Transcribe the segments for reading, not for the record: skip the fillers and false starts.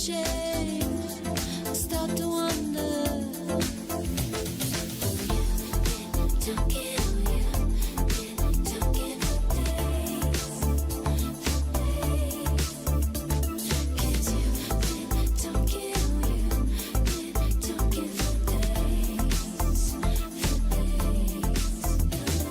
change, I start to wonder. Don't get on you, don't get for days, Kiss you, don't get on you, don't get for days, Don't get on you, don't get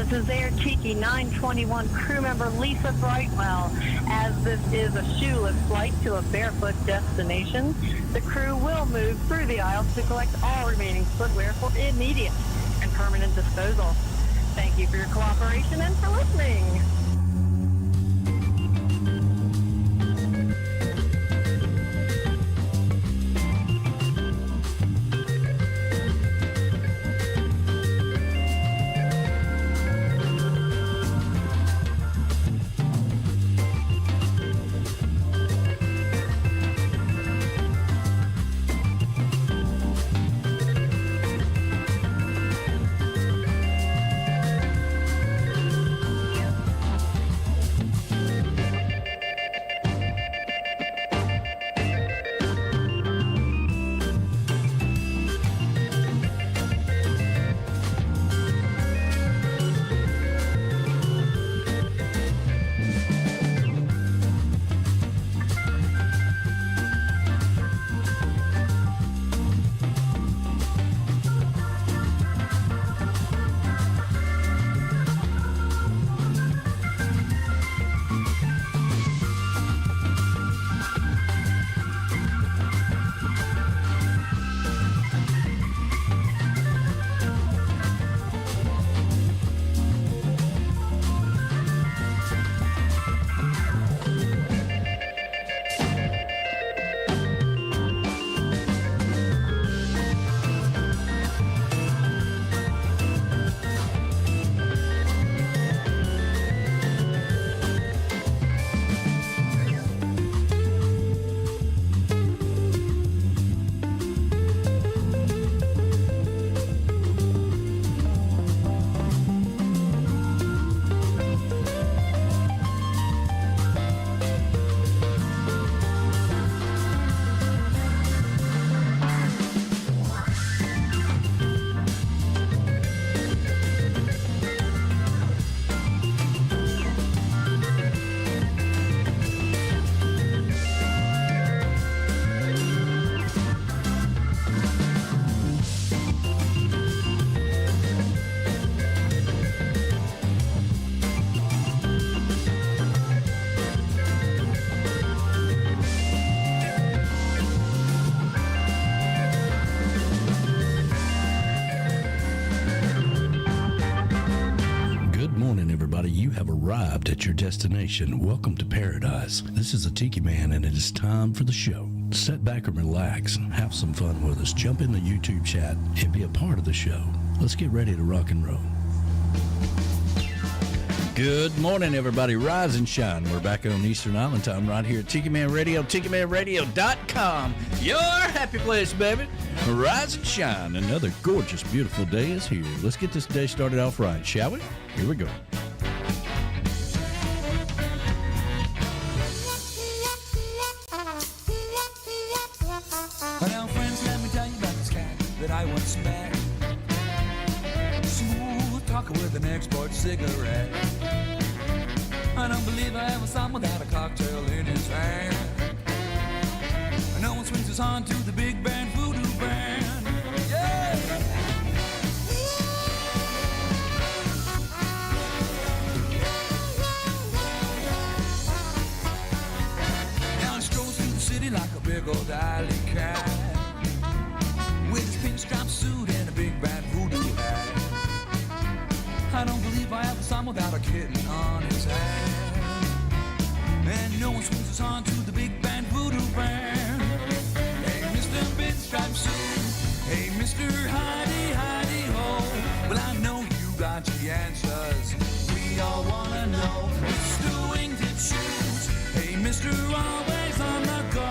This is Air Tiki 921 crew member Lisa Brightwell. As this is a shoeless flight to a barefoot destination, the crew will move through the aisles to collect all remaining footwear for immediate and permanent disposal. Thank you for your cooperation and for listening. Arrived at your destination. Welcome to paradise. This is the Tiki Man, and it is time for the show. Sit back and relax, have some fun with us, jump in the YouTube chat, and be a part of the show. Let's get ready to rock and roll. Good morning, everybody. Rise and shine. We're back on Eastern Island time right here at Tiki Man Radio, TikiManRadio.com. Your happy place, baby. Rise and shine. Another gorgeous, beautiful day is here. Let's get this day started off right, shall we? Here we go. That I once met, smooth talker with an export cigarette. I don't believe I ever saw him without a cocktail in his hand. No one swings his on to the big band voodoo band. Yeah. without a kitten on his hand. And no one swings us on to the big band voodoo band. Hey, Mr. Pinstripe Sue. Hey, Mr. Heidi, Heidi, ho. Well, I know you got the answers. We all wanna know. Mr. Wingtip Shoes. Hey, Mr. Always on the go.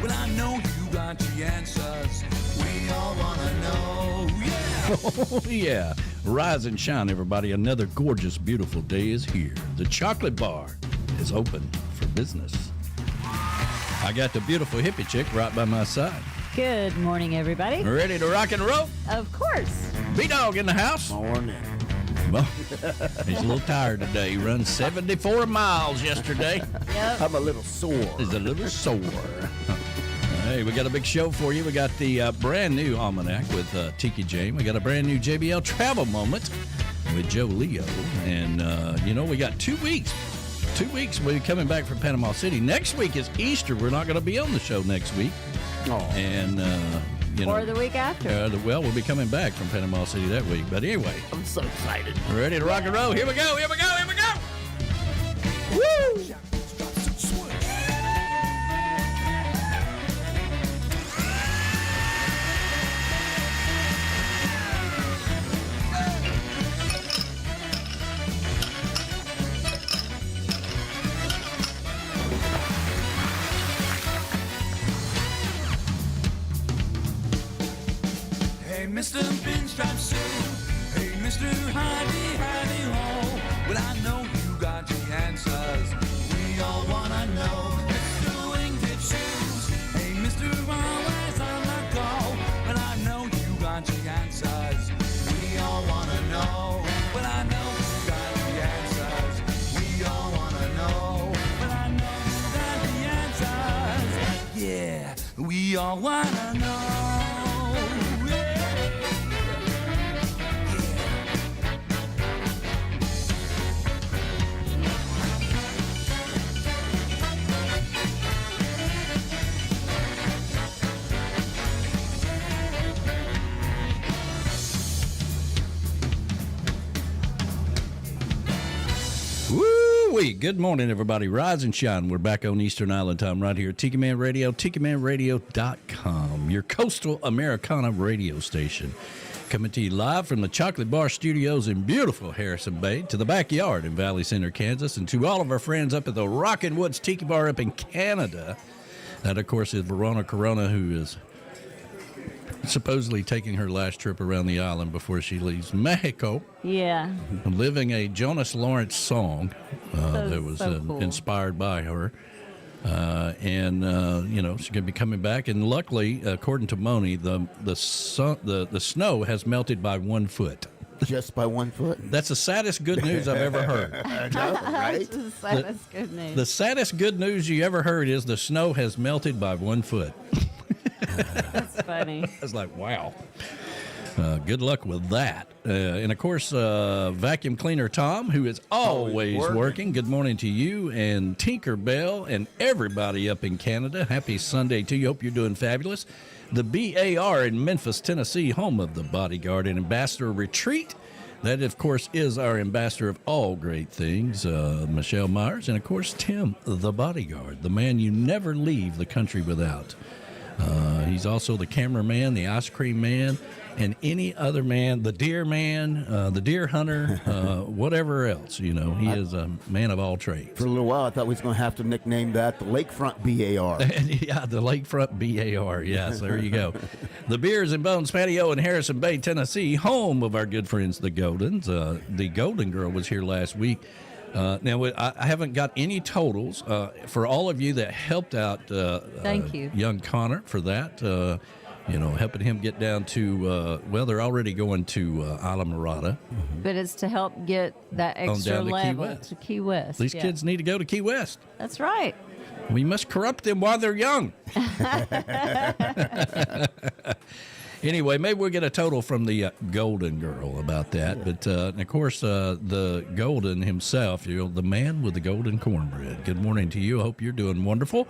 Well, I know you got the answers. We all wanna know. Yeah. Oh, yeah. Rise and shine, everybody. Another gorgeous, beautiful day is here. The chocolate bar is open for business. I got the beautiful hippie chick right by my side. Good morning, everybody. Ready to rock and roll? Of course. B-Dog in the house. Morning. Well, he's a little tired today. He run 74 miles yesterday. Yep. I'm a little sore. He's a little sore. Hey, we got a big show for you. We got the brand new Almanac with Tiki Jane. We got a brand new JBL Travel Moment with Joe Leo. And, we got 2 weeks. 2 weeks we'll be coming back from Panama City. Next week is Easter. We're not going to be on the show next week. Oh. And, Or the week after. we'll be coming back from Panama City that week. But anyway, I'm so excited. ready to rock and roll. Here we go. Here we go. Here we go. Woo! Hey, Mr. Pinstripe Sue. Hey, Mr. Heidi, Heidi, ho. Well, I know you got the answers. We all wanna know. Mr. Wingtip Shoes. Hey, Mr. Always on the go. Well, I know you got the answers. We all wanna know. Well, I know you got the answers. We all wanna know. Well, I know you got the answers. Yeah, we all wanna know. Woo-wee. Good morning, everybody. Rise and shine. We're back on Eastern Island time right here at Tiki Man Radio, TikiManRadio.com, your coastal Americana radio station. Coming to you live from the Chocolate Bar Studios in beautiful Harrison Bay to the backyard in Valley Center, Kansas, and to all of our friends up at the Rockin' Woods Tiki Bar up in Canada. That, of course, is Verona Corona, who is supposedly taking her last trip around the island before she leaves Mexico. Yeah. Living a Jonas Lawrence song that was so cool. inspired by her. She's going to be coming back. And luckily, according to Moni, the snow has melted by 1 foot. Just by 1 foot. That's the saddest good news I've ever heard. I know, right? That's good news. The saddest good news you ever heard is the snow has melted by 1 foot. That's funny. I was like, wow. Good luck with that. And, of course, Vacuum Cleaner Tom, who is always working. Good morning to you and Tinker Bell and everybody up in Canada. Happy Sunday to you. Hope you're doing fabulous. The BAR in Memphis, Tennessee, home of the Bodyguard and Ambassador Retreat. That, of course, is our ambassador of all great things, Michelle Myers. And, of course, Tim, the Bodyguard, the man you never leave the country without. He's also the cameraman, the ice cream man, and any other man, the deer man, the deer hunter, whatever else. He is a man of all trades. For a little while, I thought we was going to have to nickname that the Lakefront BAR. Yeah, the Lakefront BAR. Yes, there you go. The Beers and Bones Patio in Harrison Bay, Tennessee, home of our good friends, the Goldens. The Golden Girl was here last week. Now, I haven't got any totals for all of you that helped out Thank you. young Connor for that, helping him get down to, they're already going to Isla Mirada. But it's to help get that extra down to Key level West. to Key West. These yeah. kids need to go to Key West. That's right. We must corrupt them while they're young. Anyway, maybe we'll get a total from the Golden Girl about that. But, of course, the Golden himself, the man with the golden cornbread. Good morning to you. I hope you're doing wonderful.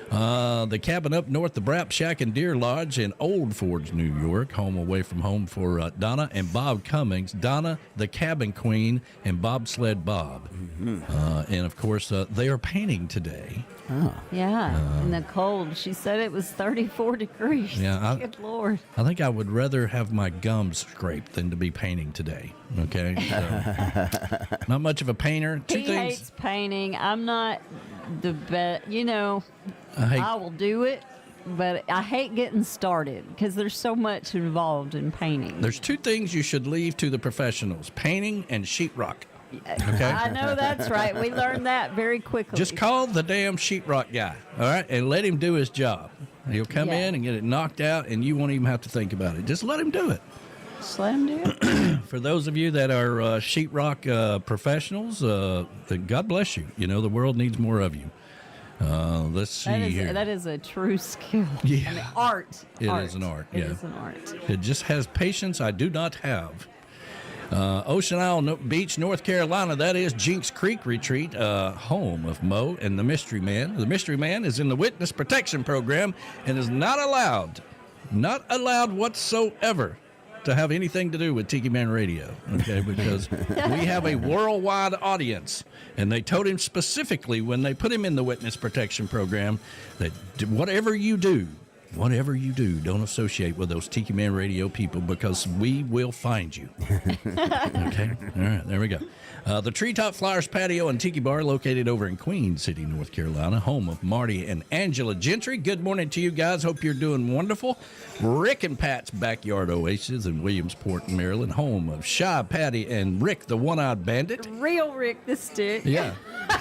The cabin up north, the Brap Shack and Deer Lodge in Old Forge, New York. Home away from home for Donna and Bob Cummings. Donna, the cabin queen, and Bobsled Bob. And, of course, they are painting today. Yeah, in the cold. She said it was 34 degrees. Yeah, Good Lord. I think I would rather have my gums scraped than to be painting today. Okay? So, not much of a painter. He hates painting. I'm not the best. You know, I will do it, but I hate getting started because there's so much involved in painting. There's two things you should leave to the professionals: painting and sheetrock. Okay? I know that's right. We learned that very quickly. Just call the damn sheetrock guy, all right, and let him do his job. He'll come in and get it knocked out, and you won't even have to think about it. Just let him do it. Just let him do it. For those of you that are sheetrock professionals, God bless you. You know, the world needs more of you. Let's see here. That is a true skill. Yeah. I mean, art. It is an art, It yeah. is an art. It just has patience I do not have. Ocean Isle Beach, North Carolina, that is Jinx Creek Retreat, home of Mo and the Mystery Man. The Mystery Man is in the Witness Protection Program and is not allowed whatsoever to have anything to do with Tiki Man Radio, okay, because we have a worldwide audience, and they told him specifically when they put him in the Witness Protection Program that whatever you do, don't associate with those Tiki Man Radio people because we will find you. Okay? All right, there we go. The Treetop Flowers Patio and Tiki Bar located over in Queen City, North Carolina, home of Marty and Angela Gentry. Good morning to you guys. Hope you're doing wonderful. Rick and Pat's Backyard Oasis in Williamsport, Maryland, home of Shy Patty and Rick the One-Eyed Bandit. Real Rick the Stick. Yeah.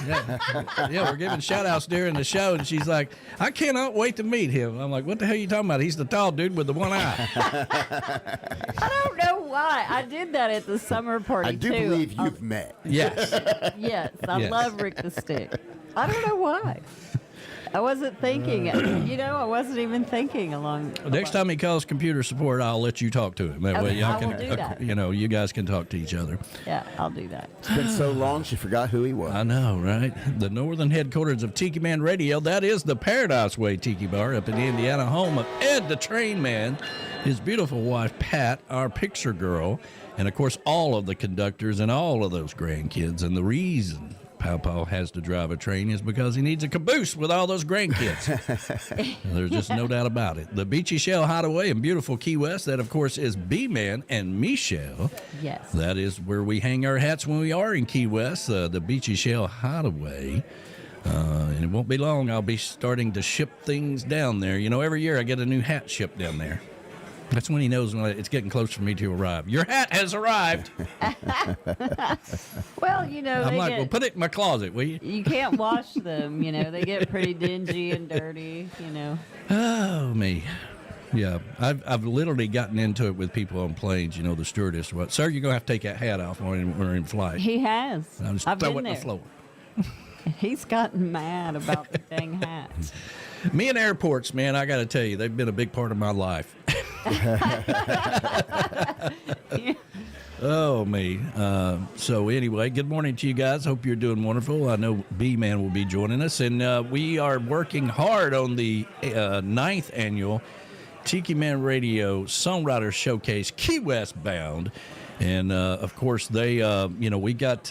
Yeah, we're giving shout-outs during the show, and she's like, I cannot wait to meet him. I'm like, what the hell are you talking about? He's the tall dude with the one eye. I don't know why. I did that at the summer party, I do believe you've met. Yes. Yes, I Yes. love Rick the Stick. I don't know why. I wasn't thinking. I wasn't even thinking along. Next time he calls computer support, I'll let you talk to him. That way, Okay, y'all I can, will do that. you guys can talk to each other. Yeah, I'll do that. It's been so long, she forgot who he was. I know, right? The northern headquarters of Tiki Man Radio, that is the Paradise Way Tiki Bar up in Indiana, home of Ed the Train Man, his beautiful wife, Pat, our picture girl, and, of course, all of the conductors and all of those grandkids. And the reason Paw has to drive a train is because he needs a caboose with all those grandkids. There's just no doubt about it. The Beachy Shell Hideaway in beautiful Key West, that, of course, is B-Man and Michelle. Yes. That is where we hang our hats when we are in Key West, the Beachy Shell Hideaway. And it won't be long, I'll be starting to ship things down there. You know, every year I get a new hat shipped down there. That's when he knows when it's getting close for me to arrive. Your hat has arrived. Well, I'm like, well, put it in my closet, will you? you can't wash them. They get pretty dingy and dirty. Oh, me. Yeah, I've literally gotten into it with people on planes, the stewardess. What, sir, you're going to have to take that hat off when we're in flight. He has. I'll just I've throw been it on there. the floor. He's gotten mad about the dang hat. Me and airports, man, I got to tell you, they've been a big part of my life. Oh, me. So anyway, good morning to you guys. Hope you're doing wonderful. I know B-Man will be joining us, and we are working hard on the 9th annual Tiki Man Radio Songwriter Showcase Key West bound. And, of course, they, we got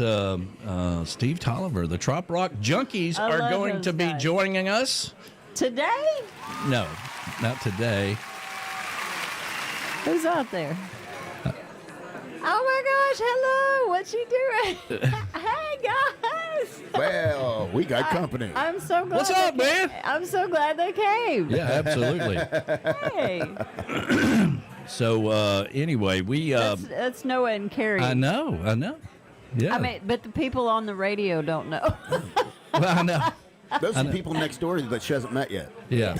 Steve Tolliver. The Trop Rock Junkies I are love going those to be guys. joining us. Today? No, not today. Who's out there? Oh my gosh, hello. What you doing? Hey guys. Well, we got company. I'm so glad. What's up, man? I'm so glad they came. Yeah, absolutely. Hey. So, anyway, we... That's Noah and Carrie. I know. Yeah. But the people on the radio don't know. Well, I know. Those are the people next door that she hasn't met yet. Yeah.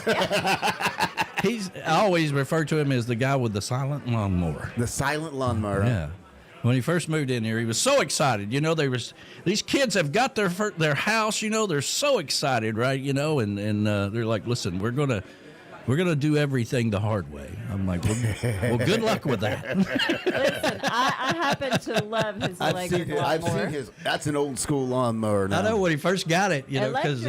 I always refer to him as the guy with the silent lawnmower. The silent lawnmower. Yeah. When he first moved in here, he was so excited. These kids have got their house. They're so excited, right? And they're like, listen, we're gonna do everything the hard way. I'm like, well, good luck with that. Listen, I happen to love his electric lawnmower. I've seen his. That's an old school lawnmower now. I know when he first got it, because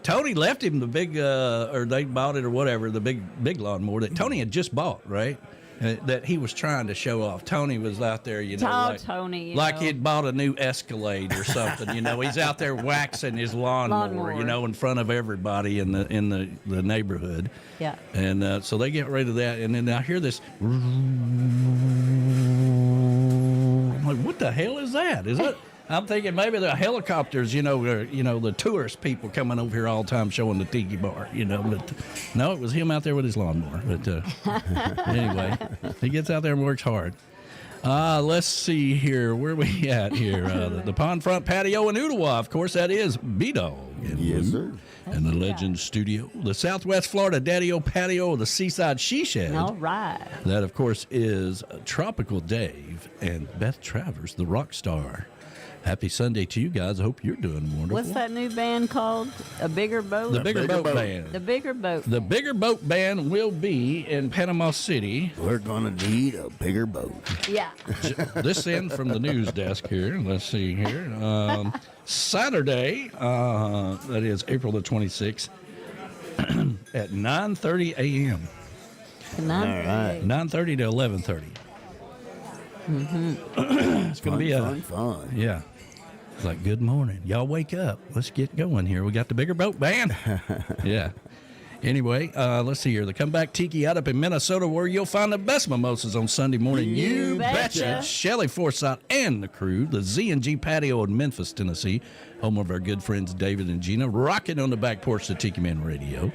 Tony left him the big, or they bought it or whatever, the big lawnmower that Tony had just bought, right? That he was trying to show off. Tony was out there, Tony, like he'd bought a new Escalade or something. He's out there waxing his lawnmower, in front of everybody in the neighborhood. Yeah. And so they get rid of that, and then I hear this. I'm like, what the hell is that? Is it? I'm thinking maybe the helicopters, the tourist people coming over here all the time showing the tiki bar, But no, it was him out there with his lawnmower. But anyway, he gets out there and works hard. Let's see here. Where are we at here? The Pond Front Patio in Ottawa. Of course, that is B-Dog. Yes, sir. And the Legend Studio. The Southwest Florida Daddy-O Patio, the Seaside She Shed. All right. That, of course, is Tropical Dave and Beth Travers, the rock star. Happy Sunday to you guys. I hope you're doing wonderful. What's that new band called? A Bigger Boat? The Bigger Boat Band. The Bigger Boat. The Bigger Boat Band will be in Panama City. We're going to need a bigger boat. Yeah. This in from the news desk here. Let's see here. Saturday, that is April the 26th, at 9:30 a.m. 9:30 to 11:30. It's going to be fun. Yeah. It's like, good morning. Y'all wake up. Let's get going here. We got the Bigger Boat Band. Yeah. Anyway, let's see here. The Comeback Tiki out up in Minnesota, where you'll find the best mimosas on Sunday morning. You betcha. Shelley Forsythe and the crew. The Z&G Patio in Memphis, Tennessee, home of our good friends David and Gina, rocking on the back porch of Tiki Man Radio.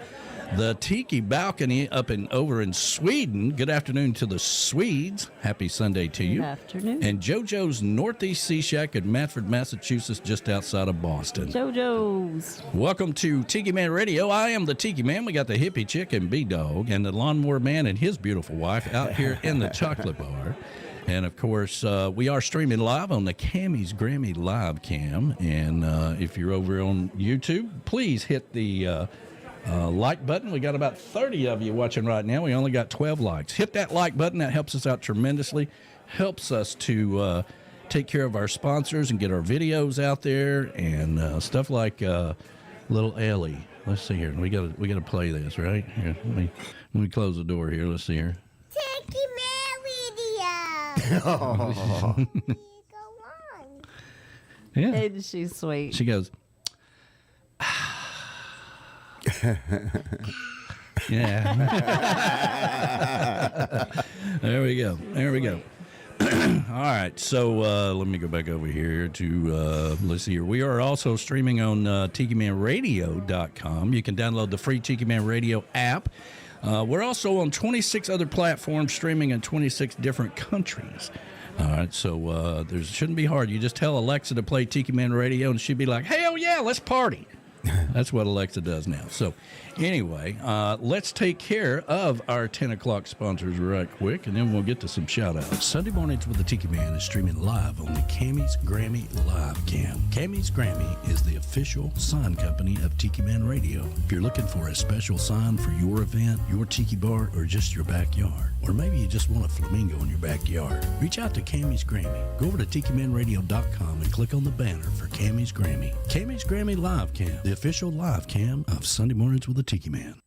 The Tiki Balcony over in Sweden. Good afternoon to the Swedes. Happy Sunday to you. Good afternoon. And JoJo's Northeast Sea Shack in Medford, Massachusetts, just outside of Boston. JoJo's. Welcome to Tiki Man Radio. I am the Tiki Man. We got the hippie chick and B-Dog and the lawnmower man and his beautiful wife out here in the chocolate bar. And, of course, we are streaming live on the Camys Grammy live cam. And if you're over on YouTube, please hit the like button. We got about 30 of you watching right now. We only got 12 likes. Hit that like button. That helps us out tremendously. Helps us to take care of our sponsors and get our videos out there and stuff like Little Ellie. Let's see here. We got to play this, right? Here, let me close the door here. Let's see here. Tiki Man Radio. Oh. Go on. Yeah. Isn't she sweet? She goes, yeah. There we go. All right, so let me go back over here to, let's see here. We are also streaming on TikiManRadio.com. You can download the free Tiki Man Radio app. We're also on 26 other platforms, streaming in 26 different countries. All right, so there shouldn't be hard. You just tell Alexa to play Tiki Man Radio, and she'd be like, hell yeah, let's party. That's what Alexa does now. So anyway, let's take care of our 10 o'clock sponsors right quick, and then we'll get to some shout-outs. Sunday Mornings with the Tiki Man is streaming live on the Camys Grammy live cam. Camys Grammy is the official sign company of Tiki Man Radio. If you're looking for a special sign for your event, your tiki bar, or just your backyard, or maybe you just want a flamingo in your backyard, reach out to Camys Grammy. Go over to TikiManRadio.com and click on the banner for Camys Grammy. Camys Grammy live cam, the official live cam of Sunday Mornings with the Tiki Man.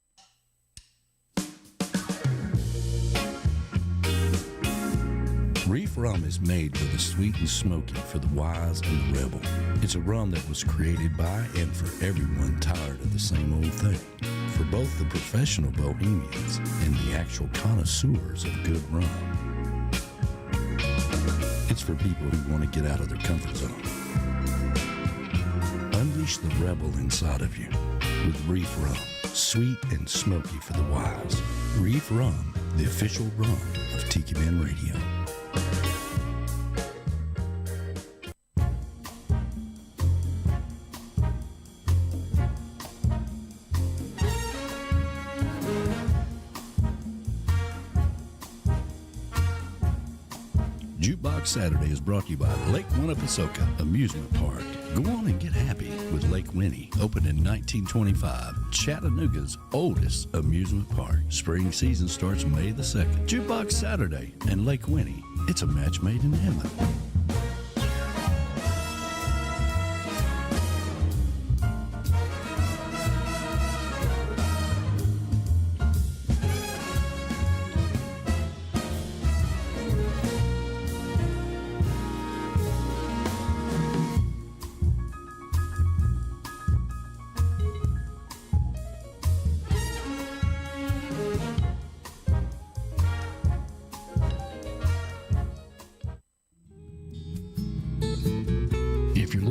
Reif Rum is made with a sweet and smoky for the wise and the rebel. It's a rum that was created by and for everyone tired of the same old thing. For both the professional bohemians and the actual connoisseurs of good rum. It's for people who want to get out of their comfort zone. Unleash the rebel inside of you with Reif Rum. Sweet and smoky for the wise. Reif Rum, the official rum of Tiki Man Radio. Jukebox Saturday is brought to you by Lake Winnipesaukee Amusement Park. Go on and get happy with Lake Winnie. Opened in 1925, Chattanooga's oldest amusement park. Spring season starts May the 2nd. Jukebox Saturday and Lake Winnie. It's a match made in heaven.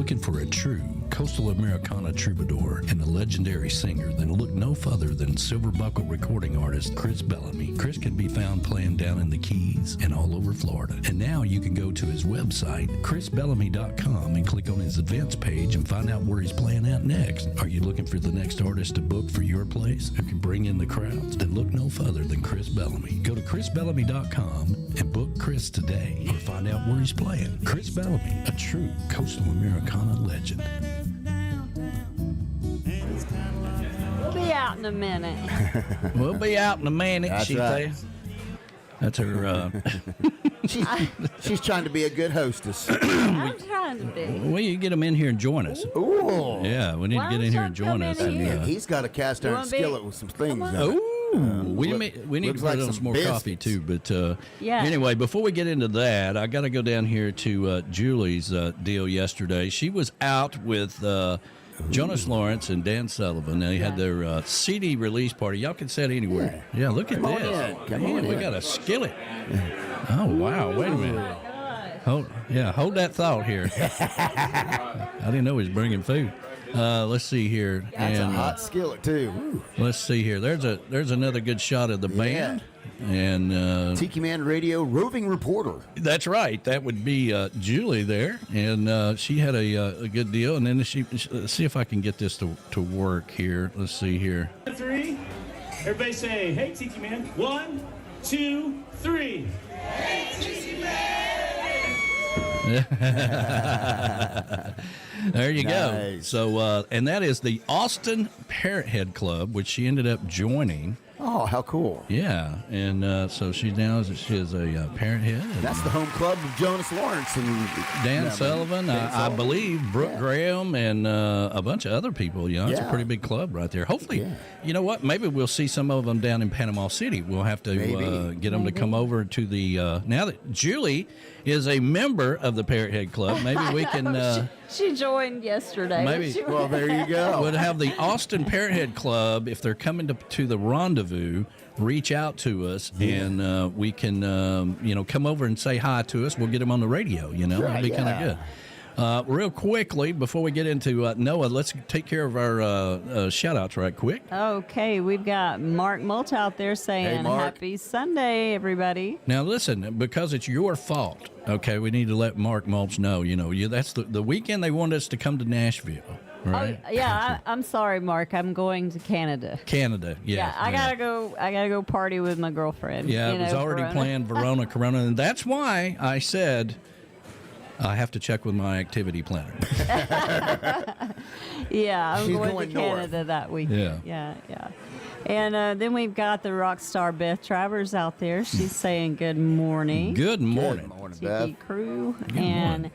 looking for a true coastal Americana troubadour and a legendary singer, then look no further than silver buckle recording artist Chris Bellamy. Chris can be found playing down in the Keys and all over Florida. And now you can go to his website, chrisbellamy.com, and click on his events page and find out where he's playing at next. Are you looking for the next artist to book for your place who can bring in the crowds? Then look no further than Chris Bellamy. Go to chrisbellamy.com and book Chris today or find out where he's playing. Chris Bellamy, a true coastal Americana legend. We'll be out in a minute. We'll be out in a minute, That's she right. says. That's her. She's trying to be a good hostess. I'm trying to be. Well, you get them in here and join us. Ooh. Yeah, we need Why to get don't in here y'all and join come us. in And, here? He's got a cast You iron wanna be- skillet with some things in it. oh, we need to looks put like on some some more coffee biscuits. too. But Yeah. anyway, before we get into that, I got to go down here to Julie's deal yesterday. She was out with Jonas Lawrence and Dan Sullivan. They had their CD release party. Y'all can sit anywhere. Yeah, look at Come on this. in. Come Man, on we in. got a skillet. Oh wow! Wait a minute. Hold that thought here. I didn't know he was bringing food. Let's see here. That's and, a hot skillet too. Ooh. let's see here. There's another good shot of the band. And Tiki Man Radio roving reporter. that's right. That would be Julie there, and she had a good deal. And then let's see if I can get this to work here. Let's see here. 3. Everybody say, hey, Tiki Man. 1, 2, 3. There you go. Nice. So, and that is the Austin Parrot Head Club, which she ended up joining. Oh, how cool. Yeah, and so she is a parrot head. That's the home club of Jonas Lawrence and Dan Sullivan, I believe, Brooke Graham, and a bunch of other people. You know, it's a Yeah. pretty big club right there. Hopefully, Yeah. you know what? Maybe we'll see some of them down in Panama City. We'll have to Maybe. get them to come over to the. Now that Julie is a member of the Parrot Head Club, maybe we can. She joined yesterday. Maybe- She- Well, there you go. Would have the Austin Parrot Head Club, if they're coming to the rendezvous, reach out to us and we can come over and say hi to us. We'll get them on the radio. That'd be kind of good. Real quickly, before we get into Noah, let's take care of our shout outs right quick. Okay, we've got Mark Molt out there saying Hey, Mark. happy Sunday, everybody. Now listen, because it's your fault. Okay, we need to let Mark Mulch know. That's the weekend they wanted us to come to Nashville. Right? Oh, yeah, I'm sorry, Mark. I'm going to Canada. Canada, Yeah, I gotta go party with my girlfriend. Yeah, you it was know, already Verona. planned, Verona, Corona, and that's why I said I have to check with my activity planner. Yeah, I'm She's going going to north. Canada that week. Yeah. Yeah. And then we've got the rock star Beth Travers out there. She's saying good morning. Good morning. Good morning, Tiki Beth. crew. morning.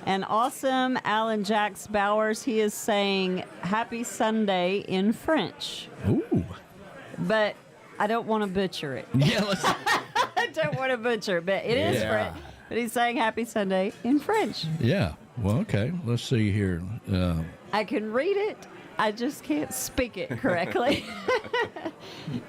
And awesome Alan Jacks Bowers, he is saying happy Sunday in French. Ooh. But I don't want to butcher it. Yeah, let's. I don't want to butcher it, but it is Yeah. French. But he's saying happy Sunday in French. Yeah. Well, okay. Let's see here. I can read it. I just can't speak it correctly.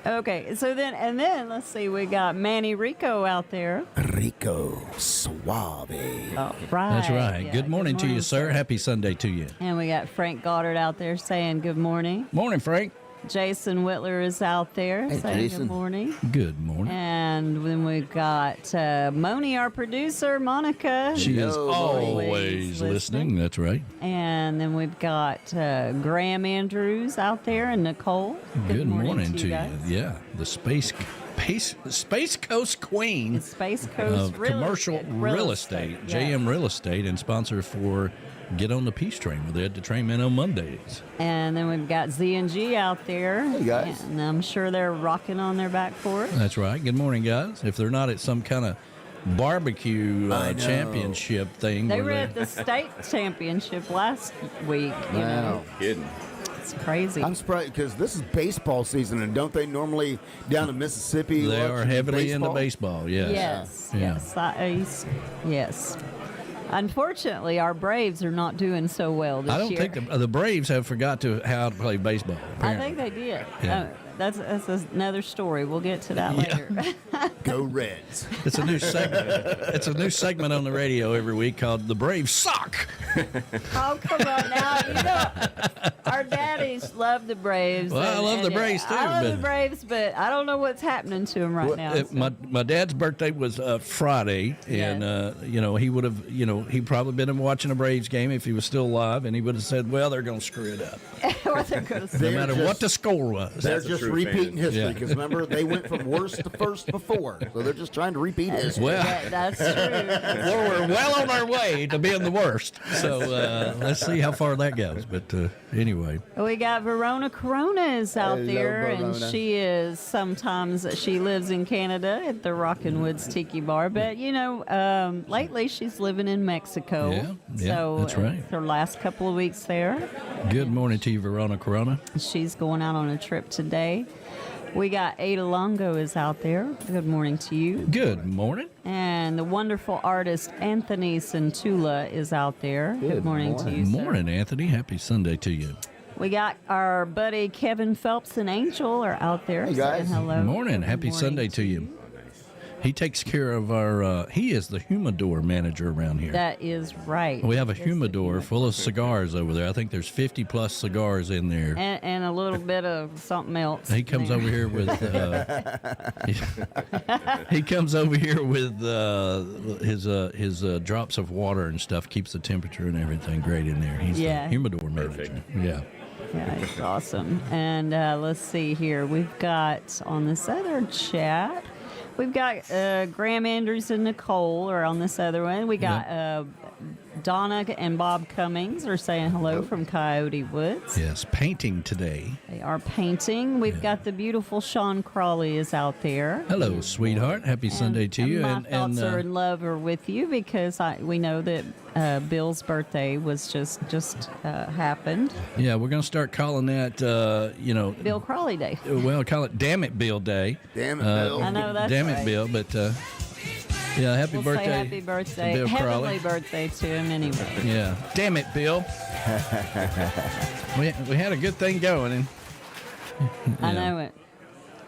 Okay, so then let's see, we got Manny Rico out there. Rico Suave. Oh, right. That's right. Yeah, good morning to you, sir. Happy Sunday to you. And we got Frank Goddard out there saying good morning. Morning, Frank. Jason Whitler is out there Hey, saying Jason. good morning. Good morning. And then we've got Moni, our producer, Monica. She is Hello, always listening. That's right. And then we've got Graham Andrews out there and Nicole. Good morning to you. guys. Yeah, the Space Coast Queen It's Space Coast of commercial real estate, yeah. JM Real Estate, and sponsor for Get on the Peace Train with Ed the Trainman on Mondays. And then we've got Z&G out there. Hey, guys. And I'm sure they're rocking on their back for it. That's right. Good morning, guys. If they're not at some kind of barbecue I know. championship thing, They where were they- at the state championship last week. You know, Kidding. it's crazy. I'm surprised because this is baseball season, and don't they normally down in Mississippi? they watch are heavily into baseball? baseball. Yes. Yes, Yeah. yes. Unfortunately, our Braves are not doing so well this I don't year. think the Braves have forgot how to play baseball. I Apparently. think they did. Yeah. that's another story. We'll get to that later. Go Reds. It's a new segment. It's a new segment on the radio every week called "The Braves Suck." Oh, come on now. You know, our daddies love the Braves. Well, I love the Braves, too, I love but- the Braves, but I don't know what's happening to them right now. My dad's birthday was Friday, and he would have, he'd probably been watching a Braves game if he was still alive, and he would have said, "Well, they're going to screw it up, What's it gonna say? no They're matter just- what the score was." They're a just true repeating fan. history Yeah. because remember they went from worst to first before, so they're just trying to repeat history. Well, That's true. well, we're well on our way to being the worst. So let's see how far that goes. But anyway, We got Verona Corona is out Hello, there, and Verona. she lives in Canada at the Rockin' Woods Tiki Bar. But lately she's living in Mexico. Yeah, so that's right. Her last couple of weeks there. good morning to you, Verona Corona. She's going out on a trip today. We got Ada Longo is out there. Good morning to you. Good morning. And the wonderful artist Anthony Santula is out there. Good morning to you, sir. Morning, Anthony. Happy Sunday to you. We got our buddy Kevin Phelps and Angel are out there Hey, guys. saying hello. Morning. Good Happy morning Sunday to you. He takes care of our. He is the humidor manager around here. That is right. We have a Yes, the humidor full of cigars over there. I think there's 50 plus cigars in there. and a little bit of something else. He comes there. over here with. He comes over here with his drops of water and stuff. Keeps the temperature and everything great in there. He's Yeah. the humidor manager. Perfect. Yeah. Yeah, it's awesome. And let's see here. We've got on this other chat. We've got Graham Andrews and Nicole are on this other one. We got Donna and Bob Cummings are saying hello from Coyote Woods. Yes. Painting today. They are painting. We've got the beautiful Sean Crawley is out there. Hello, sweetheart. Happy Sunday to you. My thoughts are in love are with you because we know that Bill's birthday was just happened. yeah, we're gonna start calling that. Bill Crawley Day. Well, call it "Damn It, Bill Day." Damn it, Bill. I know that's Damn right. it, Bill. But yeah, happy We'll birthday. say happy birthday, to Bill heavenly Crawley. birthday to him anyway. Yeah. Damn it, Bill. we had a good thing going. And, I yeah, know it.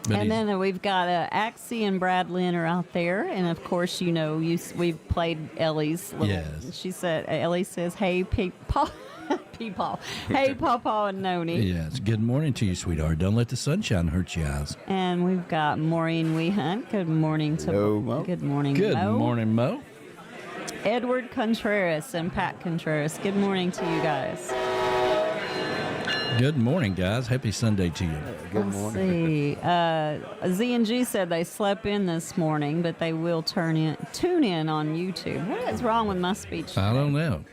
but And he's- then we've got Axie and Brad Lynn are out there, and of course we've played Ellie's. Yes. She said Ellie says, "Hey, Paul, Paul, hey, Pawpaw and Noni." yes. Good morning to you, sweetheart. Don't let the sunshine hurt your eyes. And we've got Maureen Wehunt. Good morning to Hello, Mo. Good morning, Good Mo. morning, Mo. Edward Contreras and Pat Contreras. Good morning to you guys. Good morning, guys. Happy Sunday to you. Good morning. Let's see. Z&G said they slept in this morning, but they will tune in on YouTube. What is wrong with my speech? I don't today? know.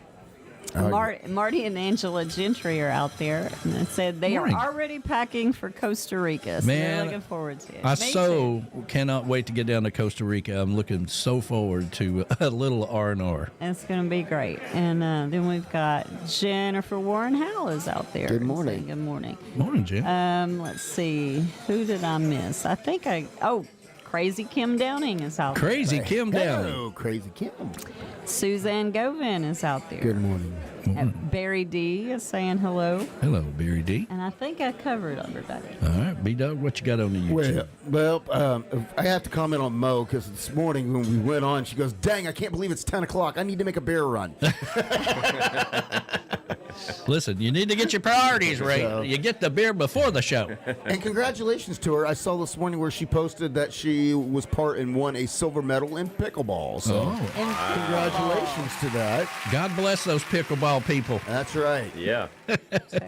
Marty and Angela Gentry are out there, and they said they Morning. are already packing for Costa Rica. So Man, they're looking forward to it. I Me so too. cannot wait to get down to Costa Rica. I'm looking so forward to a little R&R. It's going to be great. And then we've got Jennifer Warren Howell is out there. Good morning. saying good morning. Morning, Jim. Let's see. Who did I miss? I think Crazy Kim Downing is out Crazy Kim Downing. Hello, Crazy Kim. there. Suzanne Govan is out there. Good morning. Barry D is saying hello. Hello, Barry D. And I think I covered everybody. All right, B-Dog, what you got on the YouTube? Well, I have to comment on Mo because this morning when we went on, she goes, "Dang, I can't believe it's 10 o'clock. I need to make a bear run." Listen, you need to get your priorities right. So- You get the beer before the show. And congratulations to her. I saw this morning where she posted that she was part and won a silver medal in pickleball. So Oh. congratulations to that. God bless those pickleball people. That's right. Yeah,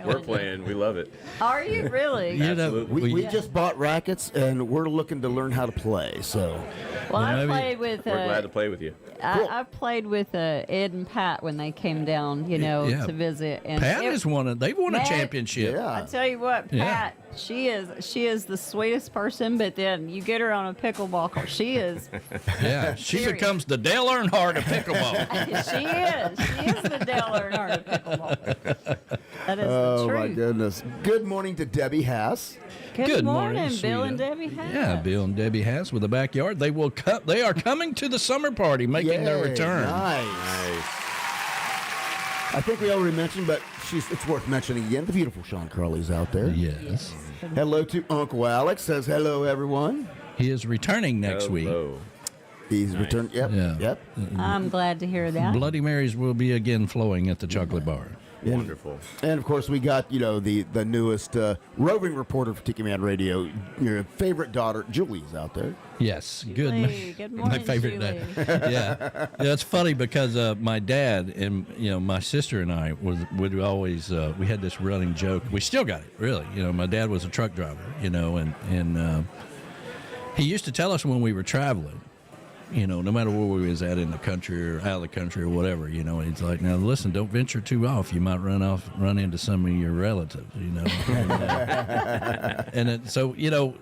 we're playing. We love it. Are you really? You know, Absolutely. We just bought rackets and we're looking to learn how to play. So Well, Yeah, I maybe- played with We're glad to play with you. I played with Ed and Pat when they came down, Yeah. to visit. And Pat it- has won they've won a Pat- championship. yeah. I tell you what, Yeah. Pat, she is the sweetest person. But then you get her on a pickleball court, she is. Yeah, she Serious. becomes the Dale Earnhardt of pickleball. She is the Dale Earnhardt of pickleball. That is Oh the my truth. goodness. Good morning to Debbie Haas. Good morning, Bill sweetheart. and Debbie. Haas. Yeah, Bill and Debbie Haas with a backyard. They will come. They are coming to the summer party, making their Yay, return. Nice. Nice. I think we already mentioned, but it's worth mentioning again. The beautiful Sean Carley's out there. Yes. Hello to Uncle Alex. Says hello, everyone. He is returning next week. Hello. He's returned. Yep. Yeah. Yep. I'm glad to hear that. Bloody Marys will be again flowing at the chocolate bar. Wonderful. And of course, we got the newest roving reporter for Tiki Man Radio. Your favorite daughter, Julie's out there. Yes, good. Julie, good morning, My favorite Julie. yeah, it's funny because my dad and my sister and I would always we had this running joke. We still got it, really. My dad was a truck driver, and he used to tell us when we were traveling. No matter where we was at in the country or out of the country or whatever, he's like, now listen, don't venture too off. You might run into some of your relatives, So,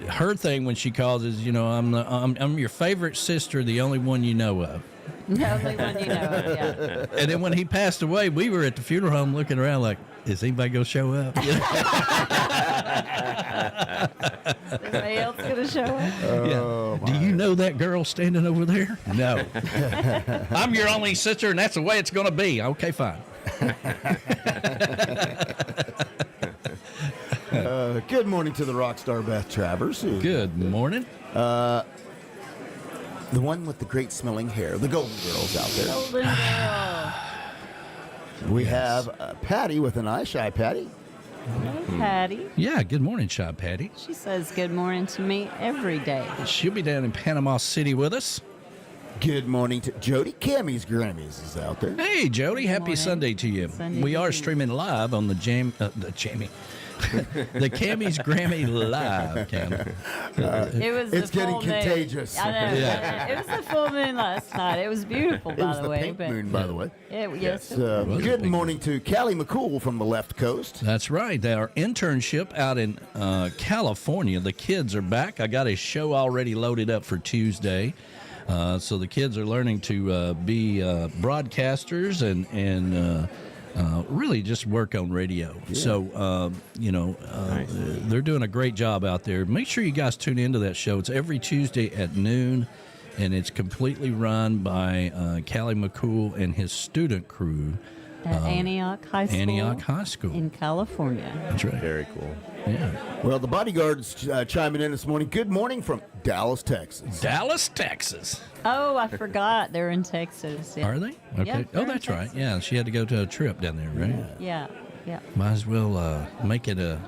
her thing when she calls is, I'm your favorite sister, the only one you know of. The only one you know of, yeah. And then when he passed away, we were at the funeral home looking around like, is anybody going to show up? Anybody else going to show up? Yeah. Do you know that girl standing over there? No. I'm your only sister, and that's the way it's going to be. Okay, fine. Good morning to the rock star Beth Travers. Good morning. The one with the great smelling hair, the Golden Girls out there. Golden girl. We have Patty with an eye. Shy Patty. Hello, Patty. Yeah, good morning, Shy Patty. She says good morning to me every day. She'll be down in Panama City with us. Good morning to Jody. Camys Grammys is out there. Hey, Jody, happy morning. Sunday to you. Sunday We to are you. streaming live on the the Camys Grammy Live, Cam. It was It's the full getting moon. contagious. I know. Yeah. It was the full moon last night. It was beautiful, It by was the the way. pink but moon, by the way. Yes. it So, was a good big morning to Callie McCool from the left coast. That's right. Our internship out in California. The kids are back. I got a show already loaded up for Tuesday. So the kids are learning to be broadcasters and really just work on radio. Yeah. So, nice. They're doing a great job out there. Make sure you guys tune into that show. It's every Tuesday at noon, and it's completely run by Callie McCool and his student crew. At Antioch High School. Antioch High School. In California. That's right. Very cool. Yeah. Well, the bodyguard's chiming in this morning. Good morning from Dallas, Texas. Dallas, Texas. Oh, I forgot. They're in Texas. Yeah. Are they? Okay. Yeah, they're in that's right. Texas. Yeah, she had to go to a trip down there, right? Yeah. Might as well make it a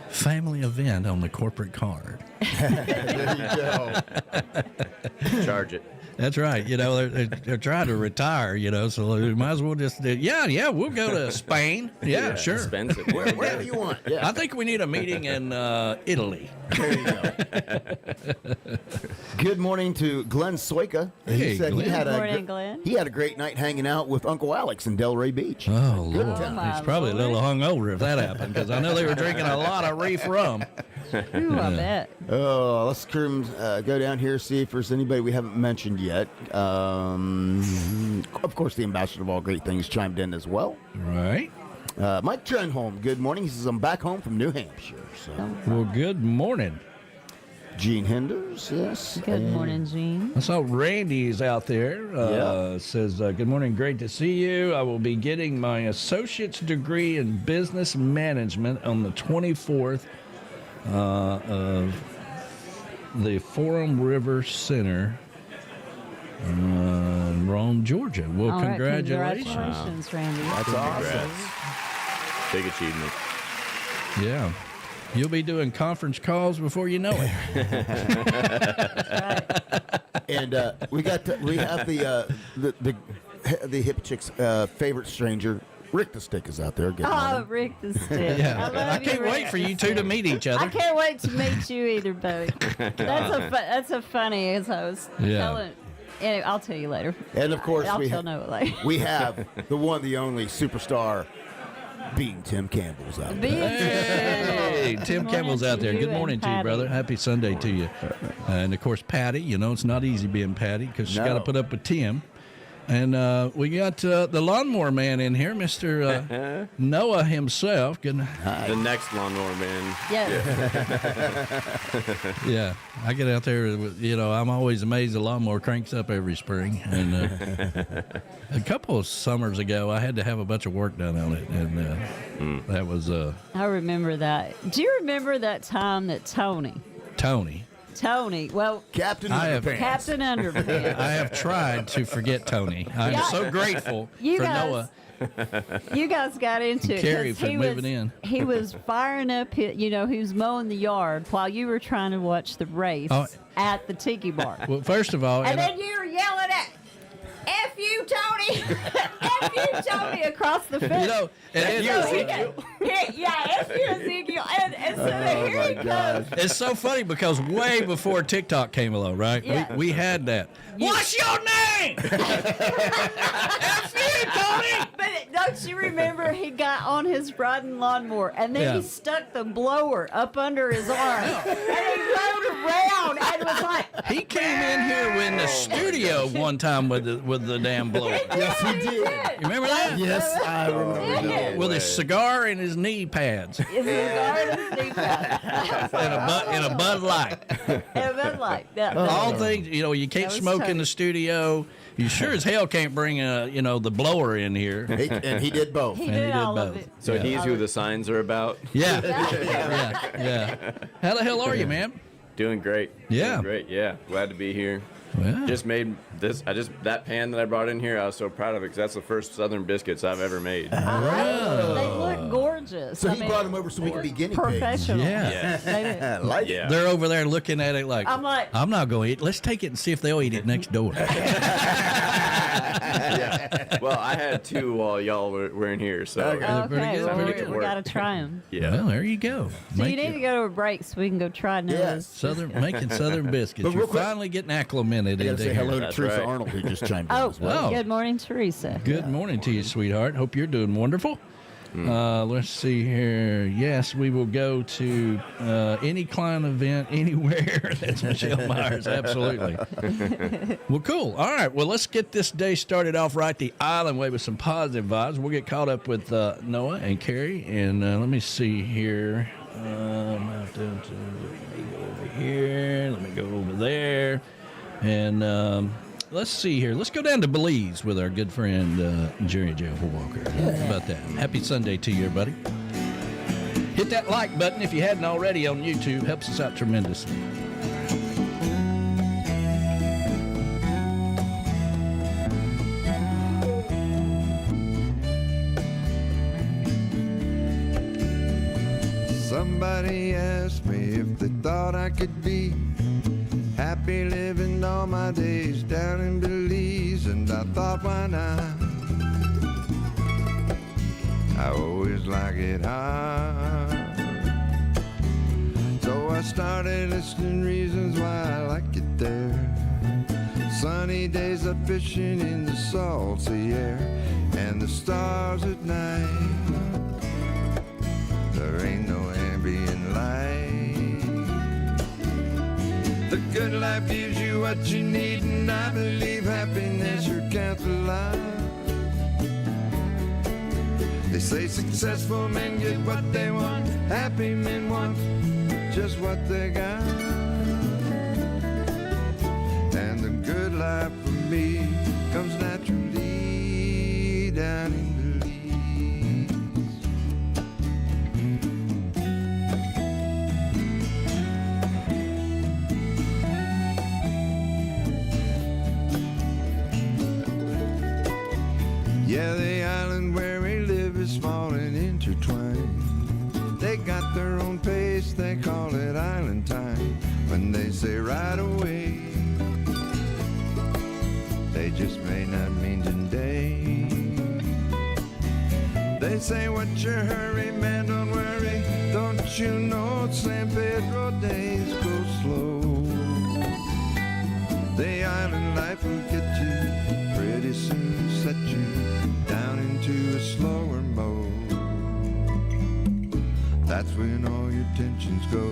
family event on the corporate card. There you go. Charge it. That's right. They're trying to retire, so we might as well just, we'll go to Spain. Yeah, sure. Expensive. Wherever you want. Yeah. I think we need a meeting in Italy. There you go. Good morning to Glenn Soika. Hey, He said Glenn. he had Good morning, Glenn. he had a great night hanging out with Uncle Alex in Delray Beach. Oh, Good Lord. time. my He's probably a little hungover if that happened, because I know they were drinking a lot of Reif Rum. Ooh, I bet. Oh, let's go down here, see if there's anybody we haven't mentioned yet. Of course, the ambassador of all great things chimed in as well. Right. Mike Trenholm, good morning. He says, I'm back home from New Hampshire. So, Well, good morning. Gene Henders, yes. Good and- morning, Gene. I saw Randy's out there. Yeah. Says, good morning, great to see you. I will be getting my associate's degree in business management on the 24th of the Forum River Center in Rome, Georgia. Well, All right, congratulations. congratulations, Randy. That's awesome. Big achievement. Yeah. You'll be doing conference calls before you know it. And we have the hip chick's favorite stranger, Rick the Stick, is out there. Good Oh, morning. Rick the Stick. Yeah. love I can't Rick wait for the you two to Stick. meet each I other. can't wait to meet you either, Bowie. That's a funny, as I was Yeah. telling. Anyway, I'll tell you later. And of course, I'll we tell Noah later. we have the one, the only superstar, being Tim Campbell's out there. Hey, Tim Good Campbell's morning out there. to you Good morning and to you, Patty. brother. Happy Sunday to you. And of course, Patty. It's not easy being Patty because she's got to No. put up with Tim. And we got the lawnmower man in here, Mr. Noah himself. Good. The next lawnmower man. Yes. Yeah, I get out there. I'm always amazed the lawnmower cranks up every spring. And a couple of summers ago, I had to have a bunch of work done on it, and that was I remember that. Do you remember that time that Tony, well, Captain I Underpants. Captain Underpants, I have tried to forget Tony. I'm Yeah. so grateful You for guys- Noah. you guys got into it. Carrie 'cause for moving in. He was firing up, he was mowing the yard while you were trying to watch the race Oh. at the Tiki Bar. Well, first of all, And then you were yelling at, F you, Tony! F you, Tony, across the fence. and So F you, Ezekiel. And so here he goes. it's so funny because way before TikTok came along, right? Yeah. We had that. What's your name? F you, Tony! But don't you remember he got on his riding lawnmower and then Yeah. he stuck the blower up under his arm and he rode around and was like, He came in here in the studio one time with the damn blower. Yes, he did. You remember that? Yes, I remember that. With his cigar and his knee pads Is it garden Steve and a Bud Light. And Bud Light. All things, you can't That was smoke in Tony. the studio. You sure as hell can't bring the blower in here. And he did both. He And did he did all of both. it. So he's who the signs are about. Yeah. Yeah. How the hell are you, man? Doing great. Yeah. Doing great. Yeah. Glad to be here. Well, Just made this. That pan that I brought in here, I was so proud of it because that's the first Southern biscuits I've ever made. They look gorgeous. So he brought him over so we could be guinea pigs. professional. yeah. They did. I like it. Yeah. They're over there looking at it like, I'm like- I'm not going to eat. Let's take it and see if they'll eat it next door. Yeah. Well, I had two while y'all were in here, so Okay. Pretty Okay, good, well, pretty good we work. got to try them. yeah. Well, there you go. So you need to go to a break so we can go try those. Yes. Making Southern biscuits. But real You're quick- finally getting acclimated I got into to say here. hello to That's Teresa right. Arnold, who just chimed in Oh, as well. Wow. good morning, Teresa. Good morning to you, sweetheart. Hope you're doing wonderful. Let's see here. Yes, we will go to any client event anywhere. That's Michelle Myers. Absolutely. Well, cool. All right. Well, let's get this day started off right the island way with some positive vibes. We'll get caught up with Noah and Carrie. And let me see here. Let me go over here. Let me go over there. And let's see here. Let's go down to Belize with our good friend Jerry J. Walker. How about that? Happy Sunday to you, everybody. Hit that like button if you hadn't already on YouTube. Helps us out tremendously. Somebody asked me if they thought I could be happy living all my days down in Belize, and I thought, why not? I always like it hard. So I started listing reasons why I like it there. Sunny days of fishing in the salty air, and the stars at night. There ain't no ambient light. The good life gives you what you need, and I believe happiness sure counts a lot. They say successful men get what they want, happy men want just what they got. And the good life for me comes naturally down in Belize. Yeah, the island where we live is small and intertwined. They got their own pace, they call it island time. When they say right away, they just may not mean today. They say, what's your hurry, man, don't worry. Don't you know San Pedro days go slow. The island life will get you pretty soon, set you down into a slower mode. That's when all your tensions go.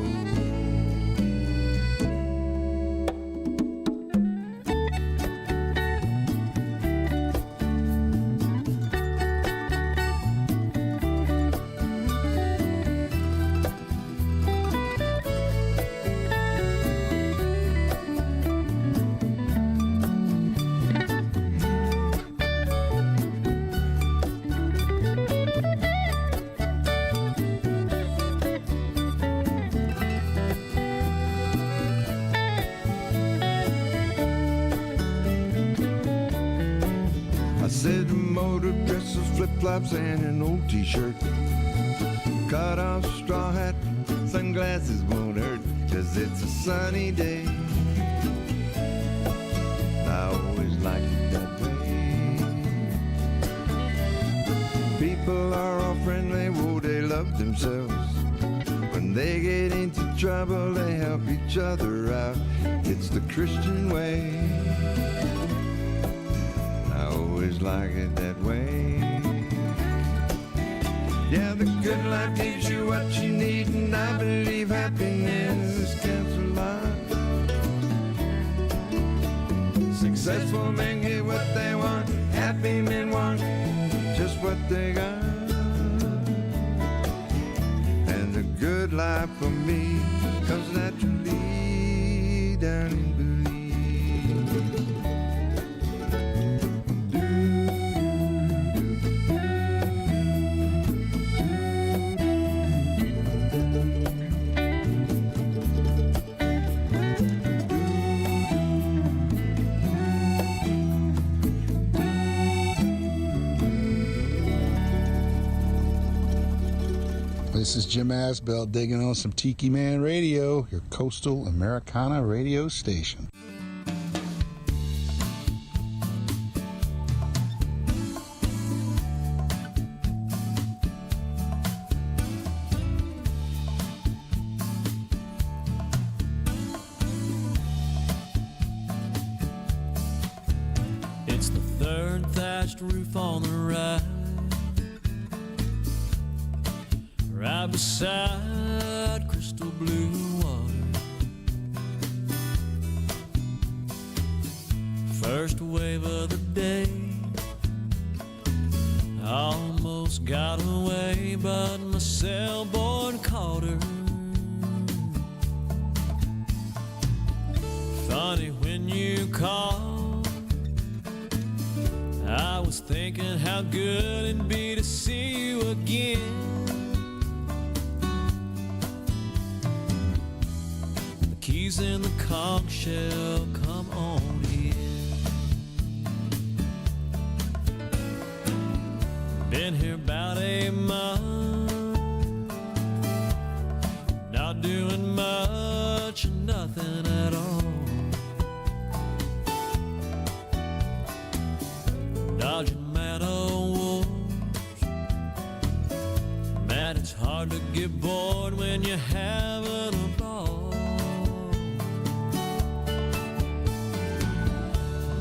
Said the motor dresses, flip-flops, and an old t-shirt. Cut off straw hat, sunglasses won't hurt, 'cause it's a sunny day. I always like it that way. People are all friendly, whoa, they love themselves. When they get into trouble, they help each other out. It's the Christian way. I always like it that way. Yeah, the good life gives you what you need, and I believe happiness counts a lot. Successful men get what they want, happy men want just what they got. And the good life for me comes naturally down in This is Jim Asbell digging on some Tiki Man Radio, your coastal Americana radio station. It's the third thatched roof on the right, right beside crystal blue water. First wave of the day, almost got away, but my sailboard caught her. Funny when you called, I was thinking how good it'd be to see you again. Keys in the conch shell, come on in. Been here about a month, not doing much or nothing at all. Dodging mad old wolves, man, it's hard to get bored when you're having a ball.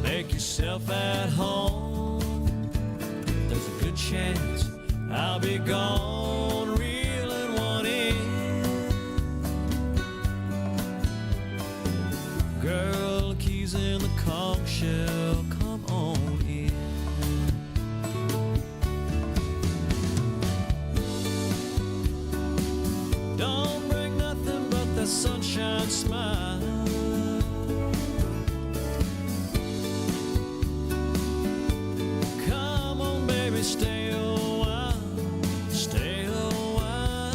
Make yourself at home, there's a good chance I'll be gone, reeling one in. Girl, the keys in the conch shell, come on in. Don't bring nothing but that sunshine smile. Stay a while, stay a while.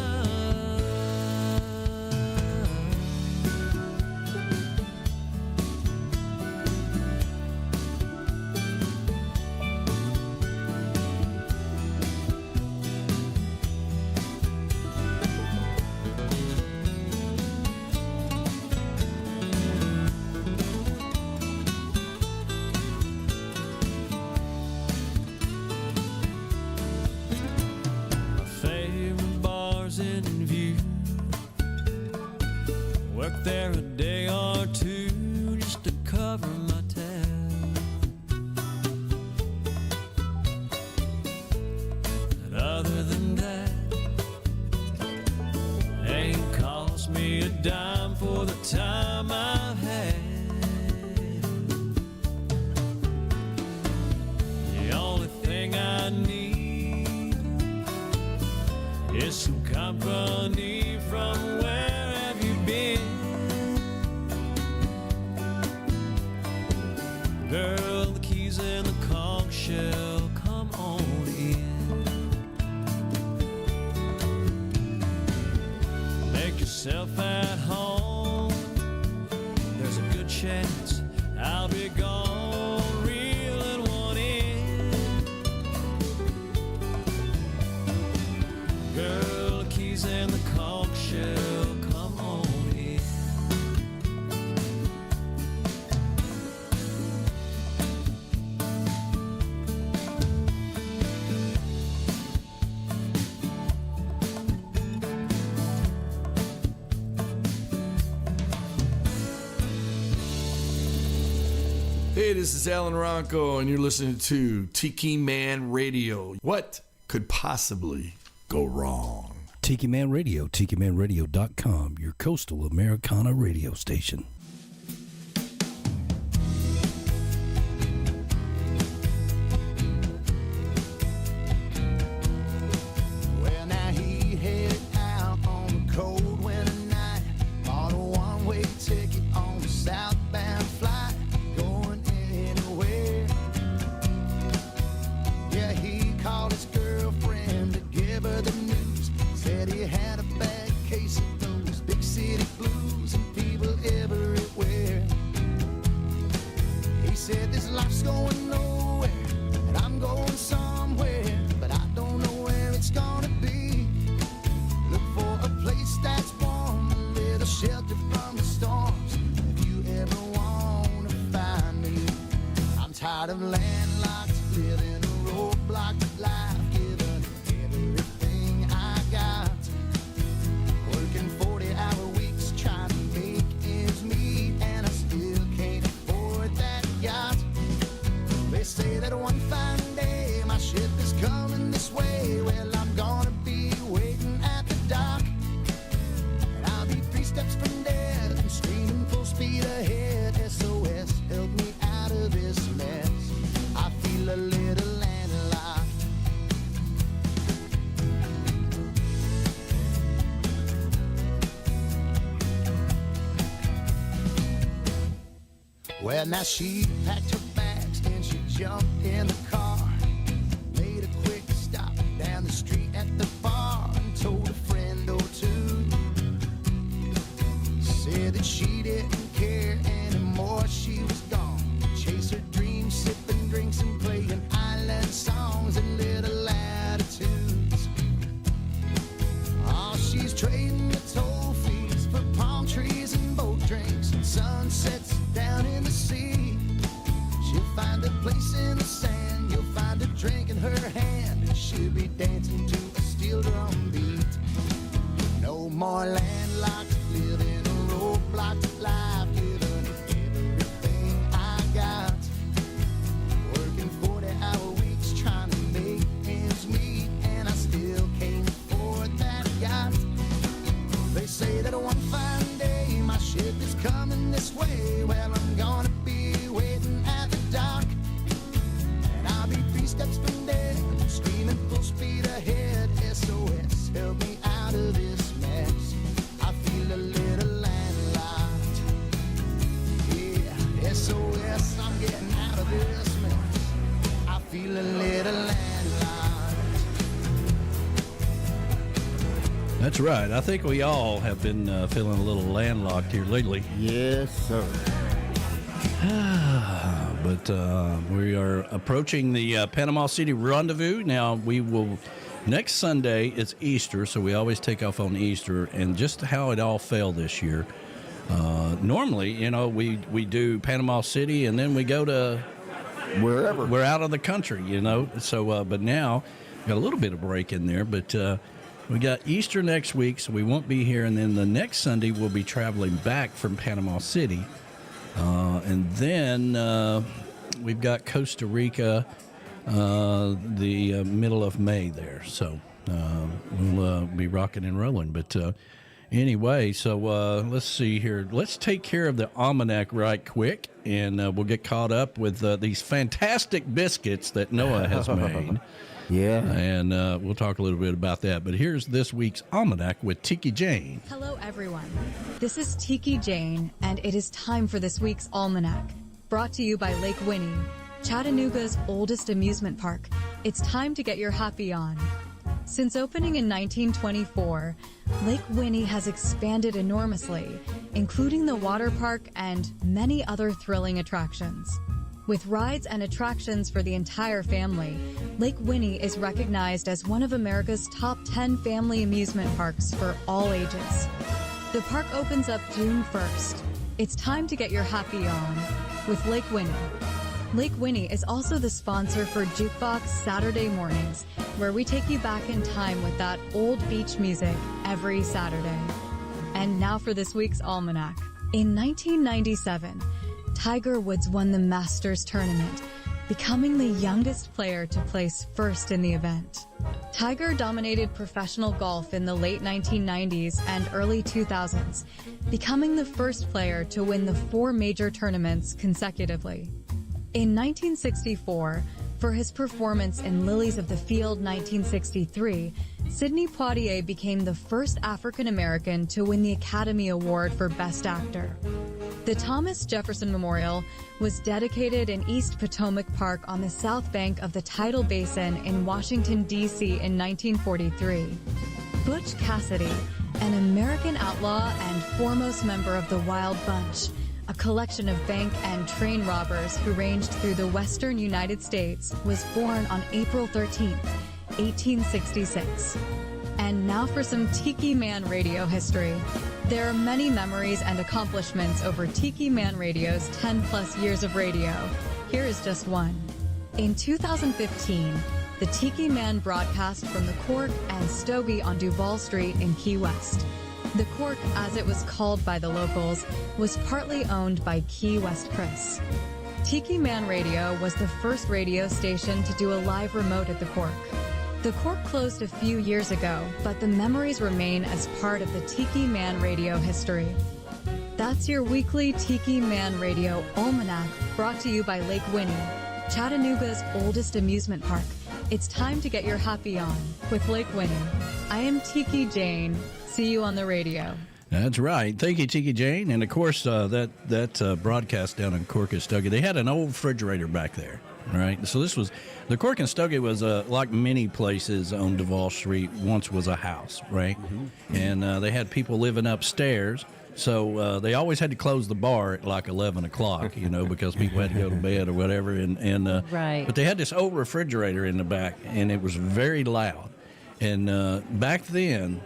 Work there a day or two just to cover my tab. And other than that, ain't cost me a dime for the time I've had. The only thing I need is some company from where have you been? Girl, the keys in the conch shell, come on in. Make yourself at home, there's a good chance I'll be gone, reeling one in. Hey, this is Alan Ronco, and you're listening to Tiki Man Radio. What could possibly go wrong? Tiki Man Radio, TikiManRadio.com, your coastal Americana radio station. Well, now he headed out on a cold winter night. Bought a one-way ticket on a southbound flight, going anywhere. Yeah, he called his girlfriend to give her the news. Said he had a bad case of those big city blues and people everywhere. He said this life's going nowhere and I'm going somewhere, but I don't know where it's gonna be. Look for a place that's warm, a little shelter from the storms. If you ever wanna find me, I'm tired of landlocked, living a roadblock life, giving everything I got. Working 40-hour weeks, trying to make ends meet, and I still can't afford that yacht. They say that one fine day my ship is coming this way. Well, I'm gonna be waiting at the dock, and I'll be 3 steps from dead and screaming full speed ahead. SOS, help me out of this mess. I feel a little landlocked. Well, now she packed her bags and she jumped in the car, made a quick stop down the street at the bar and told a friend or two. Said that she didn't care anymore, she was gone. Chase her dreams, sipping drinks and playing island songs and little latitudes. Oh, she's trading the toll fees for palm trees and boat drinks and sunsets down in the sea. She'll find a place in the sand, you'll find a drink in her hand, and she'll be dancing to a steel drum beat. No more landlocked, living a roadblocked life, giving everything I got. Working 40-hour weeks, trying to make ends meet, and I still can't afford that yacht. They say that one fine day my ship is coming this way. Well, I'm gonna be waiting at the dock, and I'll be 3 steps from dead, screaming full speed ahead. SOS, help me out of this mess. I feel a little landlocked. Yeah, SOS, I'm getting out of this mess. I feel a little landlocked. That's right. I think we all have been feeling a little landlocked here lately. Yes, sir. But we are approaching the Panama City Rendezvous. Now, we will, next Sunday, it's Easter, so we always take off on Easter, and just how it all fell this year. Normally, you know, we do Panama City, and then we go to Wherever. we're out of the country, you know. So, but now, got a little bit of break in there, but we got Easter next week, so we won't be here, and then the next Sunday we'll be traveling back from Panama City. And then we've got Costa Rica the middle of May there. So we'll be rocking and rolling. But anyway, so let's see here. Let's take care of the Almanac right quick, and we'll get caught up with these fantastic biscuits that Noah has made. Yeah. And we'll talk a little bit about that. But here's this week's Almanac with Tiki Jane. Hello, everyone. This is Tiki Jane, and it is time for this week's Almanac. Brought to you by Lake Winnie, Chattanooga's oldest amusement park. It's time to get your happy on. Since opening in 1924, Lake Winnie has expanded enormously, including the water park and many other thrilling attractions. With rides and attractions for the entire family, Lake Winnie is recognized as one of America's top 10 family amusement parks for all ages. The park opens up June 1st. It's time to get your happy on with Lake Winnie. Lake Winnie is also the sponsor for Jukebox Saturday mornings, where we take you back in time with that old beach music every Saturday. And now for this week's Almanac. In 1997, Tiger Woods won the Masters tournament, becoming the youngest player to place first in the event. Tiger dominated professional golf in the late 1990s and early 2000s, becoming the first player to win the 4 major tournaments consecutively. In 1964, for his performance in Lilies of the Field 1963, Sidney Poitier became the first African American to win the Academy Award for Best Actor. The Thomas Jefferson Memorial was dedicated in East Potomac Park on the south bank of the Tidal Basin in Washington, D.C. in 1943. Butch Cassidy, an American outlaw and foremost member of the Wild Bunch, a collection of bank and train robbers who ranged through the western United States, was born on April 13, 1866. And now for some Tiki Man Radio history. There are many memories and accomplishments over Tiki Man Radio's 10-plus years of radio. Here is just one. In 2015, the Tiki Man broadcast from the Cork and Stogie on Duval Street in Key West. The Cork, as it was called by the locals, was partly owned by Key West Chris. Tiki Man Radio was the first radio station to do a live remote at the Cork. The Cork closed a few years ago, but the memories remain as part of the Tiki Man Radio history. That's your weekly Tiki Man Radio Almanac, brought to you by Lake Winnie, Chattanooga's oldest amusement park. It's time to get your happy on with Lake Winnie. I am Tiki Jane. See you on the radio. That's right. Thank you, Tiki Jane. And, of course, that broadcast down in Cork and Stogie, they had an old refrigerator back there, right? So this was, the Cork and Stogie was, like many places on Duval Street, once was a house, right? Mm-hmm. And they had people living upstairs. So they always had to close the bar at like 11 o'clock, because people had to go to bed or whatever. Right. But they had this old refrigerator in the back, and it was very loud. And back then,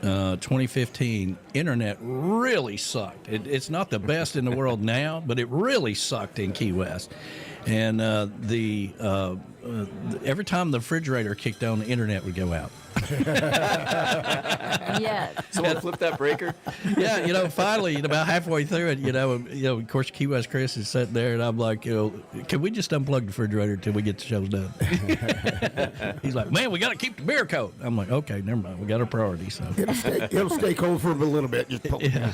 2015, internet really sucked. It's not the best in the world now, but it really sucked in Key West. And every time the refrigerator kicked on, the internet would go out. Yeah. Someone flip that breaker. Yeah, finally, about halfway through it, of course, Key West Chris is sitting there, and I'm like, can we just unplug the refrigerator until we get the shows done? He's like, man, we got to keep the beer cold. I'm like, okay, never mind. We got our priorities. So. It'll stay cold for a little bit. Just pull it down.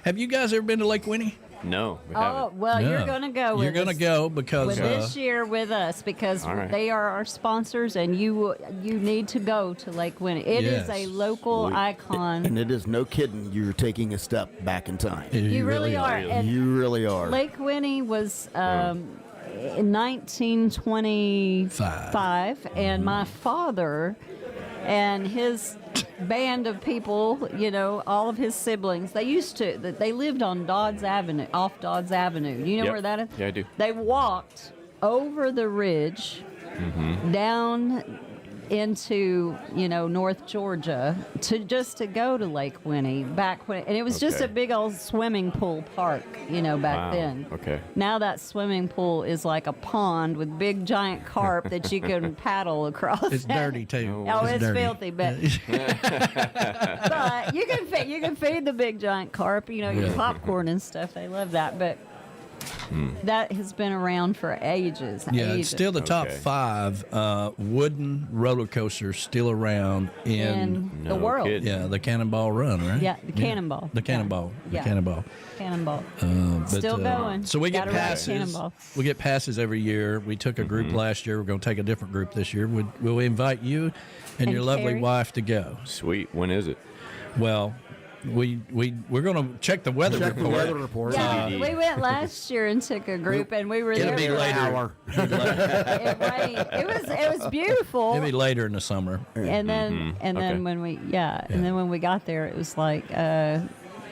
Have you guys ever been to Lake Winnie? No, we Oh, haven't. well, No. you're going to go with You're going to us. go because With this year with us, because All right. they are our sponsors, and you need to go to Lake Winnie. It is a Yes. local icon. And it is no kidding. You're taking a step back in time. You really are. And You really are. Lake Winnie was in 1925, and my father and his band of people, all of his siblings, they lived on Dodds Avenue, off Dodds Avenue. You know Yep. where that is? Yeah, I do. They walked over the ridge down into North Georgia to go to Lake Winnie and it was just a Okay. big old swimming pool park back Wow. then. Okay. Now that swimming pool is like a pond with big giant carp that you can paddle across. it's dirty too. Oh, it's dirty. filthy, but but you can feed the big giant carp, your popcorn and stuff. They love that, but that has been around for ages. Yeah, ages. it's still the top Okay. 5 wooden roller coasters still around in the No world. kidding. yeah, the Cannonball Run, right? Yeah, the Cannonball. The Cannonball. Yeah. The Cannonball. Cannonball. But, Still going. So we get Gotta ride passes. Cannonball. We get passes every year. We took a group last year. We're going to take a different group this year. We'll invite you and your lovely Carrie. wife to go. Sweet. When is it? Well, we're going to check the weather Check the report. weather report. Yeah, TBD. we went last year and took a group, and we were It'll there be for an later. hour. It rained. It was beautiful. It'll be later in the summer. And then Okay. when we and then when we got there, it was like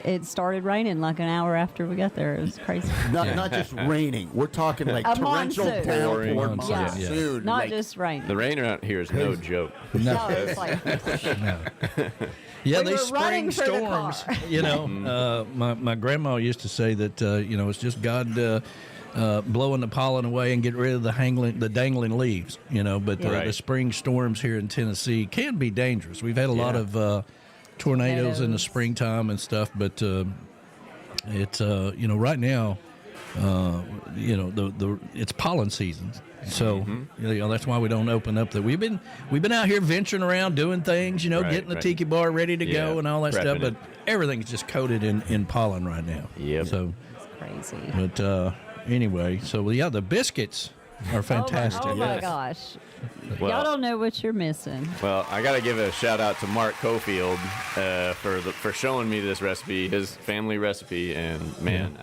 it started raining like an hour after we got there. It was crazy. Not just raining. We're talking like A torrential monsoon. downpour Monsoon, Yeah. monsoon. Not like, just rain. The rain around here is no joke. No, it was like Yeah, We these were running spring for the storms. My grandma used to say that it's just God blowing the pollen away and getting rid of the dangling leaves. But Right. the spring storms here in Tennessee can be dangerous. We've had a lot of tornadoes in the springtime and stuff, but it's right now it's pollen season. So that's why we don't open up. We've been out here venturing around doing things, getting the tiki bar ready to go and all that stuff. But everything's just coated in pollen right now. Yep. So it's crazy. But anyway, so the biscuits are fantastic. Oh my gosh. Well, y'all don't know what you're missing. Well, I got to give a shout out to Mark Cofield for showing me this recipe, his family recipe, and man,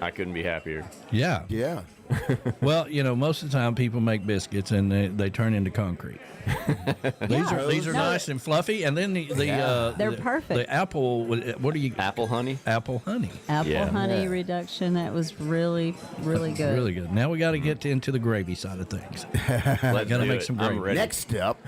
I couldn't be happier. Yeah. Yeah. Well, most of the time people make biscuits and they turn into concrete. These are nice and fluffy, and then they're perfect. The apple, what are you? Apple honey. Apple honey. Apple honey reduction. That was really, really good. Really good. Now we got to get into the gravy side of things. Got to make some gravy. Next step.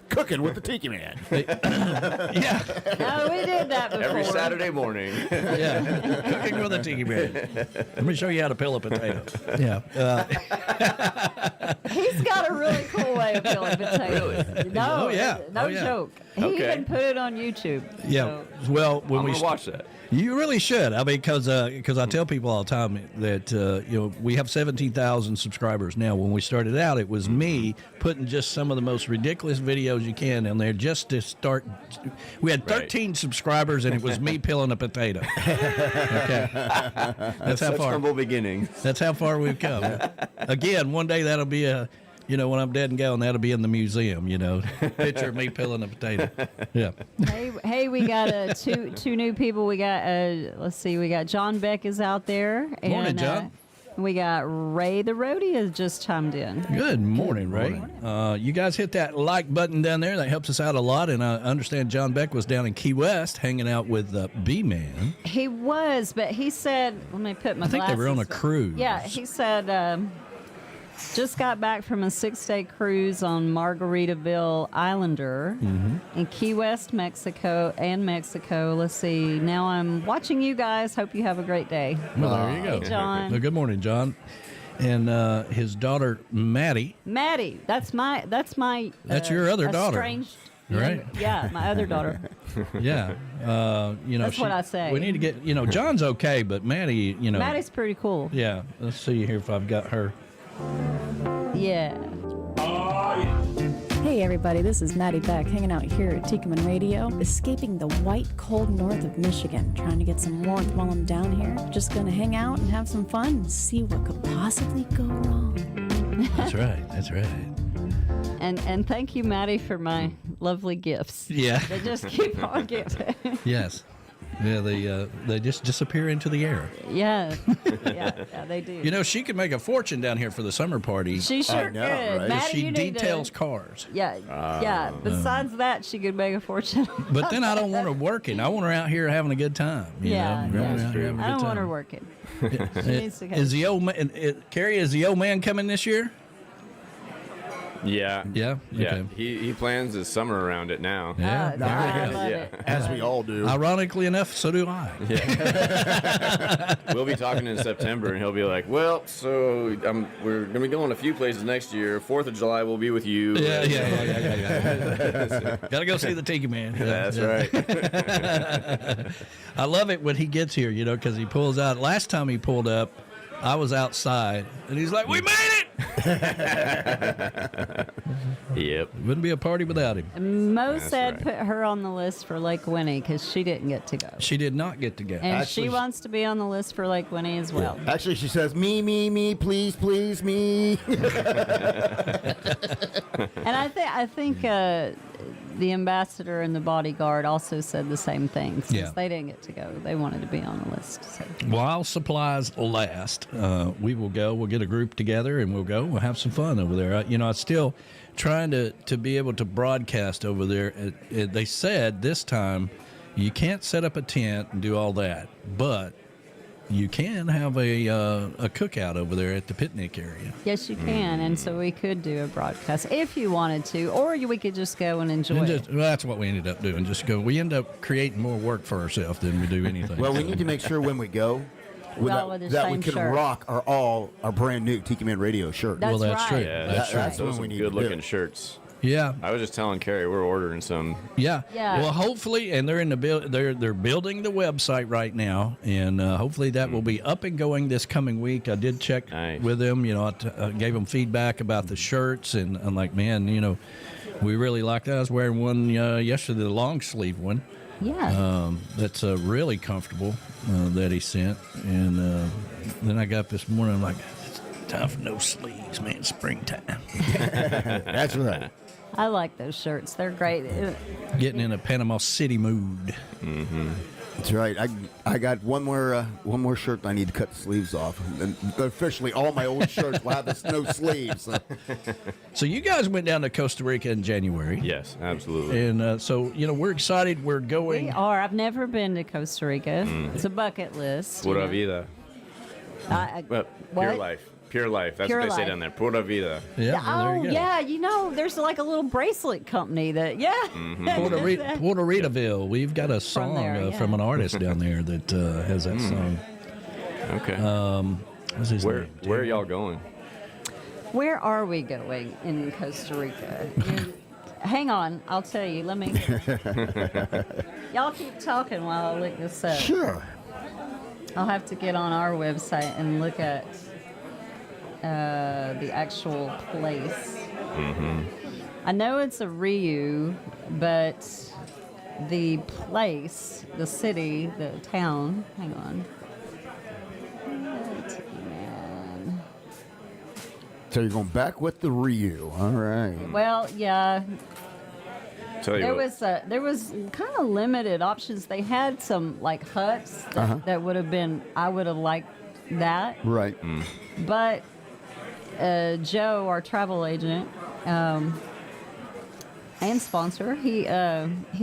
Cooking with the Tiki Man. Yeah. No, we did that before. Every Saturday morning. Yeah. Cooking with the Tiki Man. Let me show you how to peel a potato. Yeah. He's got a really cool way of peeling potatoes. No, no joke. He even put it on YouTube. Yeah. So. Well, when I'm we gonna watch that. You really should. I mean, because I tell people all the time that we have 17,000 subscribers now. When we started out, it was me putting just some of the most ridiculous videos you can in there just to start. We had 13 subscribers, and it was me peeling a potato. Okay, that's how far. Humble beginnings. That's how far we've come. Again, one day that'll be when I'm dead and gone, that'll be in the museum, picture of me peeling a potato. Yeah. Hey, we got two new people. We got, let's see, we got John Beck is out there. And, morning, John. We got Ray the Roadie has just chimed in. Good morning, Ray. You guys hit that like button down there. That helps us out a lot. And I understand John Beck was down in Key West hanging out with B-Man. He was, but he said, let me put my glasses. I think they were on a cruise. Yeah, he said... just got back from a 6-day cruise on Margaritaville Islander in Key West, Mexico. Let's see. Now I'm watching you guys. Hope you have a great day. Well, there you go. Hey, John. Well, good morning, John. And his daughter, Maddie. Maddie, that's your other daughter. Estranged, right? Yeah, my other daughter. Yeah. That's what I say. We need to get, John's okay, but Maddie, Maddie's pretty cool. Yeah. Let's see here if I've got her. Yeah. Hey everybody, this is Maddie Beck hanging out here at Tiki Man Radio, escaping the white, cold north of Michigan, trying to get some warmth while I'm down here. Just gonna hang out and have some fun and see what could possibly go wrong. That's right. That's right. And thank you, Maddie, for my lovely gifts. Yeah. They just keep on giving. Yes. Yeah, they just disappear into the air. Yeah, they do. She could make a fortune down here for the summer party. She sure could. Right? Maddie, she details cars. Yeah. Besides that, she could make a fortune. But then I don't want her working. I want her out here having a good time. I don't want her working. Is the old man, Carrie? Is the old man coming this year? Yeah. Yeah? Yeah. Okay. He plans his summer around it now. Yeah. I love it. As we all do. Ironically enough, so do I. Yeah. We'll be talking in September, and he'll be like, well, so we're going to be going a few places next year. 4th of July, we'll be with you. Yeah. Got to go see the Tiki Man. That's right. I love it when he gets here, because he pulls out. Last time he pulled up, I was outside, and he's like, we made it! Yep. Wouldn't be a party without him. Mo said put her on the list for Lake Winnie because she didn't get to go. She did not get to go. And she wants to be on the list for Lake Winnie as well. Yeah. Actually, she says, me, please, me. And I think the ambassador and the bodyguard also said the same thing. Since they didn't get to go, they wanted to be on the list. So. While supplies last, we will go. We'll get a group together and we'll go. We'll have some fun over there. I'm still trying to be able to broadcast over there. They said this time you can't set up a tent and do all that, but you can have a cookout over there at the picnic area. Yes, you can, and so we could do a broadcast if you wanted to, or we could just go and enjoy it. Well, that's what we ended up doing. Just go. We end up creating more work for ourselves than we do anything. Well, we need to make sure when we go that we can rock our brand new Tiki Man Radio shirt. That's well, that's right. true. Yeah, that's true. Those are good looking shirts. Yeah. I was just telling Carrie we're ordering some. Yeah. Yeah. Well, hopefully, and they're in the they're building the website right now, and hopefully that will be up and going this coming week. I did check with them. You know, I gave them feedback about the shirts, and I'm like, man, you know, we really like that. I was wearing one yesterday, the long sleeve one. Yeah. That's really comfortable that he sent, and then I got up this morning. I'm like, it's time for no sleeves, man. Springtime. That's right. I like those shirts. They're great. Getting in a Panama City mood. Mm-hmm. That's right. I got one more shirt I need to cut the sleeves off. And officially, all my old shirts will have no sleeves. So you guys went down to Costa Rica in January. Yes, absolutely. And so, you know, we're excited. We're going. We are. I've never been to Costa Rica. It's a bucket list. Pura vida. What? Pure life. Pure life. That's Pure what they say life. down there. Pura vida. Yeah. Oh, yeah. You know, there's like a little bracelet company that, Puerto Ritaville. We've got a song there, from an artist down there that has that song. Okay. What's his name? Where are y'all going? Where are we going in Costa Rica? Hang on, I'll tell you. Let me. Y'all keep talking while I look this up. Sure. I'll have to get on our website and look at the actual place. Mm-hmm. I know it's a Rio, but the place, the city, the town. Hang on. So you're going back with the Ryu. All right. Well, yeah. Tell you There was kind of limited options. They had some like huts that would have been. I would have liked that. Right. But Joe, our travel agent and sponsor, he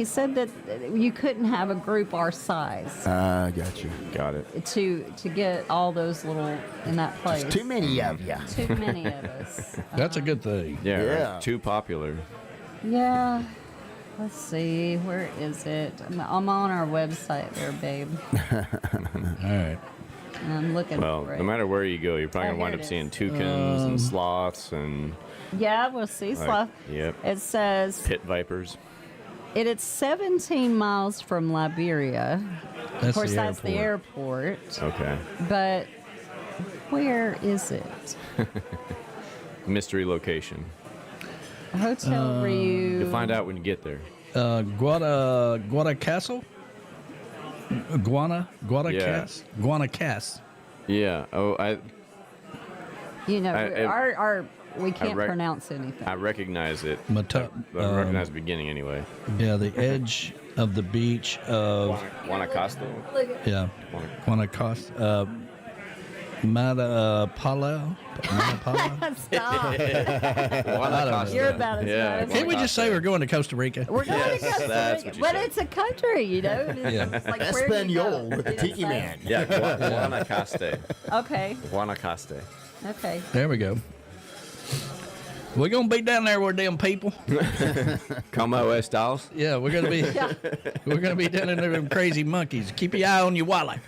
said that you couldn't have a group our size. Got you. Got it. To get all those little in that place. Too many of you. Too many of us. That's a good thing. Yeah. Too popular. Yeah. Let's see. Where is it? I'm on our website there, babe. All right. I'm looking Well, for it. no matter where you go, you're probably Oh, gonna wind here up it seeing is. toucans and sloths and Yeah, we'll see. like, yep. It says Pit vipers. it's 17 miles from Liberia. That's Of course, the that's the airport. Okay. But where is it? Mystery location. Hotel Rio. You'll find out when you get there. Guanacaste? Guanacaste. Yeah. Oh, You know, I- we can't rec- pronounce anything. I recognize it. Mata- I recognize the beginning anyway. Yeah, the edge of the beach of Guanacaste. yeah, Guanacaste. Matapalo. Stop. Guanacaste. You're about as Yeah, bad as Didn't we just say we're going to Costa Rica? We're going to Costa that's Rica, what you but said. it's a country, you know. It's like where do you go? Espanol with the Did it Tiki say? Man. Yeah, Guanacaste. Okay. Guanacaste. Okay. There we go. We're gonna be down there with them people. Como estas? Yeah, we're gonna be down in there with them crazy monkeys. Keep your eye on your wallet.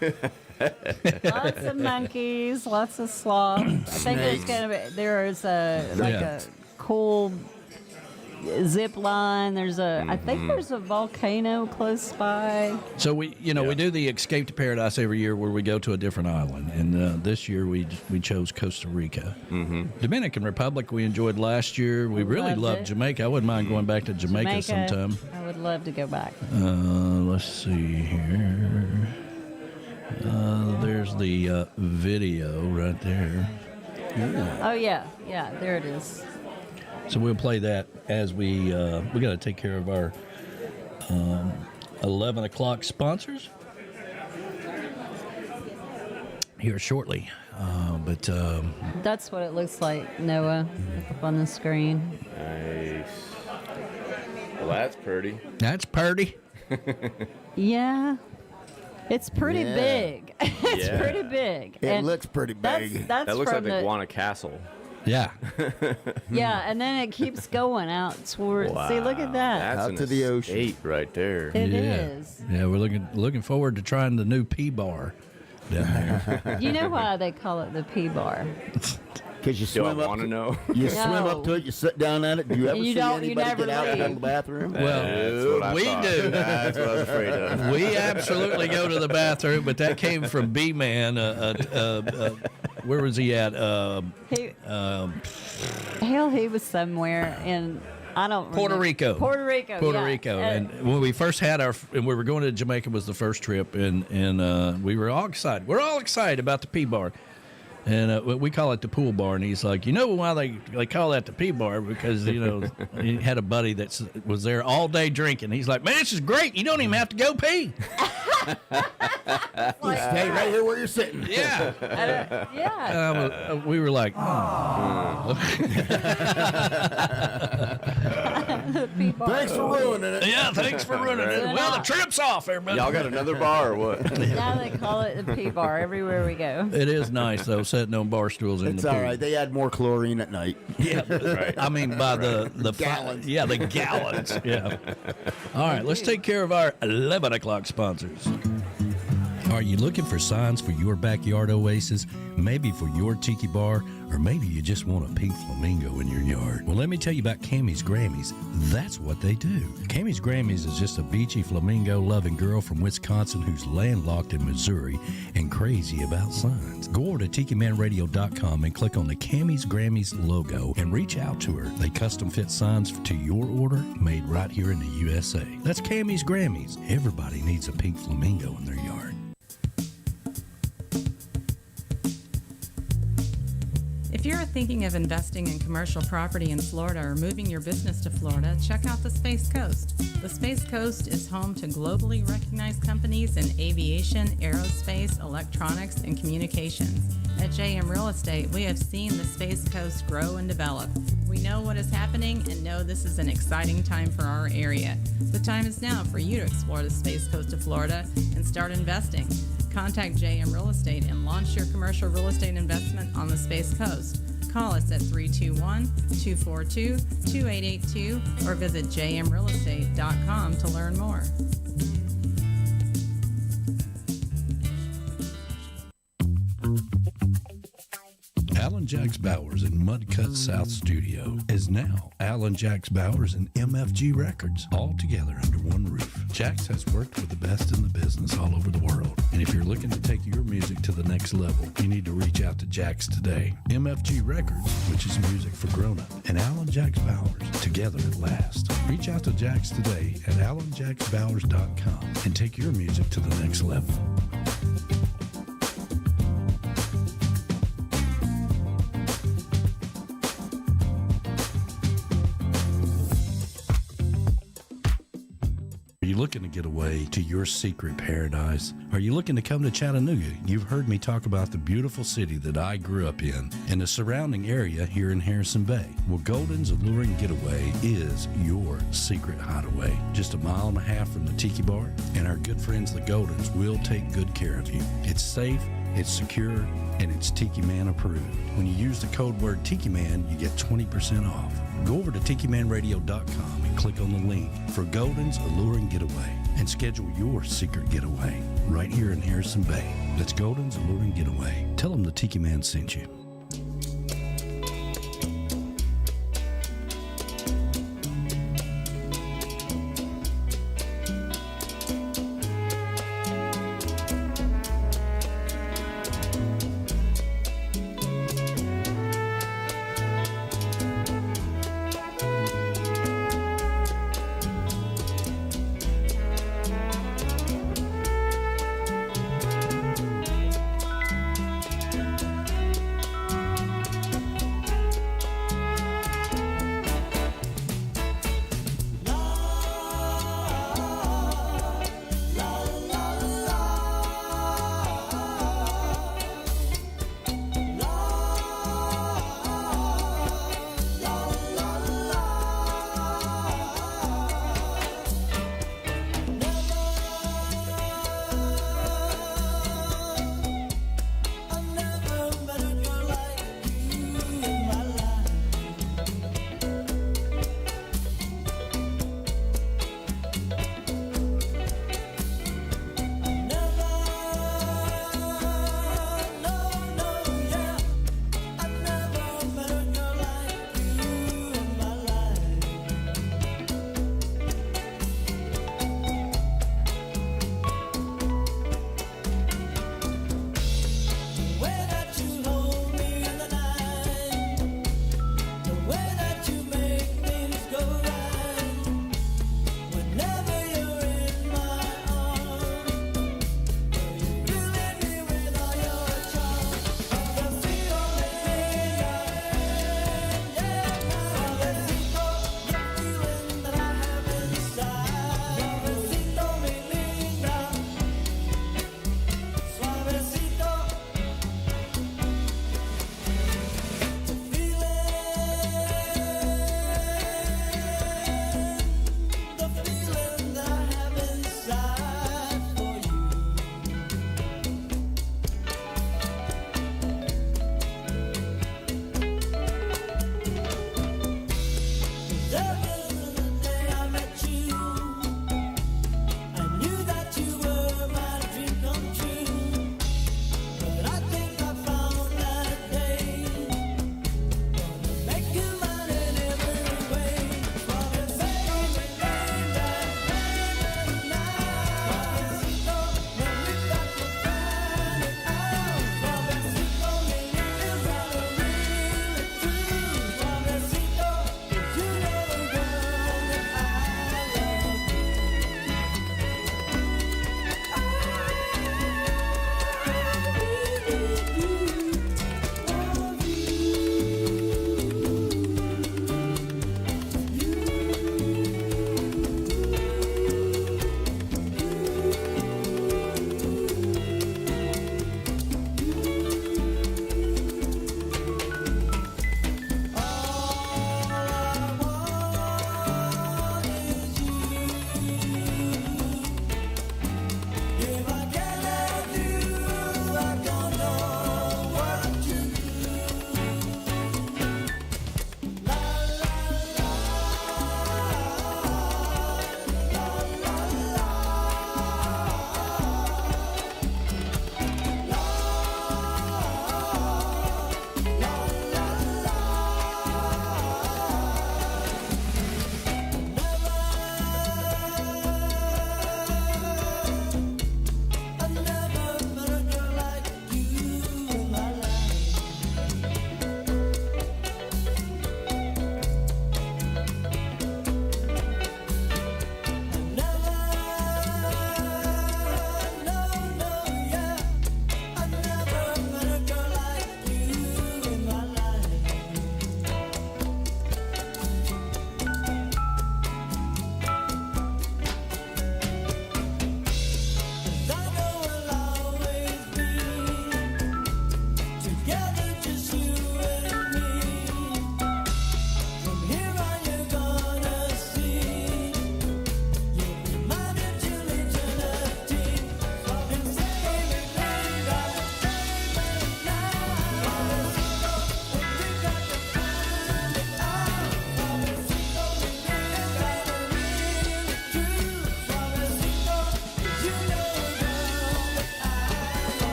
Lots of monkeys, lots of sloths. I think there's a cool zip line. There's I think there's a volcano close by. So we do the Escape to Paradise every year, where we go to a different island, and this year we chose Costa Rica. Mm-hmm. Dominican Republic we enjoyed last year. We really Loved loved it. Jamaica. I wouldn't mind going back to Jamaica sometime. I would love to go back. Let's see here. There's the video right there. Oh yeah, there it is. So we'll play that as we got to take care of our 11 o'clock sponsors here shortly. But That's what it looks like, Noah, up on the screen. Nice. Well, that's pretty. That's purty. Yeah. It's pretty Yeah. big. It's Yeah. pretty big. It And looks pretty big. That's That looks like from the Guanacaste. Yeah. Yeah, and then it keeps going out toward. See, look at that. That's Out an to the ocean. estate right there. It is. Yeah, we're looking forward to trying the new P bar down there. You know why they call it the P bar? Because you Do swim I up. want to know? You No. swim up to it. You sit down at it. Do you ever You see don't- you anybody never get out and go to leave. the bathroom? Well, That's what I we thought. do. That's what I was afraid of. We absolutely go to the bathroom, but that came from B-Man. Where was he at? He, hell, he was somewhere in, I don't Puerto remember. Rico. Puerto Rico. Puerto yeah. Rico. And when we first had and we were going to Jamaica was the first trip, and we were all excited. We're all excited about the P-Bar. And we call it the pool bar, and he's like, you know why they call that the P-Bar? Because, you know, he had a buddy that was there all day drinking. He's like, man, this is great. You don't even have to go pee. You stay right here where you're sitting. Yeah. Yeah. We were like, Thanks for ruining it. yeah, thanks for ruining it. Well, the trip's off, everybody. Y'all got another bar or what? Now they call it the P-Bar everywhere we go. It is nice, though, sitting on bar stools in It's the pool. all right. They add more chlorine at night. Yeah, Right. I mean by the Gallons. Yeah, the gallons. Yeah. All right, let's take care of our 11 o'clock sponsors. Are you looking for signs for your backyard oasis? Maybe for your tiki bar, or maybe you just want a pink flamingo in your yard. Well, let me tell you about Camys Grammys. That's what they do. Camys Grammys is just a beachy flamingo-loving girl from Wisconsin who's landlocked in Missouri and crazy about signs. Go over to TikiManRadio.com and click on the Camys Grammys logo and reach out to her. They custom fit signs to your order, made right here in the USA. That's Camys Grammys. Everybody needs a pink flamingo in their yard. If you're thinking of investing in commercial property in Florida or moving your business to Florida, check out the Space Coast. The Space Coast is home to globally recognized companies in aviation, aerospace, electronics, and communications. At JM Real Estate, we have seen the Space Coast grow and develop. We know what is happening and know this is an exciting time for our area. The time is now for you to explore the Space Coast of Florida and start investing. Contact JM Real Estate and launch your commercial real estate investment on the Space Coast. Call us at 321-242-2882 or visit jmrealestate.com to learn more. Alan Jacks Bowers in Mudcut South Studio is now Alan Jacks Bowers and MFG Records, all together under one roof. Jacks has worked with the best in the business all over the world, and if you're looking to take your music to the next level, you need to reach out to Jacks today. MFG Records, which is music for grown-up, and Alan Jacks Bowers, together at last. Reach out to Jacks today at alanjacksbowers.com and take your music to the next level. Are you looking to get away to your secret paradise? Are you looking to come to Chattanooga? You've heard me talk about the beautiful city that I grew up in and the surrounding area here in Harrison Bay. Well, Golden's A-lure-ing Getaway is your secret hideaway. Just a mile and a half from the Tiki Bar, and our good friends the Goldens will take good care of you. It's safe, it's secure, and it's Tiki Man approved. When you use the code word Tiki Man, you get 20% off. Go over to TikiManRadio.com and click on the link for Golden's A-lure-ing Getaway and schedule your secret getaway right here in Harrison Bay. That's Golden's A-lure-ing Getaway. Tell them the Tiki Man sent you.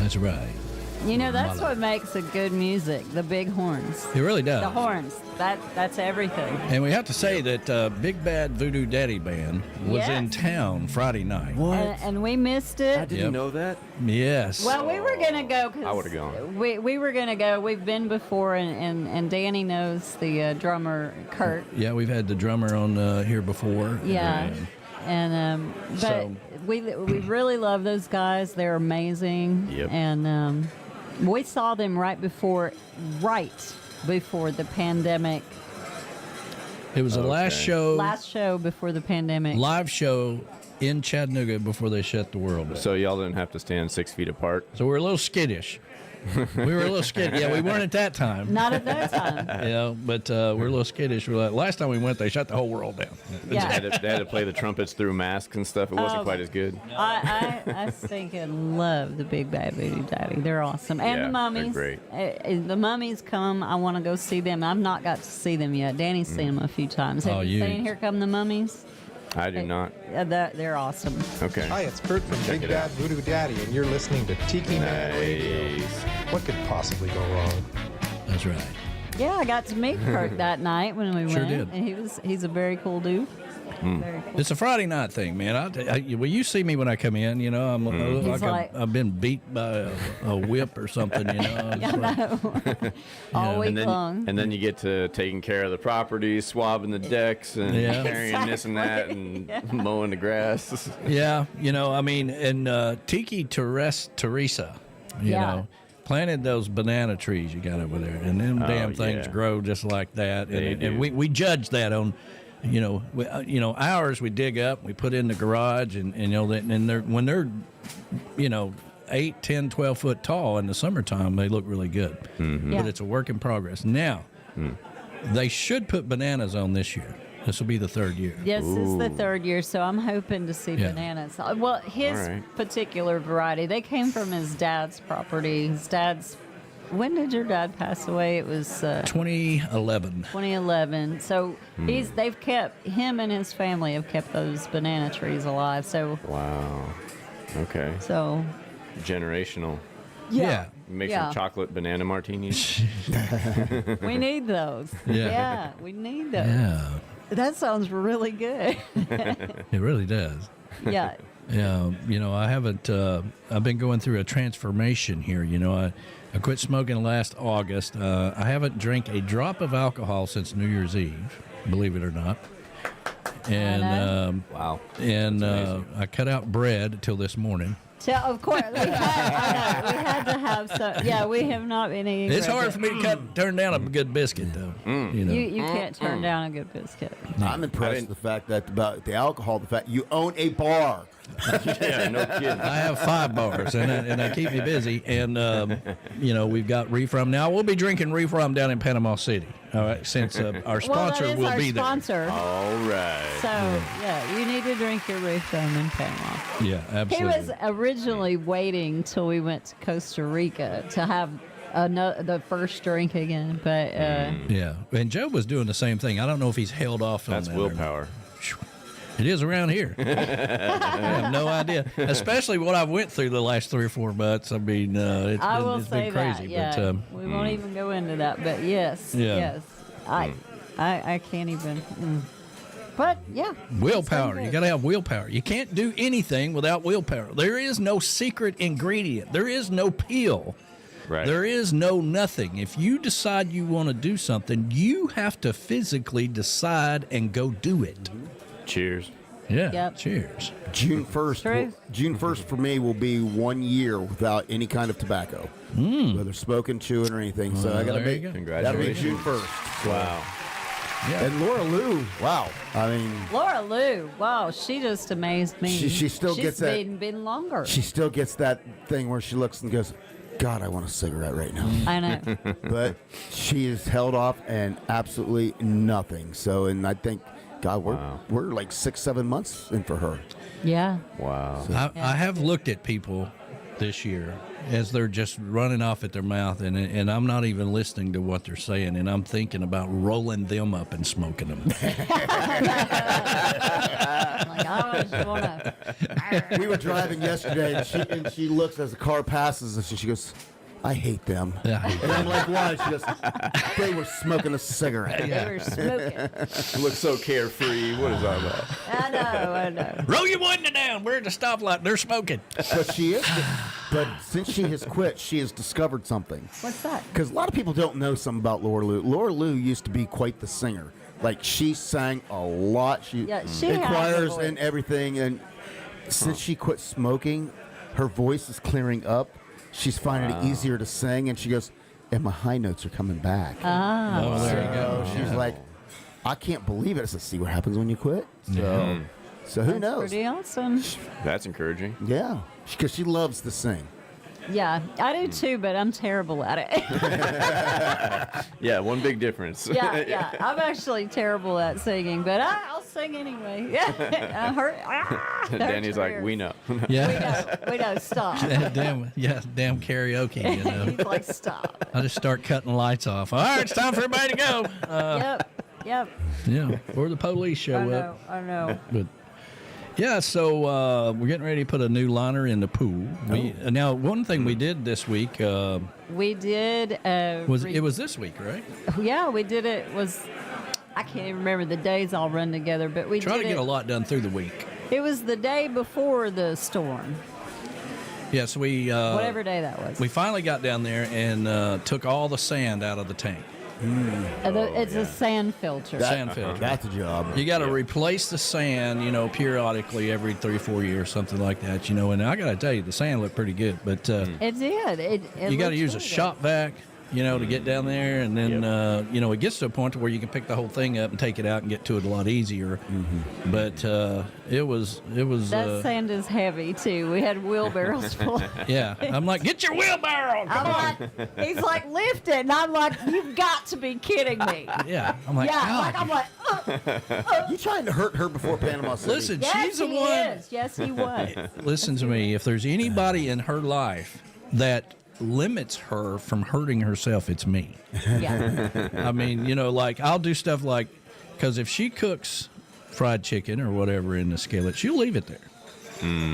That's right. You know, that's what makes a good music, the big horns. It really does. The horns. That's everything. And we have to say that Big Bad Voodoo Daddy Band was in town Friday night. And we missed it. I didn't know that. Yes. Well, we were going to go. 'Cause I would've gone. We were going to go. We've been before, and Danny knows the drummer, Kurt. Yeah, we've had the drummer on here before. Yeah. And but So- we really love those guys. They're amazing. Yep. And we saw them right before the pandemic. It was the last show. Last show before the pandemic. Live show in Chattanooga before they shut the world down. So y'all didn't have to stand 6 feet apart. So we're a little skittish. We were a little skittish. Yeah, we weren't at that time. Not at that time. You know, but we're a little skittish. We're like, last time we went, they shut the whole world down. Yeah. They had to play the trumpets through masks and stuff. It wasn't quite as good. I stinking love the Big Bad Voodoo Daddy. They're awesome. And Yeah, the Mummies. they're The Mummies come. I want to go see them. I've not got to see them yet. Danny's seen them a few times. Have you seen Here Come the Mummies? I do not. They're awesome. Okay. Hi, it's Kurt from Check Big it Bad out. Voodoo Daddy, and you're listening to Tiki Man Radio. What could possibly go wrong? That's right. Yeah, I got to meet Kurt that night when we Sure went. did. And he's a very cool dude. Very cool. It's a Friday night thing, man. Well, you see me when I come in. You know, I look He's like I've been beat by a whip or something. You know, Yeah, I know. All week long. And then you get to taking care of the property, swabbing the decks, and Yeah. carrying this and that, and mowing the grass. Yeah, you know, I mean, and Tiki Teresa, you know, planted those banana trees you got over there, and them damn things grow just like that. And we judge that on, you know, ours we dig up, we put in the garage, and you know, and when they're, you know, 8, 10, 12 foot tall in the summertime, they look really good. Mm-hmm. Yeah. But it's a work in progress. Now, they should put bananas on this year. This will be the third year. Yes, it's the third year, so I'm hoping to see Yeah. bananas. Well, his All right. particular variety, they came from his dad's property. His dad's. When did your dad pass away? It was 2011. 2011. So they've kept him and his family have kept those banana trees alive. So Wow. Okay. Generational. Yeah. Make Yeah. some chocolate banana martinis. we need those. Yeah. We need those. Yeah, That sounds really good. it really does. Yeah. Yeah, you know, I haven't. I've been going through a transformation here. You know, I quit smoking last August. I haven't drank a drop of alcohol since New Year's Eve, believe it or not. And wow. And I cut out bread until this morning. So of course we had to have some. Yeah, we have not been eating. It's bread. hard for me to turn down a good biscuit, though. You know, You can't turn down a good biscuit. I'm impressed with the fact that about the alcohol, the fact you own a bar. Yeah, no kidding. I have 5 bars, and they keep me busy. And you know, we've got Reif Rum now. We'll be drinking Reif Rum down in Panama City. All right, since our sponsor well, that is will our be sponsor. All right. So yeah, you need to drink your Reif Rum in Panama. there. Yeah, absolutely. He was originally waiting till we went to Costa Rica to have the first drink again, but Yeah, and Joe was doing the same thing. I don't know if he's held off on That's that or not. willpower. It is around here. I have no idea, especially what I've went through the last 3 or 4 months. I mean, it's I will been say crazy. that. Yeah, But, we won't even go into that. But yes, Yeah. yes, I can't even. But yeah, willpower. You got to have willpower. You can't do anything without willpower. There is no secret ingredient. There is no pill. Right. There is no nothing. If you decide you want to do something, you have to physically decide and go do it. Cheers. Yeah. Yep. Cheers. June 1st. True. June 1st for me will be 1 year without any kind of tobacco, whether smoking, chewing, or anything. So I got to there you be. go. That'll be Congratulations. June 1st. Wow. And Laura Lou, wow. I mean, Laura Lou, wow, she just amazed me. She still gets that- She's been longer. she still gets that thing where she looks and goes, God, I want a cigarette right now. I know. But she is held off and absolutely nothing. So, and I think, God, we're like 6-7 months in for her. Yeah. Wow. I have looked at people this year as they're just running off at their mouth, and I'm not even listening to what they're saying, and I'm thinking about rolling them up and smoking them. We were driving yesterday, and she looks as the car passes, and she goes, I hate them. Yeah. And I'm like, why? She goes, they were smoking a cigarette. They were smoking. You look so carefree. What is that about? I know. Roll your window down. We're at the stoplight. They're smoking. But she is. But since she has quit, she has discovered something. What's that? Because a lot of people don't know something about Laura Lou. Laura Lou used to be quite the singer. Like, she sang a lot. She has in a choirs voice. and everything. And since she quit smoking, her voice is clearing up. She's finding it easier to sing. And she goes, and my high notes are coming back. Oh, there you go. She's like, I can't believe it. I said, see what happens when you quit? So who knows? Pretty awesome. That's encouraging. Yeah, because she loves to sing. Yeah, I do too, but I'm terrible at it. Yeah, one big difference. yeah. I'm actually terrible at singing, but I'll sing anyway. Yeah, Danny's like, we know. Yeah. We know. Stop. damn karaoke, you know. He's like, stop. I just start cutting the lights off. All right, it's time for everybody to go. Yep. Yeah, or the police show up. I know. But yeah, so we're getting ready to put a new liner in the pool. Now, one thing we did this week We did. it was this week, right? Yeah, we did it. I can't even remember the days all run together, but we Try did to get it. a lot done through the week. It was the day before the storm, Yeah, so we whatever day that was. we finally got down there and took all the sand out of the tank. It's a sand filter. Sand filter. That's a job. You got to replace the sand, periodically every 3 or 4 years, something like that, And I got to tell you, the sand looked pretty good, but It did. you got to use a shop vac, to get down there, and then it gets to a point to where you can pick the whole thing up and take it out and get to it a lot easier. But it was. That sand is heavy too. We had wheelbarrows full. Yeah, I'm like, get your wheelbarrow. Come on. He's like, lift it, and I'm like, you've got to be kidding me. Yeah, I'm like, Yeah, God. I'm like, You trying to hurt her before Panama City? Listen, yes, she's the he one. is. Yes, he was. Listen to me. If there's anybody in her life that limits her from hurting herself, it's me. Yeah. I mean, I'll do stuff like, because if she cooks fried chicken or whatever in the skillet, she'll leave it there.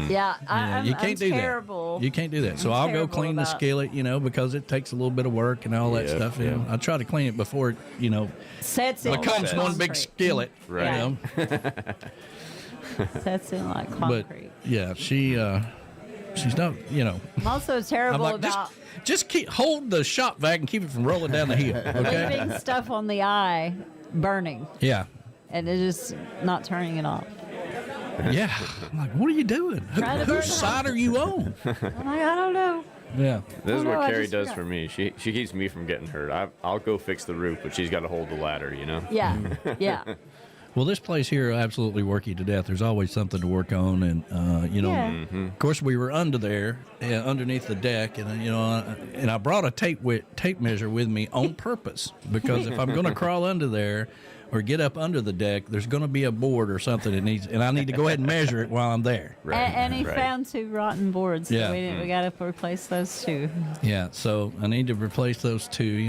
Yeah, You can't do terrible. that. You can't do that. So I'm I'll go terrible clean the about- skillet, because it takes a little bit of work and all that Yeah, stuff. yeah. I try to clean it before it, Sets in becomes like one big concrete. skillet. Right. Sets in like But concrete. yeah, she's not, I'm also terrible I'm like, about just hold the shop vac and keep it from rolling down the hill. Okay. leaving stuff on the eye burning Yeah. and it's just not turning it off. Yeah. I'm like, what are you doing? Trying to burn Whose side are you on? I'm like, I don't know. Yeah. This is no, what I Carrie just does forgot. for me. She keeps me from getting hurt. I'll go fix the roof, but she's got to hold the ladder, Yeah, yeah. Well, this place here absolutely work you to death. There's always something to work on, and Yeah. of course we were under there, underneath the deck, and and I brought a tape measure with me on purpose because if I'm going to crawl under there or get up under the deck, there's going to be a board or something that needs, and I need to go ahead and measure it while I'm there. And he found 2 rotten boards, so Yeah. we got to replace those 2. Yeah, so I need to replace those 2.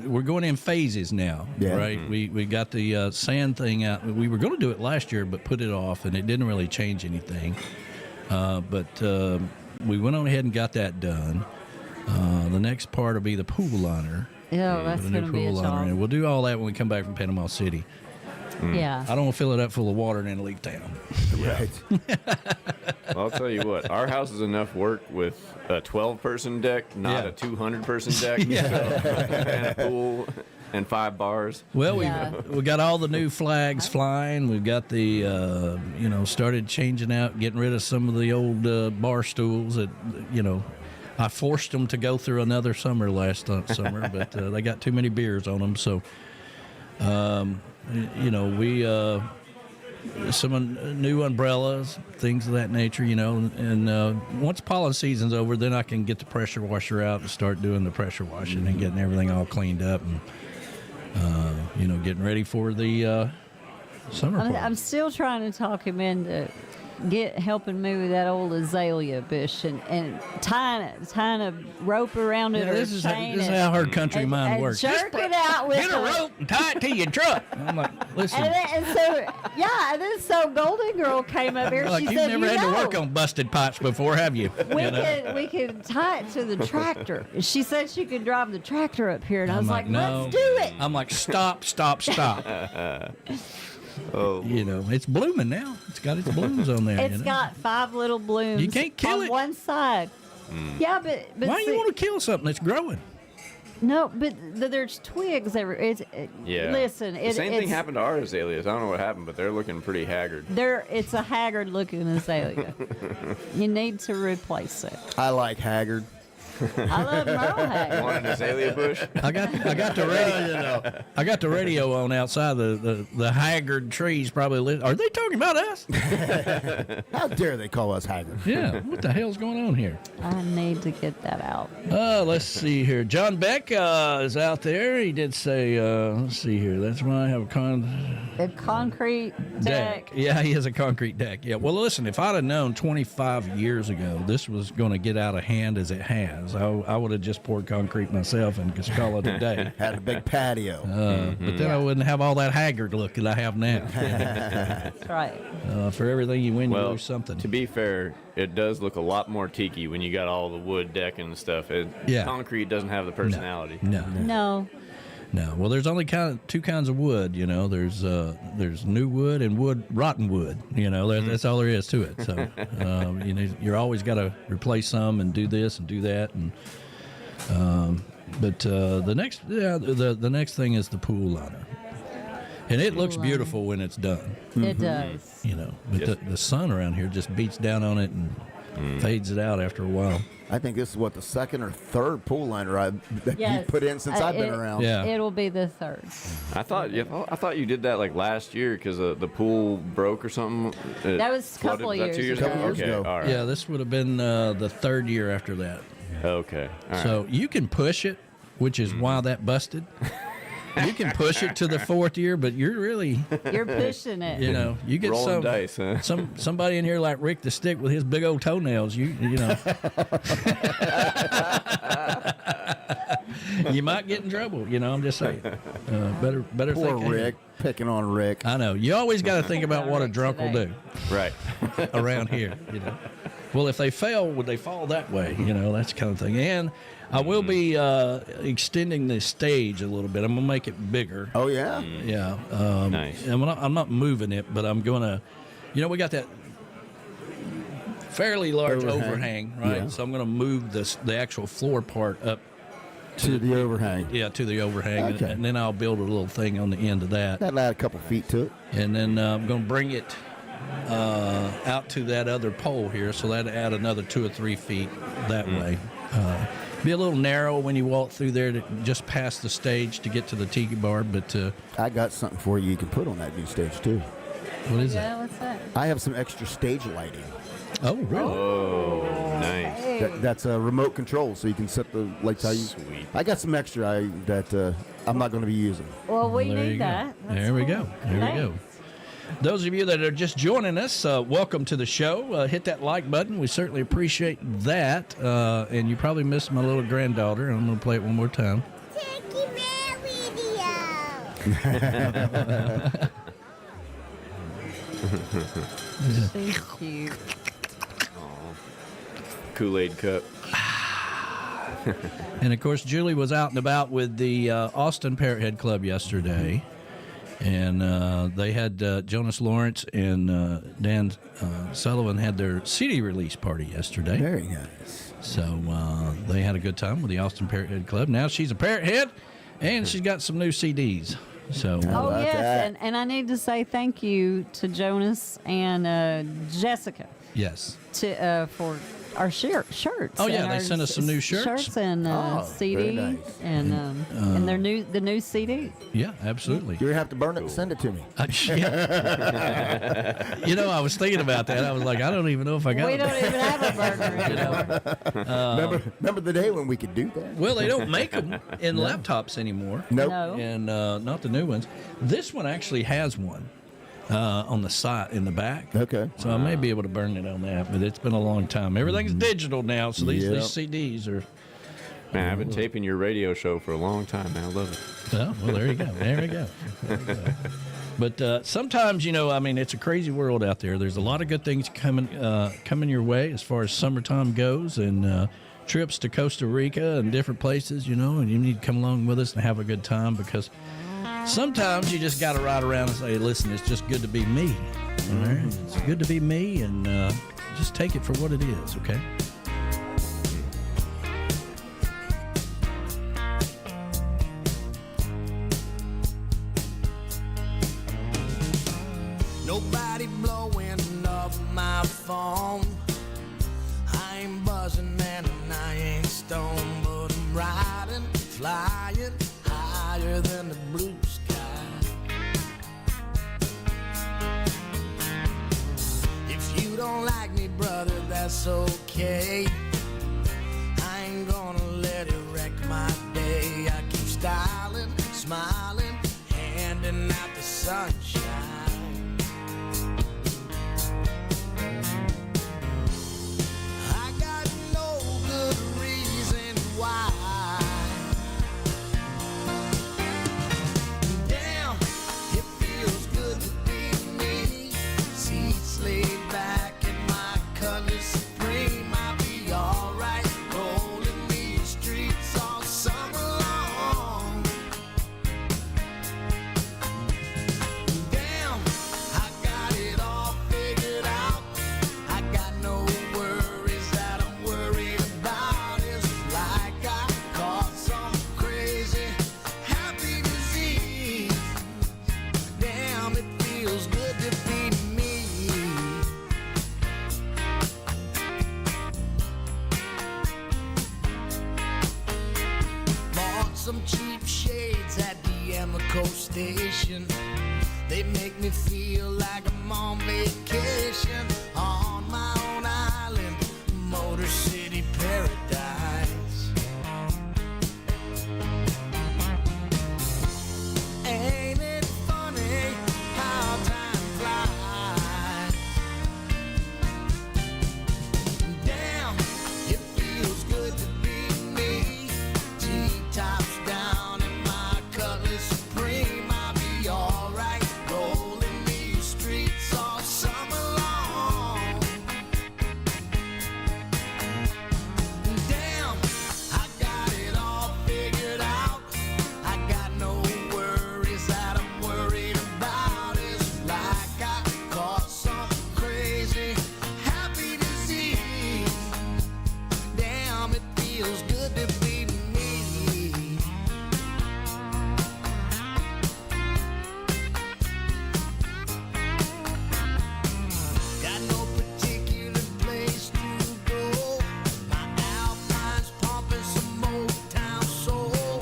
We're going in phases now, Yeah. right? We got the sand thing out. We were going to do it last year, but put it off, and it didn't really change anything. But we went on ahead and got that done. The next part will be the pool liner. Yeah, that's The going new to be a pool liner, job. and we'll do all that when we come back from Panama City. Yeah. I don't want to fill it up full of water and then leave town. Right. Well, I'll tell you what, our house is enough work with a 12-person deck, not Yeah. a 200-person deck. And a pool and 5 bars. Well, Yeah. we got all the new flags flying. We've got the, started changing out, getting rid of some of the old bar stools that, I forced them to go through another summer last summer, but they got too many beers on them. So, we some new umbrellas, things of that nature, and once pollen season's over, then I can get the pressure washer out and start doing the pressure washing and getting everything all cleaned up and, getting ready for the summer party. I'm still trying to talk him into helping me with that old azalea bush and tying a rope around it or this a is chain. how her country mind works. Jerk it out with Get a rope and tie it to your truck. I'm like, listen. And so Golden Girl came up here. Like, She you've said, never had to work on busted pipes before, have you? we could tie it to the tractor. She said she could drive the tractor up here, and I was like, no. let's do it. I'm like, stop. Oh, it's blooming now. It's got its blooms on there. It's got 5 little blooms. You can't kill on it. one side. Yeah, but why see, you want to kill something that's growing? No, but there's twigs everywhere. yeah. Listen, the same thing happened to our azaleas. I don't know what happened, but they're looking pretty haggard. It's a haggard-looking azalea. You need to replace it. I like haggard. I love Merle Haggard. Want an azalea bush? I got the radio. I got the radio on outside. The haggard trees probably. Are they talking about us? How dare they call us haggard? Yeah. What the hell's going on here? I need to get that out. Let's see here. John Beck is out there. He did say. Let's see here. That's why I have a concrete deck. Yeah, he has a concrete deck. Yeah. Well, listen. If I'd have known 25 years ago this was going to get out of hand as it has. I would have just poured concrete myself and just call it a day. Had a big patio. But then I wouldn't have all that haggard look that I have now. That's right. For everything you win, you lose something. To be fair, it does look a lot more tiki when you got all the wood decking and stuff. Concrete doesn't have the personality. No. Well, there's only two kinds of wood. There's new wood and rotten wood. That's all there is to it. So you're always got to replace some and do this and do that. And the next thing is the pool liner, and it looks beautiful when it's done. It does. But the sun around here just beats down on it and fades it out after a while. I think this is the second or third pool liner that you put in since I've been around. Yeah, it'll be the third. I thought you did that like last year because the pool broke or something. That was a couple of years. 2 years ago. Okay, all right. Yeah, this would have been the third year after that. Okay. All right. So you can push it, which is why that busted. You can push it to the fourth year, but you're pushing it. You get rolling dice, huh? somebody in here like Rick the Stick with his big old toenails. You might get in trouble. I'm just saying. Better Poor think. Rick, picking on Rick. I know. You always got to think about what a drunk will do. Right. Around here. Well, if they fail, would they fall that way? That's the kind of thing. And I will be extending the stage a little bit. I'm going to make it bigger. Oh, yeah? Yeah. Nice. And I'm not moving it, but I'm going to, we got that fairly large overhang, right? Yeah. So I'm going to move the actual floor part up to the overhang. Yeah, to the overhang. Okay. And then I'll build a little thing on the end of that. That'll add a couple feet to it. And then I'm going to bring it out to that other pole here, so that'd add another 2 or 3 feet that way. Be a little narrow when you walk through there, just past the stage to get to the tiki bar. But I got something for you can put on that new stage too. What is that? What's that? I have some extra stage lighting. Oh, really? Oh, nice. That's a remote control, so you can set the lights how you. Sweet. I got some extra that I'm not going to be using. Well, we There you need go. that. There we go. There we go. Those of you that are just joining us, welcome to the show. Hit that like button. We certainly appreciate that. And you probably missed my little granddaughter. I'm going to play it one more time. Tiki Man Radio. She's cute. Kool-Aid cup. And, of course, Julie was out and about with the Austin Parrothead Club yesterday. And they had Jonas Lawrence and Dan Sullivan had their CD release party yesterday. Very nice. So they had a good time with the Austin Parrothead Club. Now she's a Parrothead, and she's got some new CDs. So Oh, yes. And I need to say thank you to Jonas and Jessica yes. for our shirts. Oh, yeah, and they our sent us some new shirts. Shirts and CD very nice. and the new CD. Yeah, absolutely. You're going to have to burn it and send it to me. Yeah. I was thinking about that. I was like, I don't even know if I got We it. don't even have a burner anymore. Remember the day when we could do that? Well, they don't make them in laptops anymore. Nope. No. And not the new ones. This one actually has one. on the side in the back. Okay. So I may be able to burn it on that, but it's been a long time. Everything's digital now, so these CDs are. Man, I've been taping your radio show for a long time, man. I love it. Oh, well, there you go. There we go. There we go. But sometimes, I mean, it's a crazy world out there. There's a lot of good things coming your way as far as summertime goes, and trips to Costa Rica and different places, and you need to come along with us and have a good time, because sometimes you just got to ride around and say, listen, it's just good to be me. All right? It's good to be me, and just take it for what it is, okay? Nobody blowing up my phone. I ain't buzzing, man, and I ain't stoned, but I'm riding, flying higher than the blue sky. If you don't like me, brother, that's okay. I ain't gonna let it wreck my day. I keep styling, smiling, handing out the sunshine. Some cheap shades at the Amoco station. They make me feel like I'm on vacation on my own island, Motor City paradise. Ain't it funny how time flies? Damn, it feels good to be me. T-tops down in my Cutlass Supreme. I'll be alright, rolling these streets all summer long. Damn, I got it all figured out. I got no worries that I'm worried about. It's like I caught some crazy happy disease. Damn, it feels good to be me. Got no particular place to go. My Alpine's pumping some Motown soul.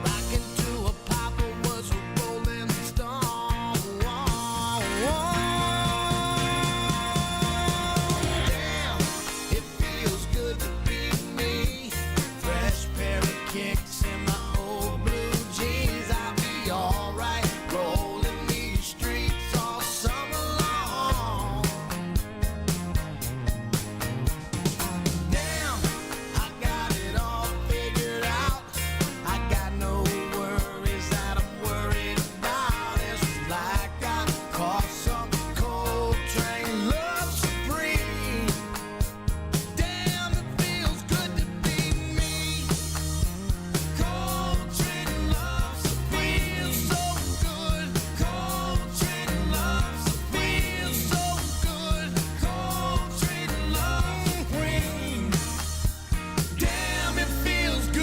Rocking to a Papa was a Rolling Stone. Damn, it feels good to be me. Fresh pair of kicks in my old blue jeans. I'll be alright, rolling these streets all summer long. Damn, I got it all figured out. I got no worries that I'm worried about. It's like I caught some cold train love supreme. Damn, it feels good to be me. Cold train love supreme, so good. Cold train love supreme, so good. Cold train love supreme. Damn, it feels good.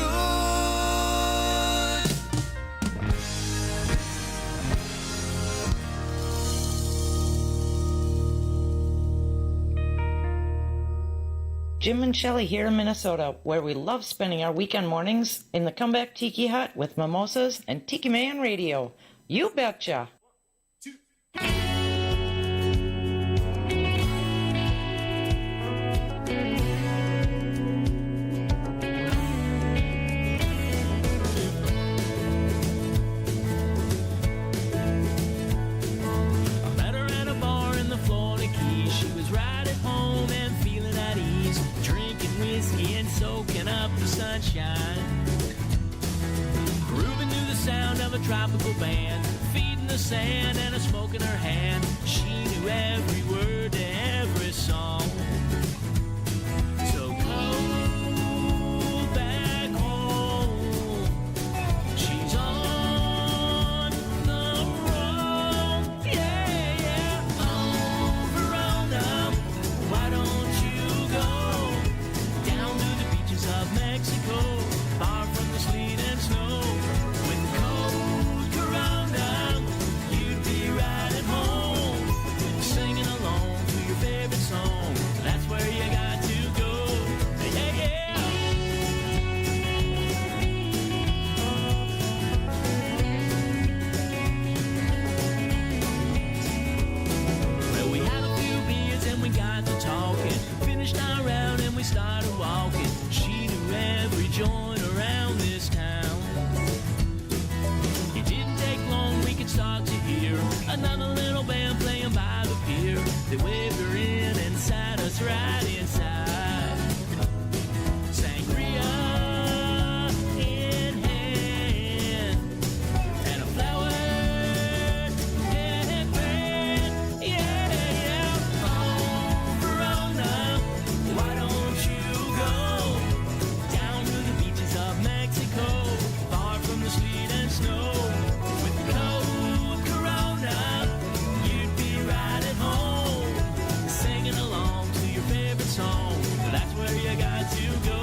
Jim and Shelley here in Minnesota, where we love spending our weekend mornings in the Comeback Tiki Hut with mimosas and Tiki Man Radio. You betcha! I'm tropical band, feet in the sand and a smoke in her hand. She knew every word to every song. So go back home. She's on the road. Yeah, yeah. Oh, Verona, why don't you go down to the beaches of Mexico, far from the sleet and snow? With cold Corona, you'd be right at home, singing along to your favorite song. That's where you got to go. Yeah, yeah. Well, we had a few beers and we got to talking. Finished our round and we started walking. She knew every joint around this town. It didn't take long, we could start to hear another little band playing by the pier. They waved her in and sat us right inside. Sangria in hand and a flower headband. Yeah, yeah. Oh, Verona, why don't you go down to the beaches of Mexico, far from the sleet and snow? With cold Corona, you'd be right at home, singing along to your favorite song. That's where you got to go.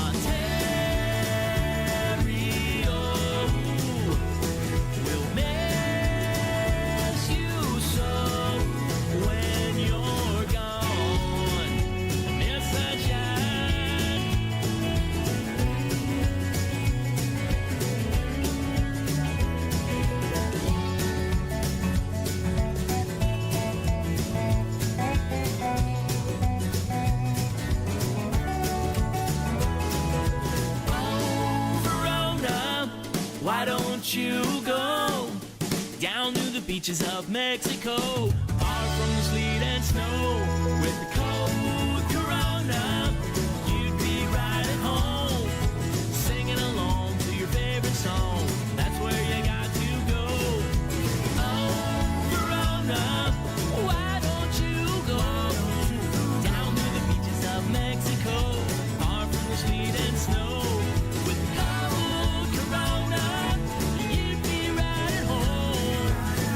Ontario will miss you so when you're gone. Miss sunshine. Oh, Verona, why don't you go down to the beaches of Mexico, far from the sleet and snow? With the cold Corona, you'd be right at home, singing along to your favorite song. That's where you got to go. Oh, Verona, why don't you go down to the beaches of Mexico, far from the sleet and snow? With the cold Corona, you'd be right at home,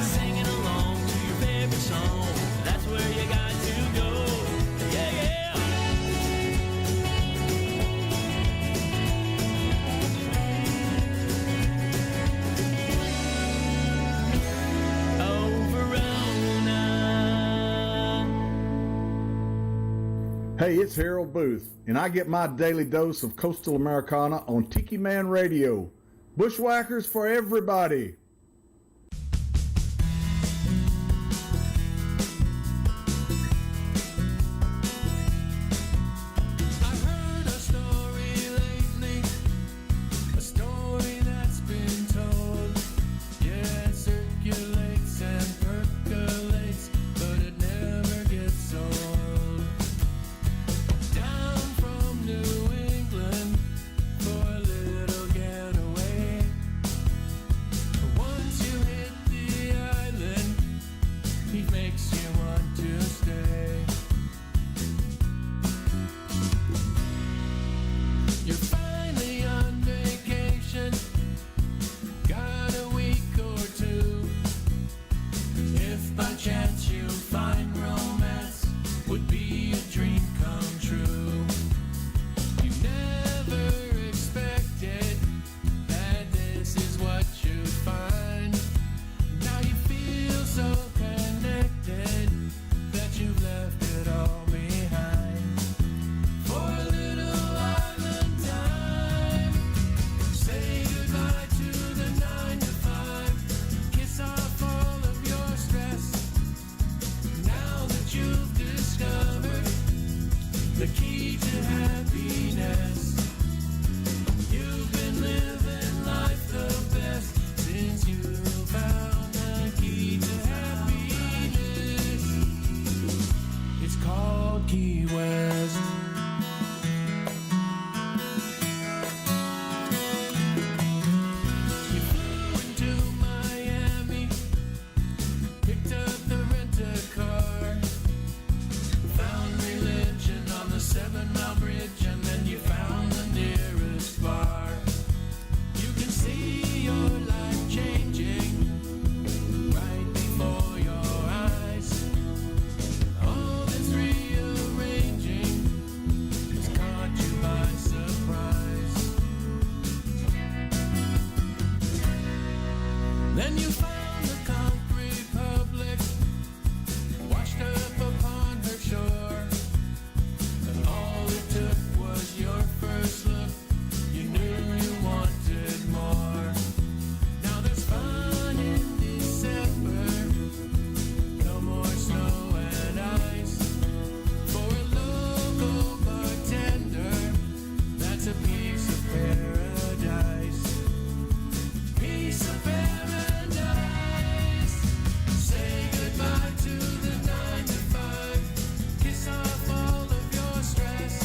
singing along to your favorite song. That's where you got to go. Yeah, yeah. Oh, Verona. Hey, it's Harold Booth, and I get my daily dose of Coastal Americana on Tiki Man Radio. Bushwhackers for everybody. I've heard a story lately, a story that's been told. Yeah, it circulates and percolates, but it never gets old. Down from New England for a little getaway. Then you found the concrete public, washed up upon her shore. And all it took was your first look. You knew you wanted more. Now there's fun in December. No more snow and ice. For a local bartender, that's a piece of paradise. Piece of paradise. Say goodbye to the 9 to 5. Kiss off all of your stress.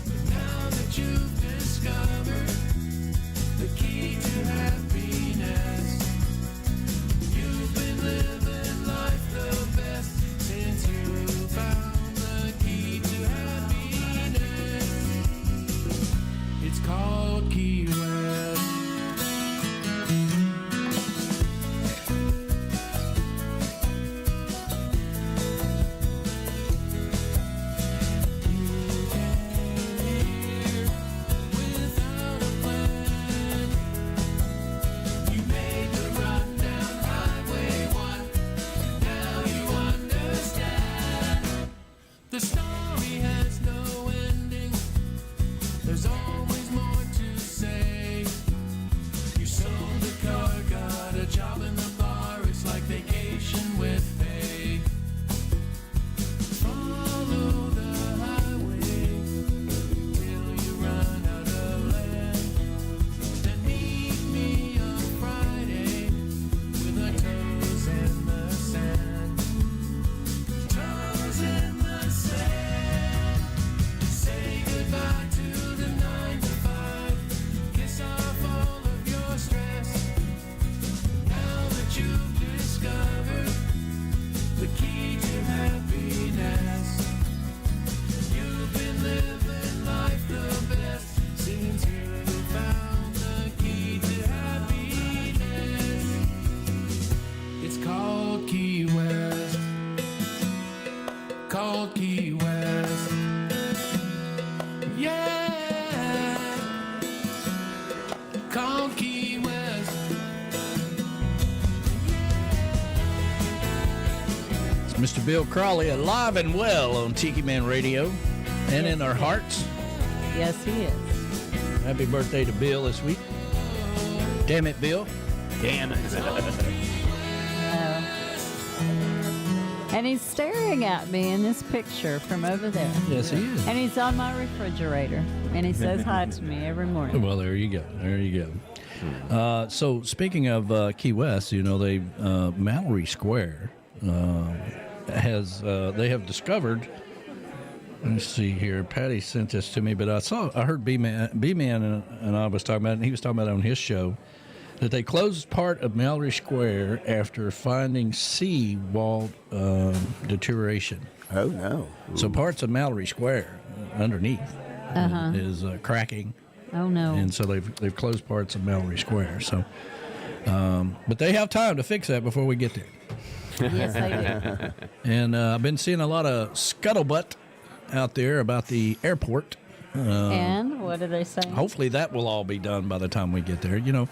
But now that you've discovered the key to happiness, you've been living life the best since you found the key to happiness. It's called Key West. Without a plan, you made the run down Highway 1. Now you understand. The story has no ending. There's always more to say. You sold the car, got a job in the bar. It's like vacation with pay. Follow the highway till you run out of land. Then meet me on Friday with our toes in the sand. Toes in the sand. Say goodbye to the 9 to 5. Kiss off all of your stress. Now that you've discovered the key to happiness, you've been living life the best since you found the key to happiness. It's called Key West. Called Key West. Yeah. Called Key West. It's Mr. Bill Crawley, alive and well on Tiki Man Radio and in our hearts. Yes, he is. Happy birthday to Bill this week. Damn it, Bill. Damn it. And he's staring at me in this picture from over there. Yes, he is. And he's on my refrigerator. And he says hi to me every morning. Well, there you go. There you go. So speaking of Key West, you know, Mallory Square they have discovered. Let's see here. Patty sent this to me, but I heard B-Man and I was talking about it, and he was talking about it on his show, that they closed part of Mallory Square after finding sea wall deterioration. Oh, no. So parts of Mallory Square underneath is cracking. Oh, no. And so they've closed parts of Mallory Square. So, but they have time to fix that before we get there. Yes, they do. And I've been seeing a lot of scuttlebutt out there about the airport. And what are they saying? Hopefully that will all be done by the time we get there. You know,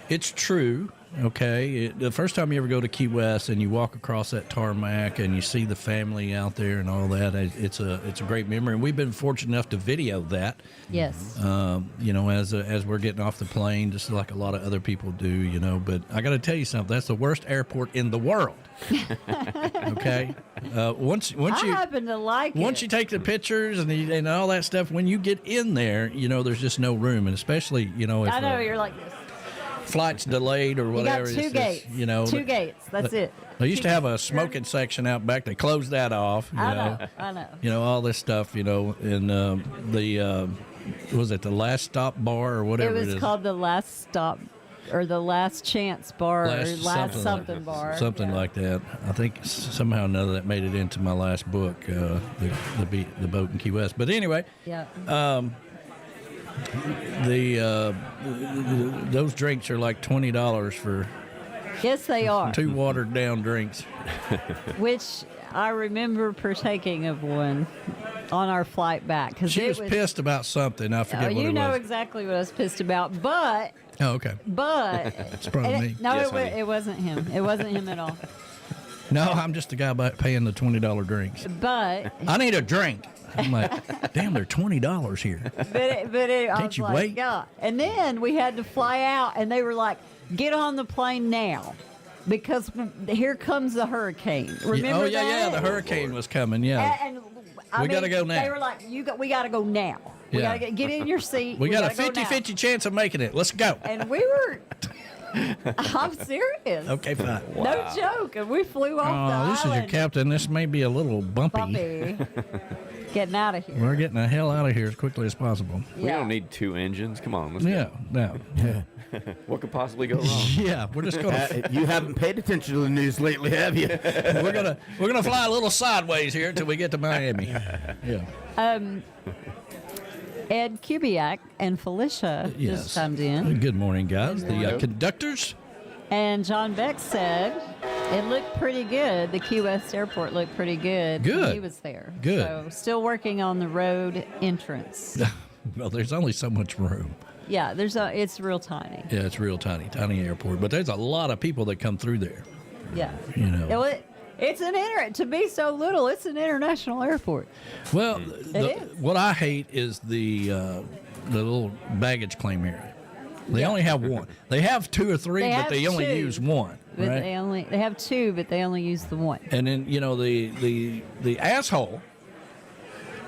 it's true, okay? The first time you ever go to Key West and you walk across that tarmac and you see the family out there and all that, it's a great memory. And we've been fortunate enough to video that. Yes. You know, as we're getting off the plane, just like a lot of other people do, you know. But I got to tell you something. That's the worst airport in the world. Okay? Once I happen to like once it. you take the pictures and all that stuff, when you get in there, you know, there's just no room. And especially, you know, if I know, you're like this. flight's delayed or whatever. You got two gates. You know, two gates. That's it. They used to have a smoking section out back. They closed that off. I know. You know, all this stuff, you know, and was it the Last Stop Bar or whatever it is? It was called the Last Stop or the Last Chance Bar or Last something bar. Something like that. I think somehow or another that made it into my last book, the boat in Key West. But anyway, yeah. Those drinks are like $20 for. Yes, they are. 2 watered down drinks. Which I remember partaking of one on our flight back. Cause She was pissed about something. I forget what you it know was. exactly what I was pissed about, but Oh, okay. it's probably me. No, Yes, honey. it wasn't him. It wasn't him at all. No, I'm just the guy paying the $20 drinks. But I need a drink. I'm like, damn, they're $20 here. I Can't was you like, wait? God. And then we had to fly out, and they were like, "Get on the plane now, because here comes the hurricane." Remember that? The hurricane was coming. Yeah, And I We mean, gotta go now. They were like, we got to go now. We Yeah. got to get in your seat. we got a gotta go now." 50-50 chance of making it. Let's go. And we were. I'm serious. Okay, fine. No joke. And we flew off Oh, the this is your island. captain. This may be a little bumpy. Bumpy. Getting out of here. We're getting the hell out of here as quickly as possible. We don't need 2 engines. Come on, let's Yeah, no. Yeah. What could possibly go wrong? Yeah, we're just gonna. You haven't paid attention to the news lately, have you? we're gonna fly a little sideways here until we get to Miami. Yeah. Ed Kubiak and Felicia just chimed in. Good morning, guys. The conductors. And John Beck said it looked pretty good. The Key West Airport looked pretty good. when Good. He was there. Good. So still working on the road entrance. Well, there's only so much room. Yeah, it's real tiny. Yeah, it's real tiny airport. But there's a lot of people that come through there. Yeah. You know. Well, it's to be so little, it's an international airport. Well, is. what I hate is the little baggage claim area. They only have one. They have 2 or 3, but they only use one. But Right? they have 2, but they only use the one. And then the asshole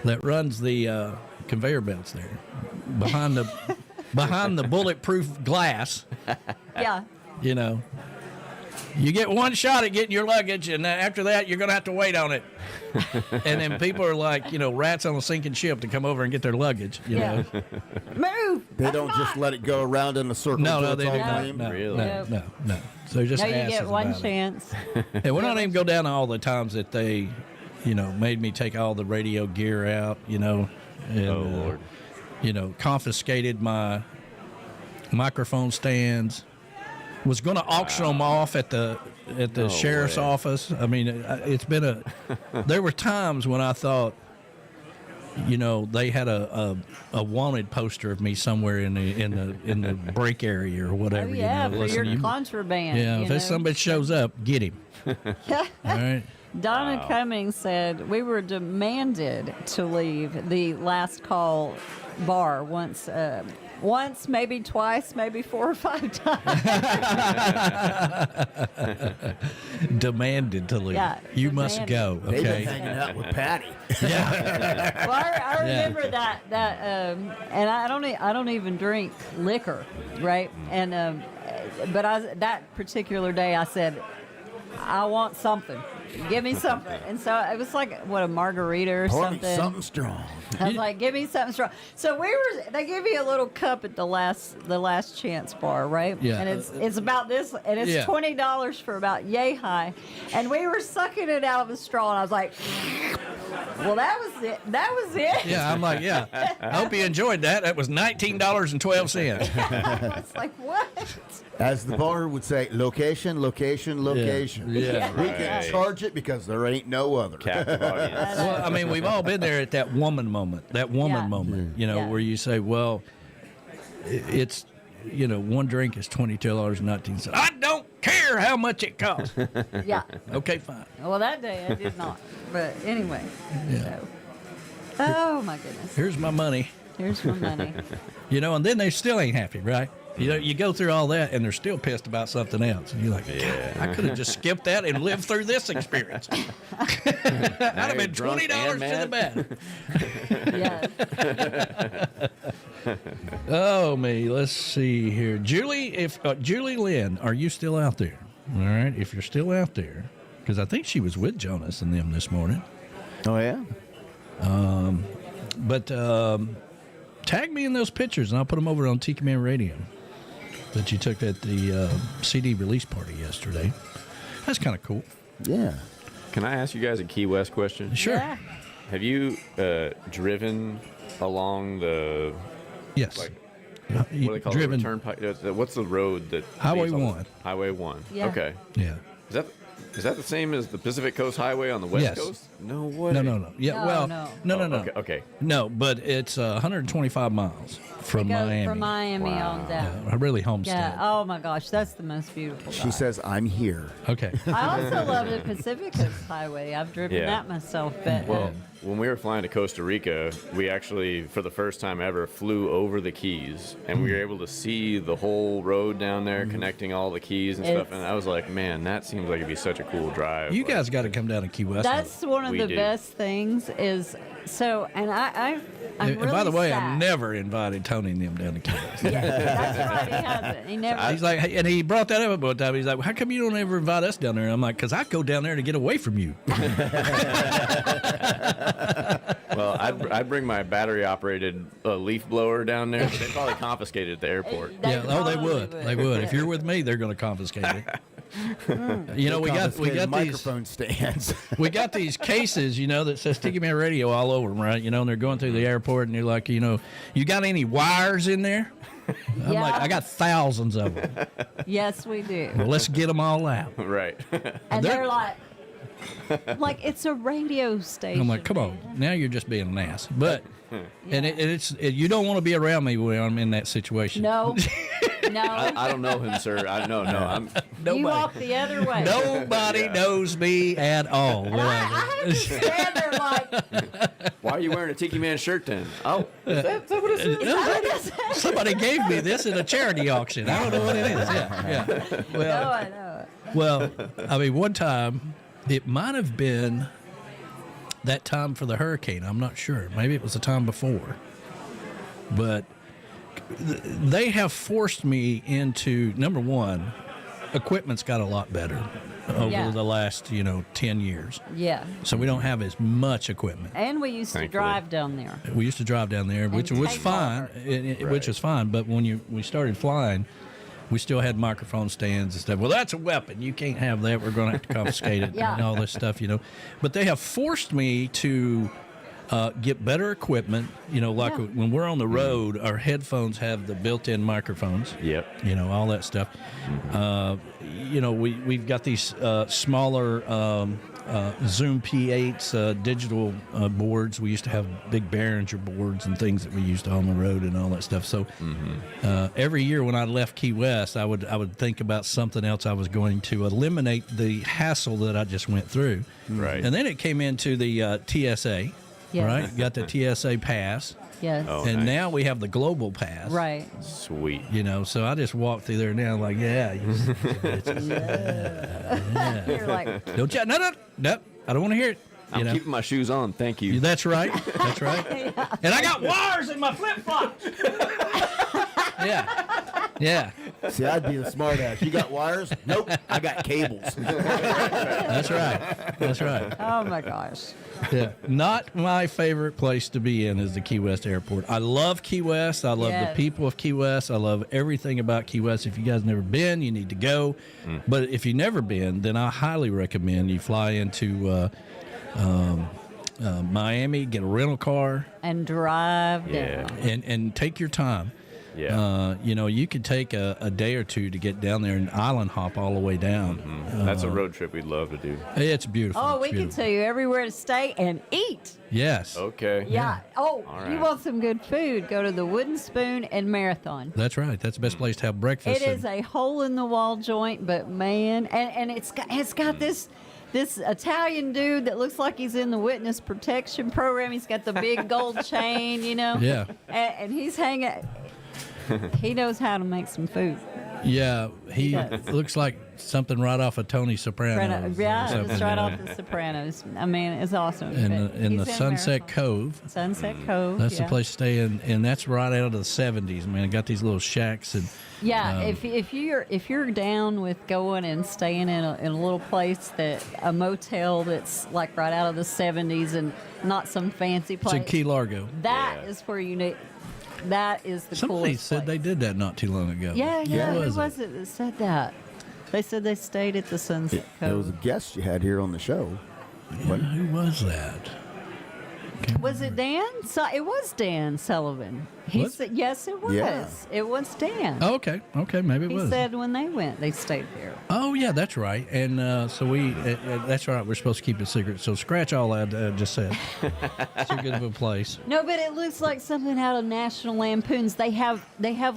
that runs the conveyor belts there behind the bulletproof glass. Yeah. You get one shot at getting your luggage, and after that, you're going to have to wait on it. And then people are like, rats on a sinking ship to come over and get their luggage. You know? Move. They don't just let it go around in a circle. No, until they it's do all not. claimed? No. So they're just No, you asses get one about it. chance. And we're not even go down to all the times that they, made me take all the radio gear out, and, Lord. confiscated my microphone stands. Was going to auction them off at the sheriff's office. I mean, it's been there were times when I thought, they had a wanted poster of me somewhere in the break area or whatever. Oh, yeah, for Listen, your contraband. Yeah, if somebody shows up, get him. All right. Donna Cummings said we were demanded to leave the last call bar once, maybe twice, maybe 4 or 5 times. Demanded to leave. Yeah, you must go. They've been Okay. hanging out with Patty. Well, I remember that, and I don't even drink liquor, right? And but that particular day I said, I want something. Give me something. And so it was like, a margarita or Pour me something. something strong. I was like, give me something strong. So they give you a little cup at the last chance bar, right? Yeah. And it's about this, and it's $20 for about yay high. And we were sucking it out of a straw, and I was like, well, that was it. That was it. Yeah, I'm like, yeah. I hope you enjoyed that. That was $19.12. It's like, what? As the bar would say, location, location, location. Yeah. We can charge it because there ain't no other. Captive audience. Well, I mean, we've all been there at that woman moment. That woman moment, where you say, well, it's, one drink is $22.19. I don't care how much it costs. Yeah. Okay, fine. Well, that day I did not. But anyway. Yeah. So. Oh, my goodness. Here's my money. Here's my money. And then they still ain't happy, right? You go through all that, and they're still pissed about something else. And you're like, I could have just skipped that and lived through this experience. I'd have been $20 to the bad. Oh, me. Let's see here. Julie, Julie Lynn, are you still out there? All right. If you're still out there, because I think she was with Jonas and them this morning. Oh, yeah? But tag me in those pictures, and I'll put them over on Tiki Man Radio that you took at the CD release party yesterday. That's kind of cool. Yeah. Can I ask you guys a Key West question? Sure. Yeah. Have you driven along the... Yes. Like, what do they call Driven. it? Turnpike? What's the road that... Highway leads on- 1. Highway 1. Yeah. Okay. Yeah. Is that Is that the same as the Pacific Coast Highway on the West Yes. Coast? No way. No. Yeah, No, no. Okay. No, but it's 125 miles from It goes Miami. from Miami on down. Yeah, really homestead. Yeah. Oh my gosh, that's the most beautiful. She drive. says, I'm here. Okay. I also love the Pacific Coast Highway. I've driven Yeah. that myself. But Well, when we were flying to Costa Rica, we actually, for the first time ever, flew over the Keys, and we were able to see the whole road down there, connecting all the Keys and stuff. It's- And I was like, man, that seems like it'd be such a cool drive. You guys got to come down to Key West. that's one of We the do. best things. Is so, and I'm and really by the way, I sad. never invited Tony and them down to Key West. That's right. He hasn't. He never. He's like, and he brought that up one time. He's like, well, how come you don't ever invite us down there? And I'm like, because I go down there to get away from you. Well, I'd bring my battery-operated leaf blower down there, but they'd probably confiscate it at the airport. Yeah, they would. They would. If you're with me, they're going to confiscate it. You know, we got these microphone stands. we got these cases, you know, that says Tiki Man Radio all over them, right? You know, and they're going through the airport, and you're like, you know, you got any wires in there? I'm Yeah. like, I got thousands of them. Yes, we do. Well, let's get them all out. Right. And they're like it's a radio station. I'm like, come on, now you're just being an ass. But and it's you don't want to be around me when I'm in that situation. No, no. I don't know him, sir. No. You walk the other way. Nobody knows me at all. And I have to stand there like, Why are you wearing a Tiki Man shirt then? Oh, is that what it is? Somebody gave me this at a charity auction. I don't know what it is. Yeah. Well, no, I know it. Well, I mean, one time it might have been that time for the hurricane. I'm not sure. Maybe it was the time before. But they have forced me into, number one, equipment's got a lot better over the last, 10 years. Yeah. So we don't have as much equipment. And we used to drive down there. We used to drive down there, which was take fine, over. which was fine. But when we started flying, we still had microphone stands and stuff. Well, that's a weapon. You can't have that. We're going to have to confiscate it Yeah. and all this stuff, But they have forced me to get better equipment. Like when we're on the road, our headphones have the built-in microphones. Yep. All that stuff. We've got these smaller Zoom P8s digital boards. We used to have big Behringer boards and things that we used on the road and all that stuff. So every year when I left Key West, I would think about something else I was going to eliminate the hassle that I just went through. Right. And then it came into the TSA. Yes. Right? Got the TSA pass. Yes. Oh, And nice. now we have the global pass. Right. Sweet. So I just walk through there now like, yeah. You're like, Don't you? No. I don't want to hear it. I'm keeping my shoes on. Thank you. That's right. That's right. And I got wires in my flip-flops. Yeah. See, I'd be the smart ass. You got wires? Nope. I got cables. That's right. oh my gosh. Yeah. Not my favorite place to be in is the Key West Airport. I love Key West. I love the people of Key West. I love everything about Key West. If you guys never been, you need to go. But if you've never been, then I highly recommend you fly into Miami, get a rental car, And drive down. and take your time. Yeah. You could take a day or two to get down there and island hop all the way down. That's a road trip we'd love to do. It's beautiful. Oh, It's we can beautiful. tell you everywhere to stay and eat. Yes. Okay. Yeah. Oh, All you right. want some good food? Go to the Wooden Spoon and Marathon. That's right. That's the best place to have breakfast. It is a hole in the wall joint, but man, and it's got this Italian dude that looks like he's in the witness protection program. He's got the big gold chain, Yeah. and he's hanging. He knows how to make some food. Yeah, he Yes. looks like something right off of Tony Soprano. Yeah, it's right off The Sopranos. I mean, it's awesome. In But the he's in Sunset Marathon. Cove. Sunset Cove. That's yeah. the place to stay in, and that's right out of the 70s. Man, it got these little shacks and. Yeah, if you're down with going and staying in a little place a motel that's like right out of the 70s and not some fancy It's place. in Key Largo. That is where you need. That is the Somebody coolest said they did that not too long ago. Yeah. Who Who was it? was it that said that? They said they stayed at the Sunset There was a Cove. guest you had here on the show. Yeah, who was that? Was it Dan? So it was Dan Sullivan. He Was said, yes, it was. Yeah. It was Dan. Oh, okay. Okay, maybe it He was. said when they went, they stayed there. Oh, yeah, that's right. And so that's right. We're supposed to keep it secret. So scratch all I just said. It's too good of a place. No, but it looks like something out of National Lampoons. They have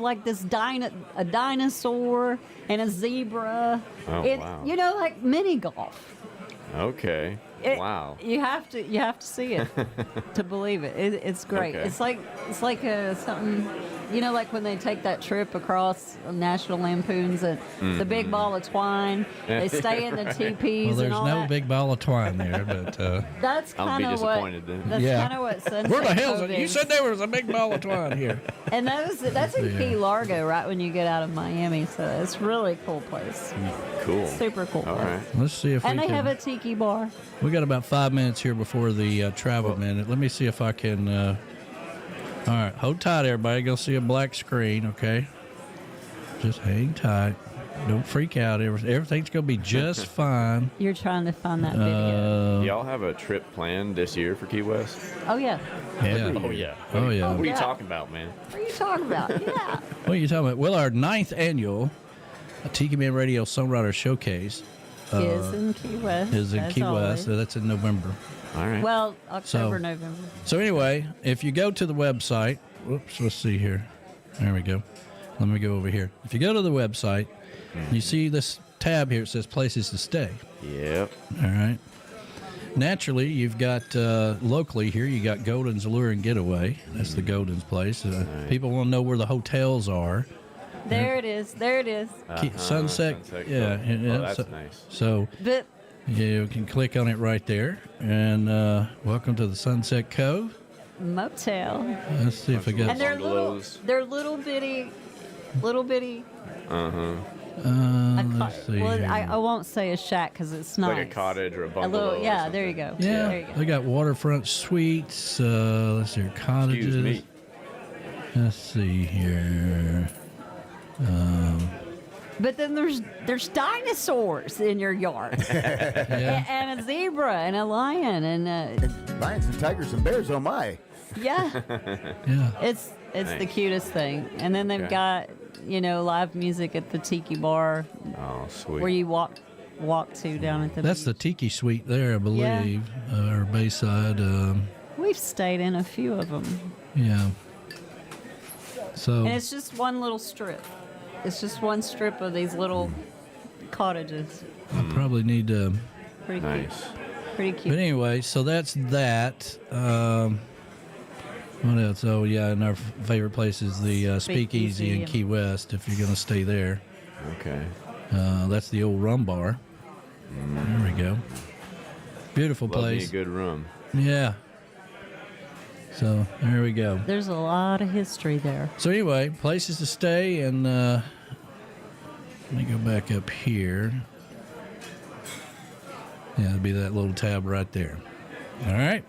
like this a dinosaur and a zebra. Oh, wow. You know, like mini golf. Okay. Wow. You have to see it to believe it. It's great. Okay. It's like something, you know, like when they take that trip across National Lampoons and the big ball of twine. They stay in the teepees. Well, there's and all no that. big ball of twine there, but That's I'll kind be of what. disappointed then. That's Yeah. kind of what Sunset where the hell's Cove it? You is. said there was a big ball of twine here. And that's in Yeah. Key Largo, right when you get out of Miami. So it's a really cool place. Cool. Super cool All place. right. Let's see if And we they can. have a tiki bar. We got about 5 minutes here before the travel minute. Let me see if I can. All right, hold tight, everybody. Go see a black screen, okay? Just hang tight. Don't freak out. Everything's gonna be just fine. You're trying to find that video. Do y'all have a trip planned this year for Key West? Oh yeah. Yeah. Oh, yeah. Oh yeah. What are you Yeah. talking about, man? What are you talking about? Yeah. What are you talking about? Well, our 9th annual Tiki Man Radio Songwriter Showcase Is in Key West. is in as Key always. West. So that's in November. All right. Well, October, So- November. So anyway, if you go to the website, whoops, let's see here. There we go. Let me go over here. If you go to the website, you see this tab here. It says places to stay. Yep. All right. Naturally, you've got locally here. You got Golden's A-lure-ing Getaway. That's the Golden's place. People want to know where the hotels are. There it is. There it is. Sunset. Yeah. Cove. yeah, Oh, that's so, nice. So But you can click on it right there. And welcome to the Sunset Cove. motel. Let's see if I got. And they're Bungalows. little bitty. Let's see Well, here. I won't say a shack because it's nice. Like a cottage or a A bungalow. little, or yeah. something. There you go. Yeah, There you go. they got waterfront suites. Let's see, cottages. Excuse me. Let's see here. But then there's dinosaurs in your yard, Yeah. and a zebra and a lion and Lions and tigers and bears, oh my. yeah, Yeah. it's the Nice. cutest thing. And then they've Okay. got live music at the tiki bar Oh, sweet. where you walk to down at the That's the beach. Tiki Suite there, I believe, or Bayside. We've stayed in a few of them, Yeah. So and it's just one little strip. It's just one strip of these little cottages. I probably need to. Pretty Nice. cute. Pretty But cute. anyway, so that's that. What else? Oh, yeah, and our favorite place is the Speakeasy in Speakeasy. Key West, if you're going to stay there. Okay. That's the old rum bar. There we go. Beautiful Love me a place. good room. Yeah. So there we go. There's a lot of history there. So anyway, places to stay, and let me go back up here. Yeah, it'll be that little tab right there. All right.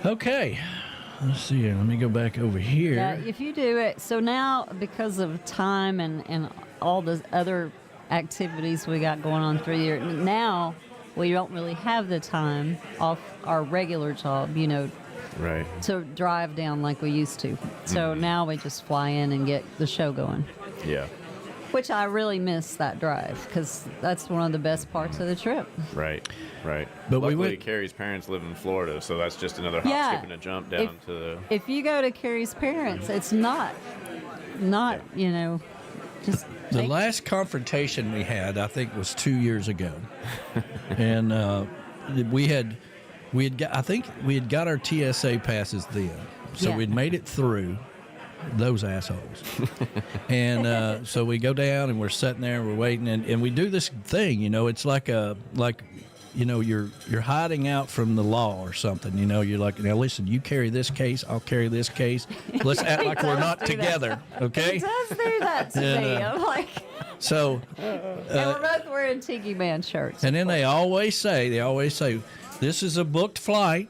Okay. Let's see here. Let me go back over here. Yeah, if you do it, so now because of time and all the other activities we got going on through the year, now we don't really have the time off our regular job, Right. to drive down like we used to. So now we just fly in and get the show going, Yeah. which I really miss that drive because that's one of the best parts of the trip. Right. Right. But we Luckily, went- Carrie's parents live in Florida, so that's just another hop, Yeah. skip, and a jump down to the. If you go to Carrie's parents, it's not, just The take- last confrontation we had, I think, was 2 years ago, and we had got, I think we had got our TSA passes then, so Yeah. we'd made it through. Those assholes. And so we go down and we're sitting there and we're waiting and we do this thing, it's like you're hiding out from the law or something. You're like, now listen, you carry this case, I'll carry this case. Let's act He like we're does not do that. together, okay? He does do that to And, me. I'm like, So, and we're both wearing Tiki Man shirts. and then they always say, this is a booked flight.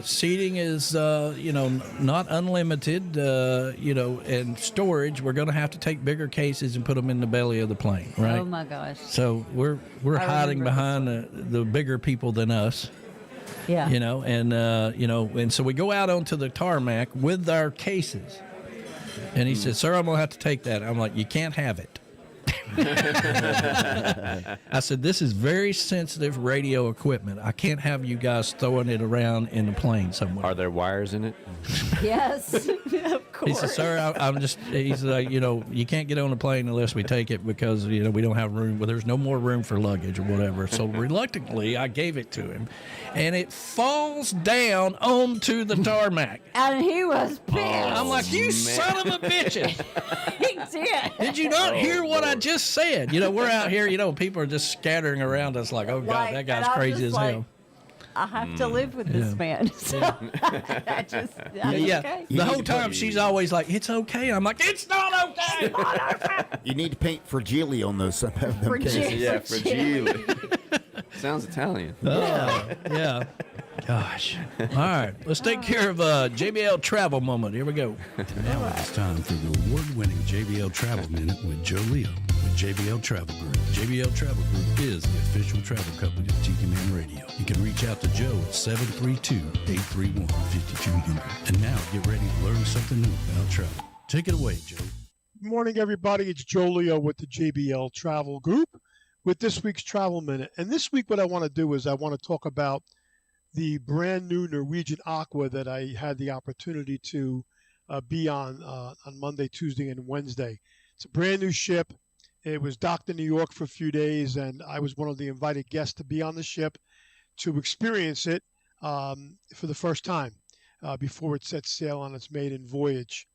Seating is, not unlimited, and storage. We're going to have to take bigger cases and put them in the belly of the plane, right? Oh my gosh. So we're I hiding remember behind the bigger people than us. Yeah. And so we go out onto the tarmac with our cases. And he said, "Sir, I'm going to have to take that." I'm like, "You can't have it." I said, "This is very sensitive radio equipment. I can't have you guys throwing it around in the plane somewhere." Are there wires in it? Yes, of course. He said, "Sir, he's like, you can't get on the plane unless we take it because, we don't have room. Well, there's no more room for luggage or whatever." So reluctantly, I gave it to him, and it falls down onto the tarmac. And he was pissed. I'm like, "You son of a bitches." He did. Did you not hear what I just said? We're out here, people are just scattering around us like, "Oh, God, that guy's crazy as hell." I have to live with this man. So okay. The whole time she's always like, "It's okay." I'm like, "It's not okay." You need to paint fragile on those some of them cases. Yeah, fragile. Sounds Italian. Oh, yeah. Gosh. All right. Let's take care of JBL Travel Moment. Here we go. Now it's time for the award-winning JBL Travel Minute with Joe Leo with JBL Travel Group. JBL Travel Group is the official travel company of Tiki Man Radio. You can reach out to Joe at 732-831-5200. And now get ready to learn something new about travel. Take it away, Joe. Good morning, everybody. It's Joe Leo with the JBL Travel Group with this week's Travel Minute. And this week what I want to do is I want to talk about the brand new Norwegian Aqua that I had the opportunity to be on Monday, Tuesday, and Wednesday. It's a brand new ship. It was docked in New York for a few days, and I was one of the invited guests to be on the ship to experience it for the first time before it sets sail on its maiden voyage.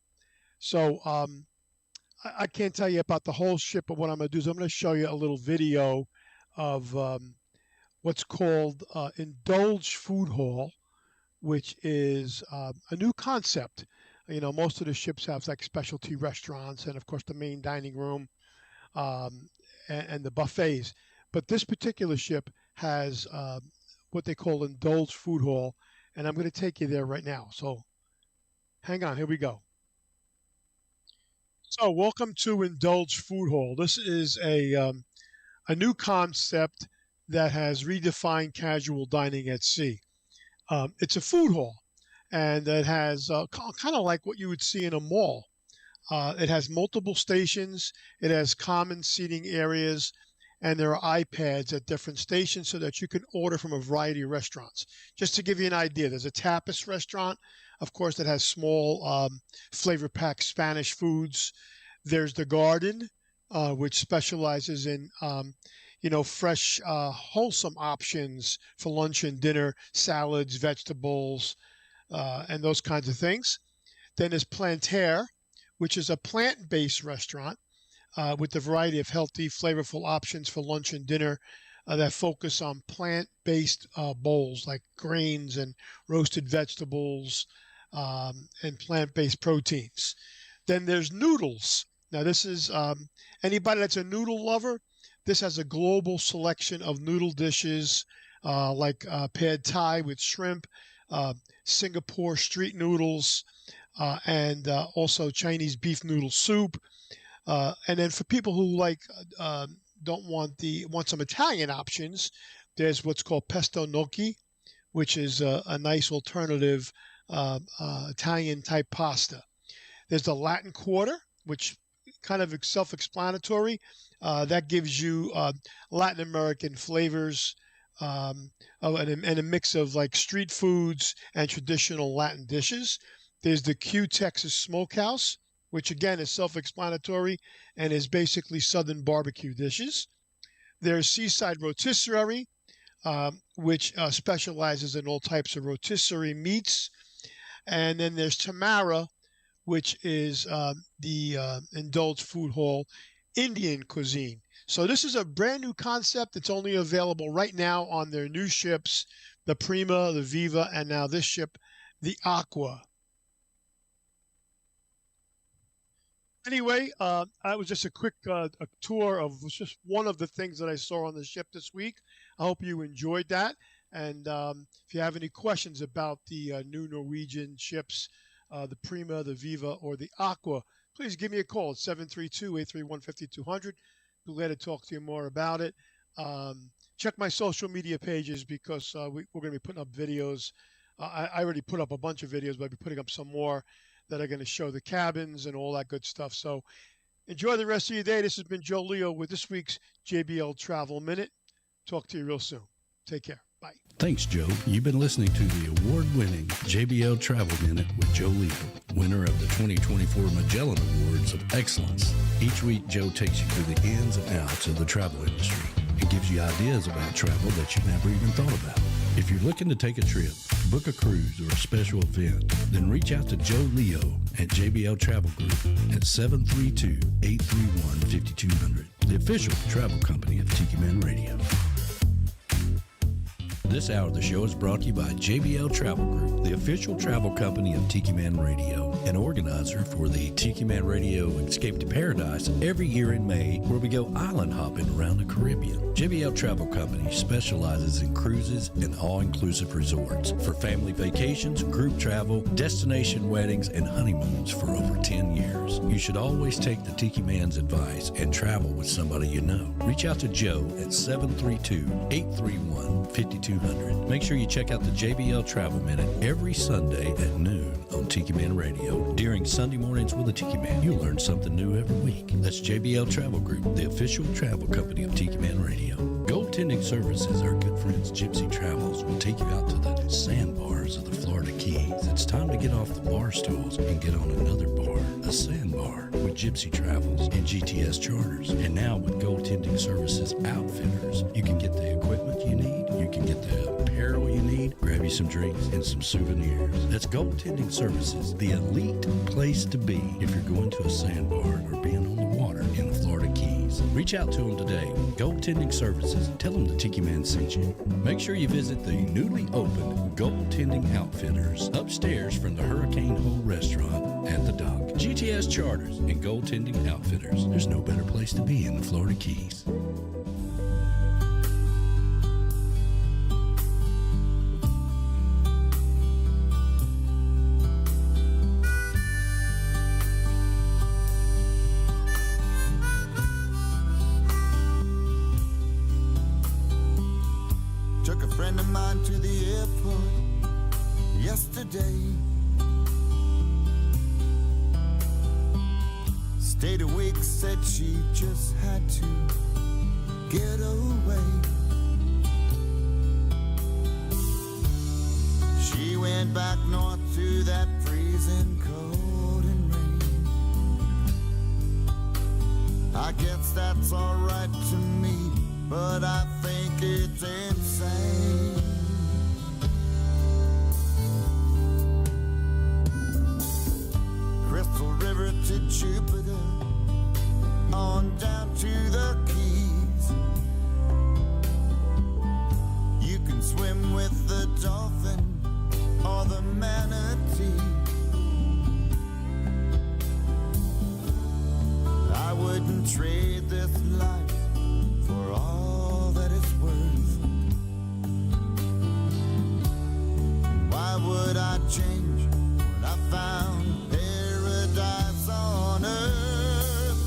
So I can't tell you about the whole ship, but what I'm going to do is I'm going to show you a little video of what's called Indulge Food Hall, which is a new concept. Most of the ships have like specialty restaurants and, of course, the main dining room and the buffets. But this particular ship has what they call Indulge Food Hall, and I'm going to take you there right now. So hang on, here we go. So welcome to Indulge Food Hall. This is a new concept that has redefined casual dining at sea. It's a food hall, and it has kind of like what you would see in a mall. It has multiple stations. It has common seating areas, and there are iPads at different stations so that you can order from a variety of restaurants. Just to give you an idea, there's a tapas restaurant, of course, that has small flavor-packed Spanish foods. There's the Garden, which specializes in fresh, wholesome options for lunch and dinner, salads, vegetables, and those kinds of things. Then there's Plantaire, which is a plant-based restaurant with a variety of healthy, flavorful options for lunch and dinner that focus on plant-based bowls like grains and roasted vegetables and plant-based proteins. Then there's Noodles. Now, this is anybody that's a noodle lover. This has a global selection of noodle dishes like pad thai with shrimp, Singapore street noodles, and also Chinese beef noodle soup. And then for people who want some Italian options, there's what's called pesto gnocchi, which is a nice alternative Italian type pasta. There's the Latin Quarter, which kind of self-explanatory. That gives you Latin American flavors and a mix of like street foods and traditional Latin dishes. There's the Q Texas Smokehouse, which again is self-explanatory and is basically Southern barbecue dishes. There's Seaside Rotisserie, which specializes in all types of rotisserie meats. And then there's Tamara, which is the Indulge Food Hall Indian cuisine. So this is a brand new concept. It's only available right now on their new ships, the Prima, the Viva, and now this ship, the Aqua. Anyway, that was just a quick a tour of just one of the things that I saw on the ship this week. I hope you enjoyed that. And if you have any questions about the new Norwegian ships, the Prima, the Viva, or the Aqua, please give me a call at 732-831-5200. Be glad to talk to you more about it. Check my social media pages because we're going to be putting up videos. I already put up a bunch of videos, but I'll be putting up some more that are going to show the cabins and all that good stuff. So enjoy the rest of your day. This has been Joe Leo with this week's JBL Travel Minute. Talk to you real soon. Take care. Bye. Thanks, Joe. You've been listening to the award-winning JBL Travel Minute with Joe Leo, winner of the 2024 Magellan Awards of Excellence. Each week, Joe takes you through the ins and outs of the travel industry and gives you ideas about travel that you never even thought about. If you're looking to take a trip, book a cruise, or a special event, then reach out to Joe Leo at JBL Travel Group at 732-831-5200, the official travel company of Tiki Man Radio. This hour of the show is brought to you by JBL Travel Group, the official travel company of Tiki Man Radio, an organizer for the Tiki Man Radio Escape to Paradise every year in May, where we go island hopping around the Caribbean. JBL Travel Company specializes in cruises and all-inclusive resorts for family vacations, group travel, destination weddings, and honeymoons for over 10 years. You should always take the Tiki Man's advice and travel with somebody you know. Reach out to Joe at 732-831-5200. Make sure you check out the JBL Travel Minute every Sunday at noon on Tiki Man Radio. During Sunday mornings with the Tiki Man, you'll learn something new every week. That's JBL Travel Group, the official travel company of Tiki Man Radio. Goaltending services, our good friends Gypsy Travels will take you out to the sandbars of the Florida Keys. It's time to get off the bar stools and get on another bar, a sandbar, with Gypsy Travels and GTS Charters. And now with Goaltending Services Outfitters, you can get the equipment you need, you can get the apparel you need, grab you some drinks and some souvenirs. That's Goaltending Services, the elite place to be if you're going to a sandbar or being on the water in the Florida Keys. Reach out to them today. Goaltending Services. Tell them the Tiki Man sent you. Make sure you visit the newly opened Goaltending Outfitters upstairs from the Hurricane Hole Restaurant at the dock. GTS Charters and Goaltending Outfitters. There's no better place to be in the Florida Keys. Took a friend of mine to the airport yesterday. Stayed a week, said she just had to get away. She went back north to that freezing cold and rain. I guess that's alright to me, but I think it's insane. Crystal River to Jupiter, on down to the Keys. You can swim with the dolphin or the manatee. I wouldn't trade this life for all that it's worth. Why would I change when I found paradise on earth?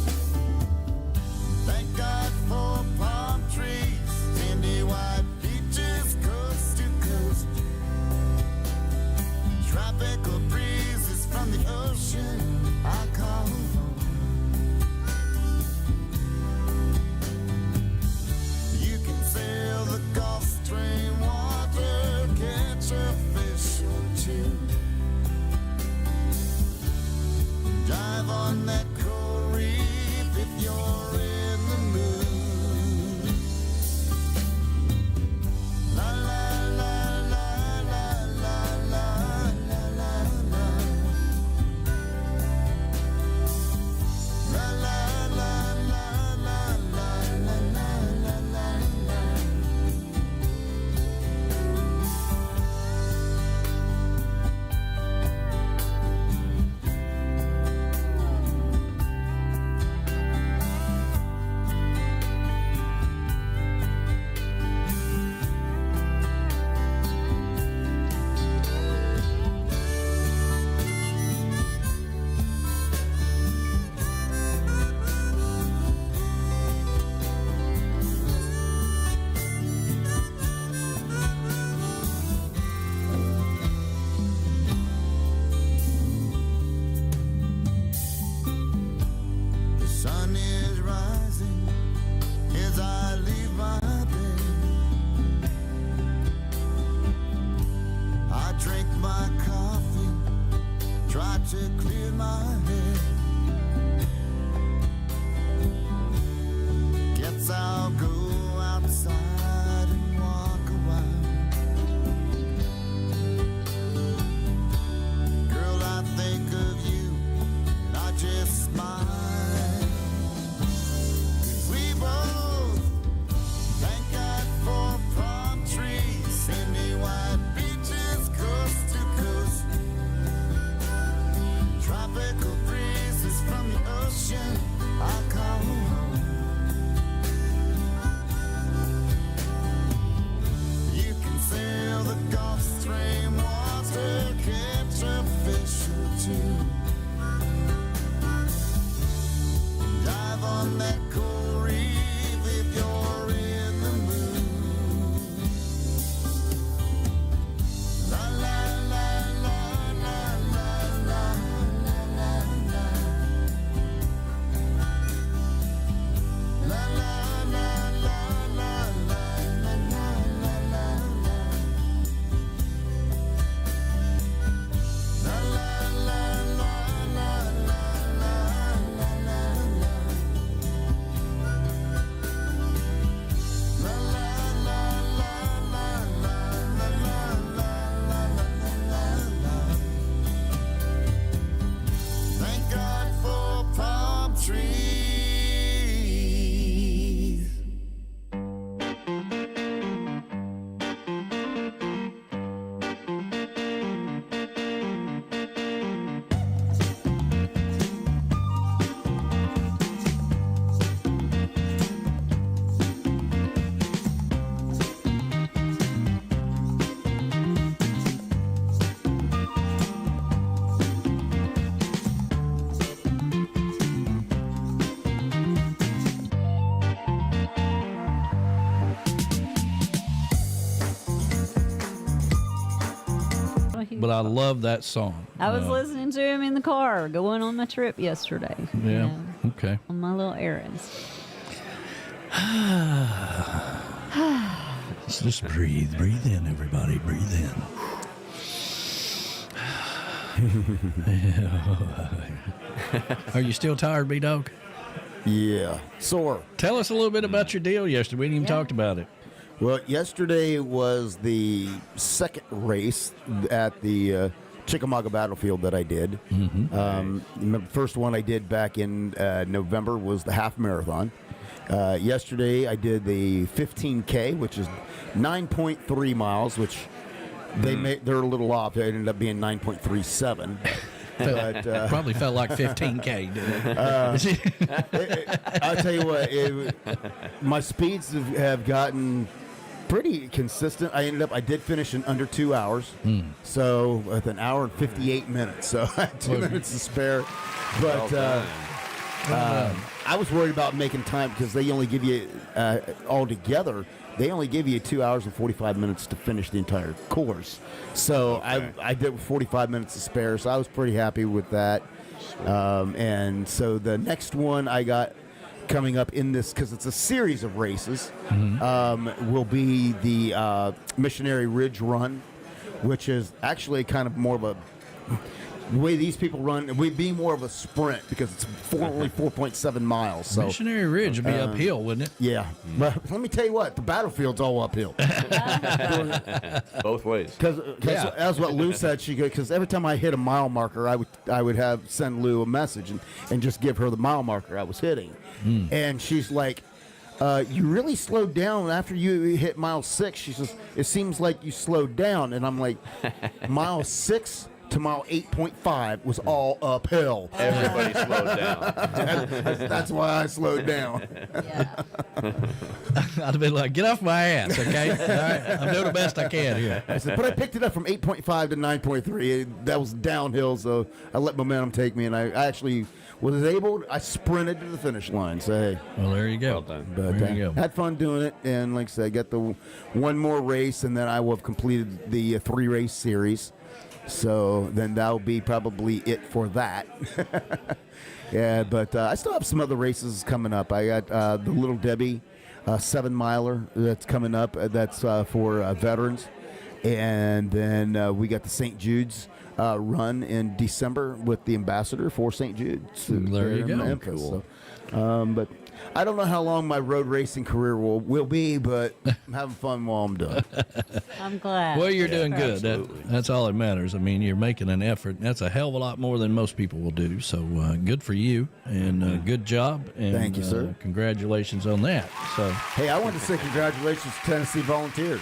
Thank God for palm trees, sandy white beaches, coast to coast. Tropical breezes from the ocean I call home. Sun is rising as I leave my bed. I drink my coffee, try to clear my head. Guess I'll go outside and walk a while. Girl, I think of you and I just smile. We both thank God for palm trees, sandy white beaches, coast to coast. Tropical breezes from the ocean I call home. You can sail the Gulf Stream water, catch a fish or two. Dive on that coral reef if you're in the mood. La la la la la la la la la la. La la la la la la la la la la. La la la la la la la la la la. Thank God for palm trees. But I love that song. I was listening to him in the car going on my trip yesterday. Yeah. Okay. On my little errands. Just breathe. Breathe in, everybody. Breathe in. Are you still tired, B-Dog? Yeah. Sore. Tell us a little bit about your deal yesterday. We didn't even talk about it. Well, yesterday was the second race at the Chickamauga Battlefield that I did. The first one I did back in November was the half marathon. Yesterday I did the 15K, which is 9.3 miles, which they're a little off. It ended up being 9.37. But, probably felt like 15K, didn't it? I'll tell you what, my speeds have gotten pretty consistent. I did finish in under 2 hours, so with an hour and 58 minutes. So I had 2 minutes to spare. But I was worried about making time because they only give you altogether. They only give you 2 hours and 45 minutes to finish the entire course. So I did 45 minutes to spare, so I was pretty happy with that. And so the next one I got coming up in this, because it's a series of races, will be the Missionary Ridge Run, which is actually kind of more of a... The way these people run, we'd be more of a sprint because it's only 4.7 miles. So Missionary Ridge would be uphill, wouldn't it? Yeah. But let me tell you what, the battlefield's all uphill. Both ways. Because that's what Lou said. She because every time I hit a mile marker, I would send Lou a message and just give her the mile marker I was hitting. And she's like, you really slowed down after you hit mile 6. She says, it seems like you slowed down. And I'm like, mile 6 to mile 8.5 was all uphill. Everybody slowed down. That's why I slowed down. I'd have been like, get off my ass, okay? All right, I'm doing the best I can here. I said, but I picked it up from 8.5 to 9.3. That was downhill, so I let momentum take me, and I actually was able. I sprinted to the finish line. So hey, well, there you go. Well done. But there you go. Had fun doing it, and like I said, I got the one more race, and then I will have completed the 3-race series. So then that'll be probably it for that. Yeah, but I still have some other races coming up. I got the Little Debbie 7-miler that's coming up. That's for veterans. And then we got the St. Jude's run in December with the ambassador for St. Jude's. There you go. Memphis. Cool. So, but I don't know how long my road racing career will be, but I'm having fun while I'm done. I'm glad. Well, you're doing good. That's all that matters. I mean, you're making an effort. That's a hell of a lot more than most people will do. So good for you, and good job. And, thank you, sir. Congratulations on that. So, hey, I want to say congratulations to Tennessee Volunteers.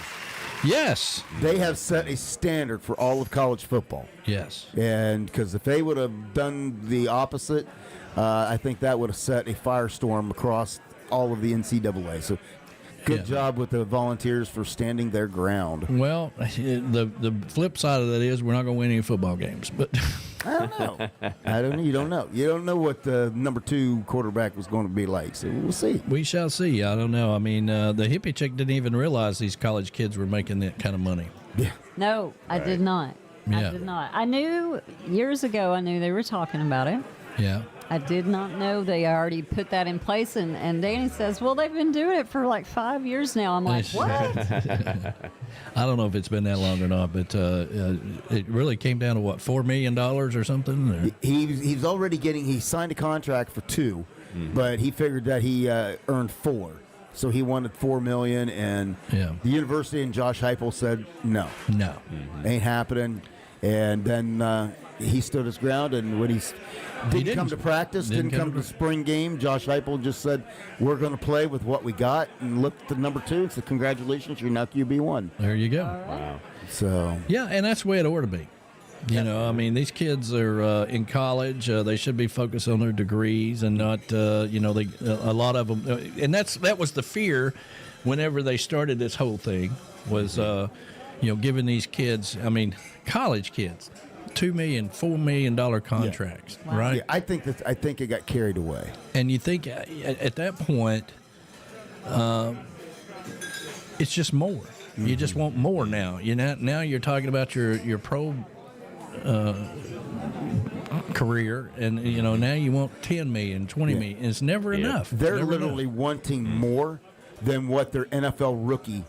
Yes. They have set a standard for all of college football. Yes. And because if they would have done the opposite, I think that would have set a firestorm across all of the NCAA. So good job with the Volunteers for standing their ground. Well, the flip side of that is we're not going to win any football games. But I don't know. You don't know. You don't know what the number 2 quarterback was going to be like. So we'll see. We shall see. I don't know. I mean, the hippie chick didn't even realize these college kids were making that kind of money. Yeah. No, I did not. Yeah. I did not. I knew years ago, I knew they were talking about it. Yeah. I did not know they already put that in place. And Danny says, well, they've been doing it for like 5 years now. I'm like, what? I don't know if it's been that long or not, but it really came down to, what, $4 million or something? Or? He's already he signed a contract for 2, but he figured that he earned 4. So he wanted $4 million, and the university and Josh Heupel said no, ain't happening. And then he stood his ground, and when he didn't come to practice, didn't come to the spring game, Josh Heupel just said, we're going to play with what we got, and looked at number 2 and said, congratulations, you're now QB1. There you go. Wow. So yeah, and that's the way it ought to be. You know, I mean, these kids are in college. They should be focused on their degrees and not, a lot of them. And that was the fear whenever they started this whole thing was, giving these kids, I mean, college kids, $2 million, $4 million contracts, right? Yeah, I think it got carried away. And you think at that point, it's just more. Mm-hmm. You just want more now. Now you're talking about your pro career, and now you want 10 million, 20 million. It's never enough. They're literally wanting more than what their NFL rookie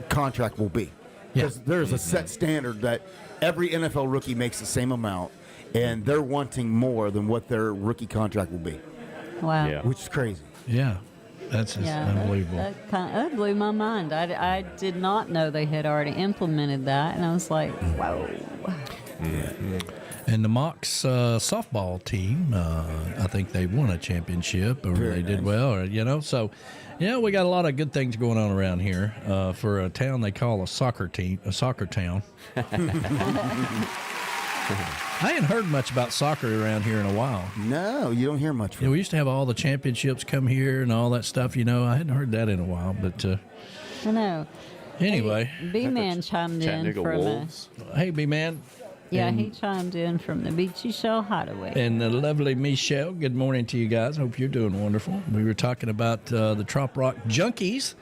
contract will be. Because there's a set standard that every NFL rookie makes the same amount, and they're wanting more than what their rookie contract will be. Wow. Yeah. Which is crazy. Yeah. That's just unbelievable. That blew my mind. I did not know they had already implemented that, and I was like, whoa. Mm-hmm. And the Mocs softball team, I think they won a championship, or they did well, So, we got a lot of good things going on around here for a town they call a soccer town. I hadn't heard much about soccer around here in a while. No, you don't hear much. We used to have all the championships come here and all that stuff. I hadn't heard that in a while, but I know. Anyway, B-Man chimed in from Hey, B-Man. Yeah, he chimed in from the Beachy Shell Hideaway. And the lovely Michelle, good morning to you guys. Hope you're doing wonderful. We were talking about the Trop Rock Junkies.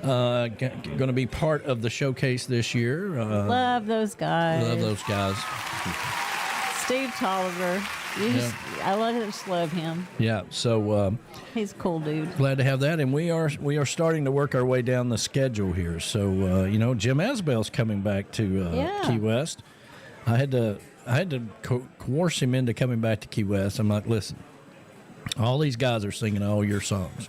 Going to be part of the showcase this year. Love those guys. Steve Tolliver. I just love him. Yeah, so he's a cool dude. Glad to have that, and we are starting to work our way down the schedule here. So Jim Asbell's coming back to Key West. I had to coerce him into coming back to Key West. I'm like, listen, all these guys are singing all your songs.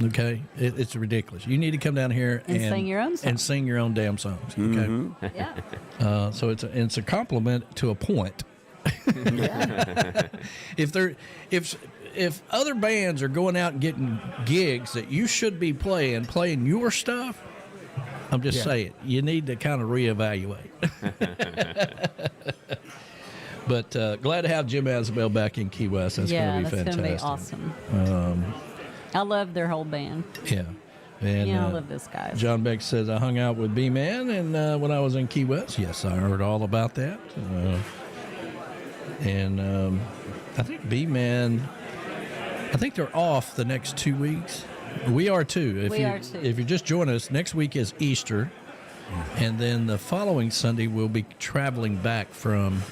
Okay, it's ridiculous. You need to come down here and sing your own songs. And sing your own damn songs. Okay. Mm-hmm. Yeah. So it's a compliment to a point. If other bands are going out and getting gigs that you should be playing your stuff, I'm just saying you need to kind of reevaluate. But glad to have Jim Asbell back in Key West. That's going to be fantastic. That's going to be awesome. I love their whole band. Yeah. And, I love this guy. John Beck says, I hung out with B-Man and when I was in Key West. Yes, I heard all about that. I think B-Man, I think they're off the next 2 weeks. We are too. If you just join us, next week is Easter. And then the following Sunday, we'll be traveling back from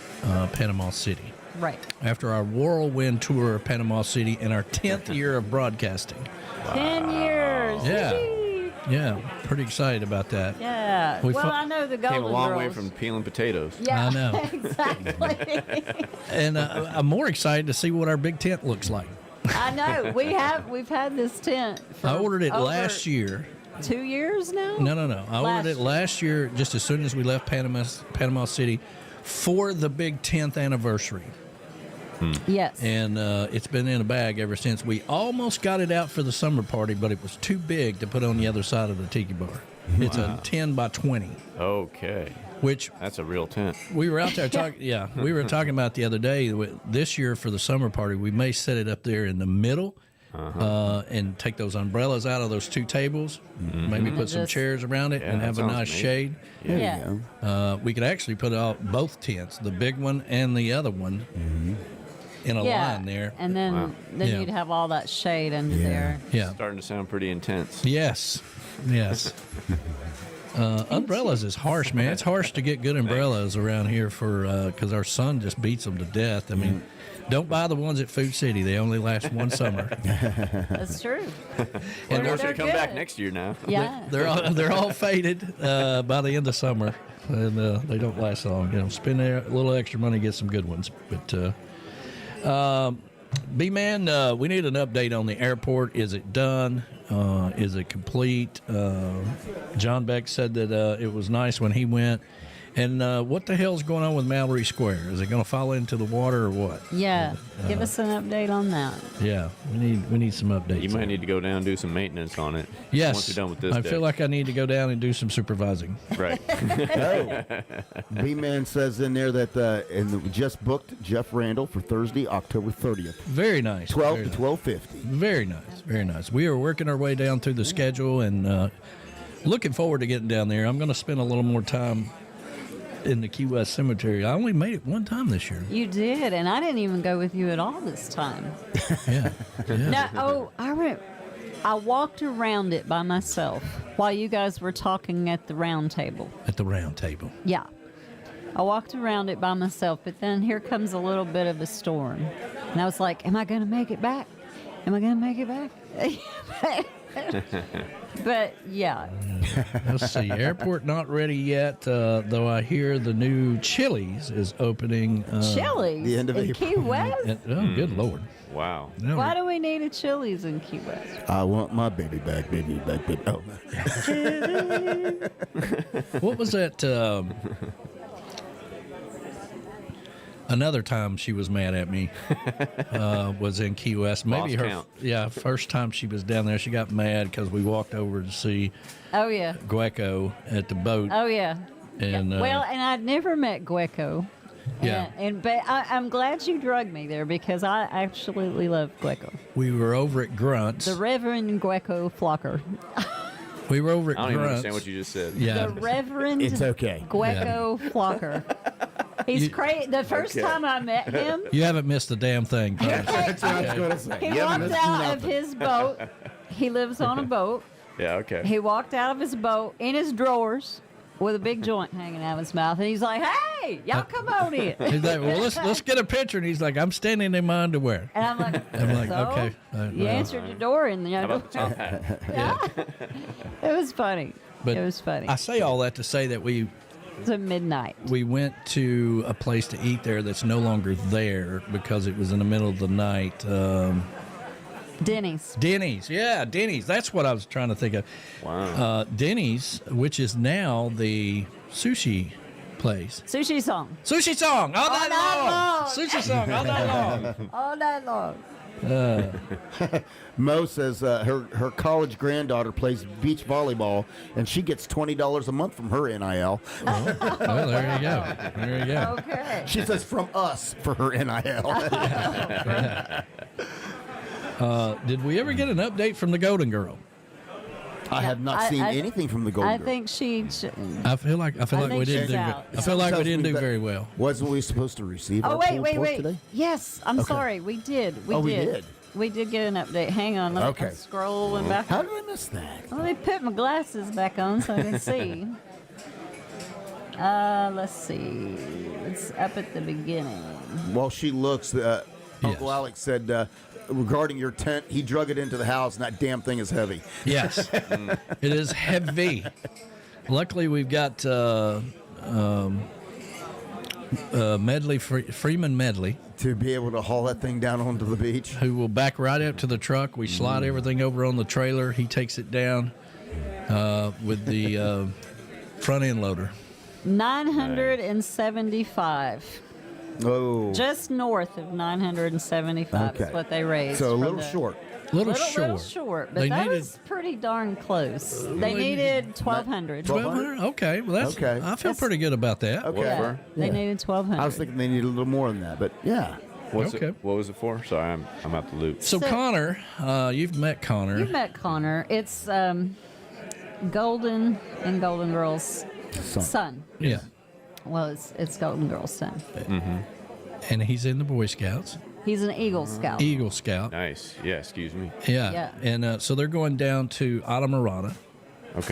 Panama City. Right. After our whirlwind tour of Panama City and our 10th year of broadcasting. 10 years. Yeah. Whee! Yeah, pretty excited about that. Yeah. We I know the Golden Came a long way Girls. from peeling potatoes. Yeah, I know. exactly. And I'm more excited to see what our big tent looks like. I know. We've had this tent for I ordered it over last year. 2 years now? No. I ordered it last year just as soon as we left Panama City for the big 10th anniversary. Yes. And it's been in a bag ever since. We almost got it out for the summer party, but it was too big to put on the other side of the tiki bar. It's a 10 by 20. Okay. Which that's a real tent. We were out there talking. Yeah, we were talking about the other day. This year for the summer party, we may set it up there in the middle, and take those umbrellas out of those 2 tables. Maybe put some chairs around it and have a nice shade. Yeah. We could actually put out both tents, the big one and the other one, in a line there. And then Yeah. you'd have all that shade under there. Yeah. Starting to sound pretty intense. Yes. Umbrellas is harsh, man. It's harsh to get good umbrellas around here because our sun just beats them to death. I mean, don't buy the ones at Food City. They only last one summer. That's true. And they're they're to come good. back next year now. Yeah. They're all faded by the end of summer, and they don't last long. Spend a little extra money, get some good ones. But B-Man, we need an update on the airport. Is it done? Is it complete? John Beck said that it was nice when he went. And what the hell's going on with Mallory Square? Is it going to fall into the water or what? Yeah. Give us an update on that. Yeah, we need some updates. You might need to go down and do some maintenance on it. Yes. Once you're done with this I day. feel like I need to go down and do some supervising. Right. B-Man says in there that we just booked Jeff Randall for Thursday, October 30th. Very nice. 12 very to nice. 12:50. Very nice. Very nice. We are working our way down through the schedule and looking forward to getting down there. I'm going to spend a little more time in the Key West Cemetery. I only made it one time this year. You did, and I didn't even go with you at all this time. Yeah. No, I walked around it by myself while you guys were talking at the round table. At the round table. Yeah. I walked around it by myself, but then here comes a little bit of a storm. And I was like, am I going to make it back? Am I going to make it back? But, yeah. Let's see. Airport not ready yet, though I hear the new Chili's is opening. Chili's? The end of in April. Key West? Oh, good Lord. Wow. No, Why do we need a Chili's in Key West? I want my baby back, baby back, baby. Oh. What was that? Another time she was mad at me was in Key West. Maybe Lost count. First time she was down there, she got mad because we walked over to see Oh, yeah. Gueco at the boat. Oh, yeah. And Well, and I'd never met Gueco. Yeah. But I'm glad you drugged me there because I absolutely love Gueco. we were over at Grunt's. The Reverend Gueco Flocker. We were over at I don't even Grunt's. understand what you just said. Yeah. The Reverend It's okay. Gueco Flocker. He's crazy. The first time I met him, You haven't missed a damn thing. folks. That's what I was going to say. he You haven't walked missed out of nothing. his boat. He lives on a boat. Yeah, okay. He walked out of his boat in his drawers with a big joint hanging out of his mouth, and he's like, "Hey, y'all come on in." He's like, well, let's get a picture. And he's like, I'm standing in my underwear. And I'm like, I'm like, so? okay. You well. answered the door, and How about the top hat? it was funny. But it was funny. I say all that to say that we It's a midnight. we went to a place to eat there that's no longer there because it was in the middle of the night. Denny's. Denny's. Yeah, Denny's. That's what I was trying to think of. Wow. Denny's, which is now the sushi place. Sushi song. Sushi song all night long. Sushi song all night long. All night long. Mo says her college granddaughter plays beach volleyball, and she gets $20 a month from her NIL. Well, there you go. There you go. Okay. She says from us for her NIL. Did we ever get an update from the Golden Girl? I have not seen anything from the Golden I Girl. think she. I feel like we think didn't she's do. out. I feel like we didn't do very well. Wasn't we supposed to receive Oh our wait, pulled wait, pork wait. today? Yes, I'm Okay. sorry. We did. Oh, we did? We did get an update. Hang on. Let me Okay. scroll and back. How did I miss that? Let me put my glasses back on so I can see. Let's see. It's up at the beginning. while she looks, Uncle Alex said regarding your tent, he drug it into the house, and that damn thing is heavy. Yes, it is heavy. Luckily, we've got Freeman Medley. To be able to haul that thing down onto the beach. Who will back right up to the truck. We slide everything over on the trailer. He takes it down with the front end loader. 975. Oh. Just north of 975 is what they raised. So a from little the- short. Little short, but that was pretty darn close. They needed 1,200. 1,200? Okay, well that's Okay. I feel pretty good about that. Okay. Yeah, they needed 1,200. I was thinking they needed a little more than that, but yeah. What was it for? Sorry, I'm out the loop. So Connor, you've met Connor. You met Connor. It's Golden and Golden Girl's son. Yeah. Well, it's Golden Girl's son. Mm-hmm. And he's in the Boy Scouts. He's an Eagle Scout. Eagle Scout. Nice. Yeah, excuse me. Yeah. And so they're going down to Islamorada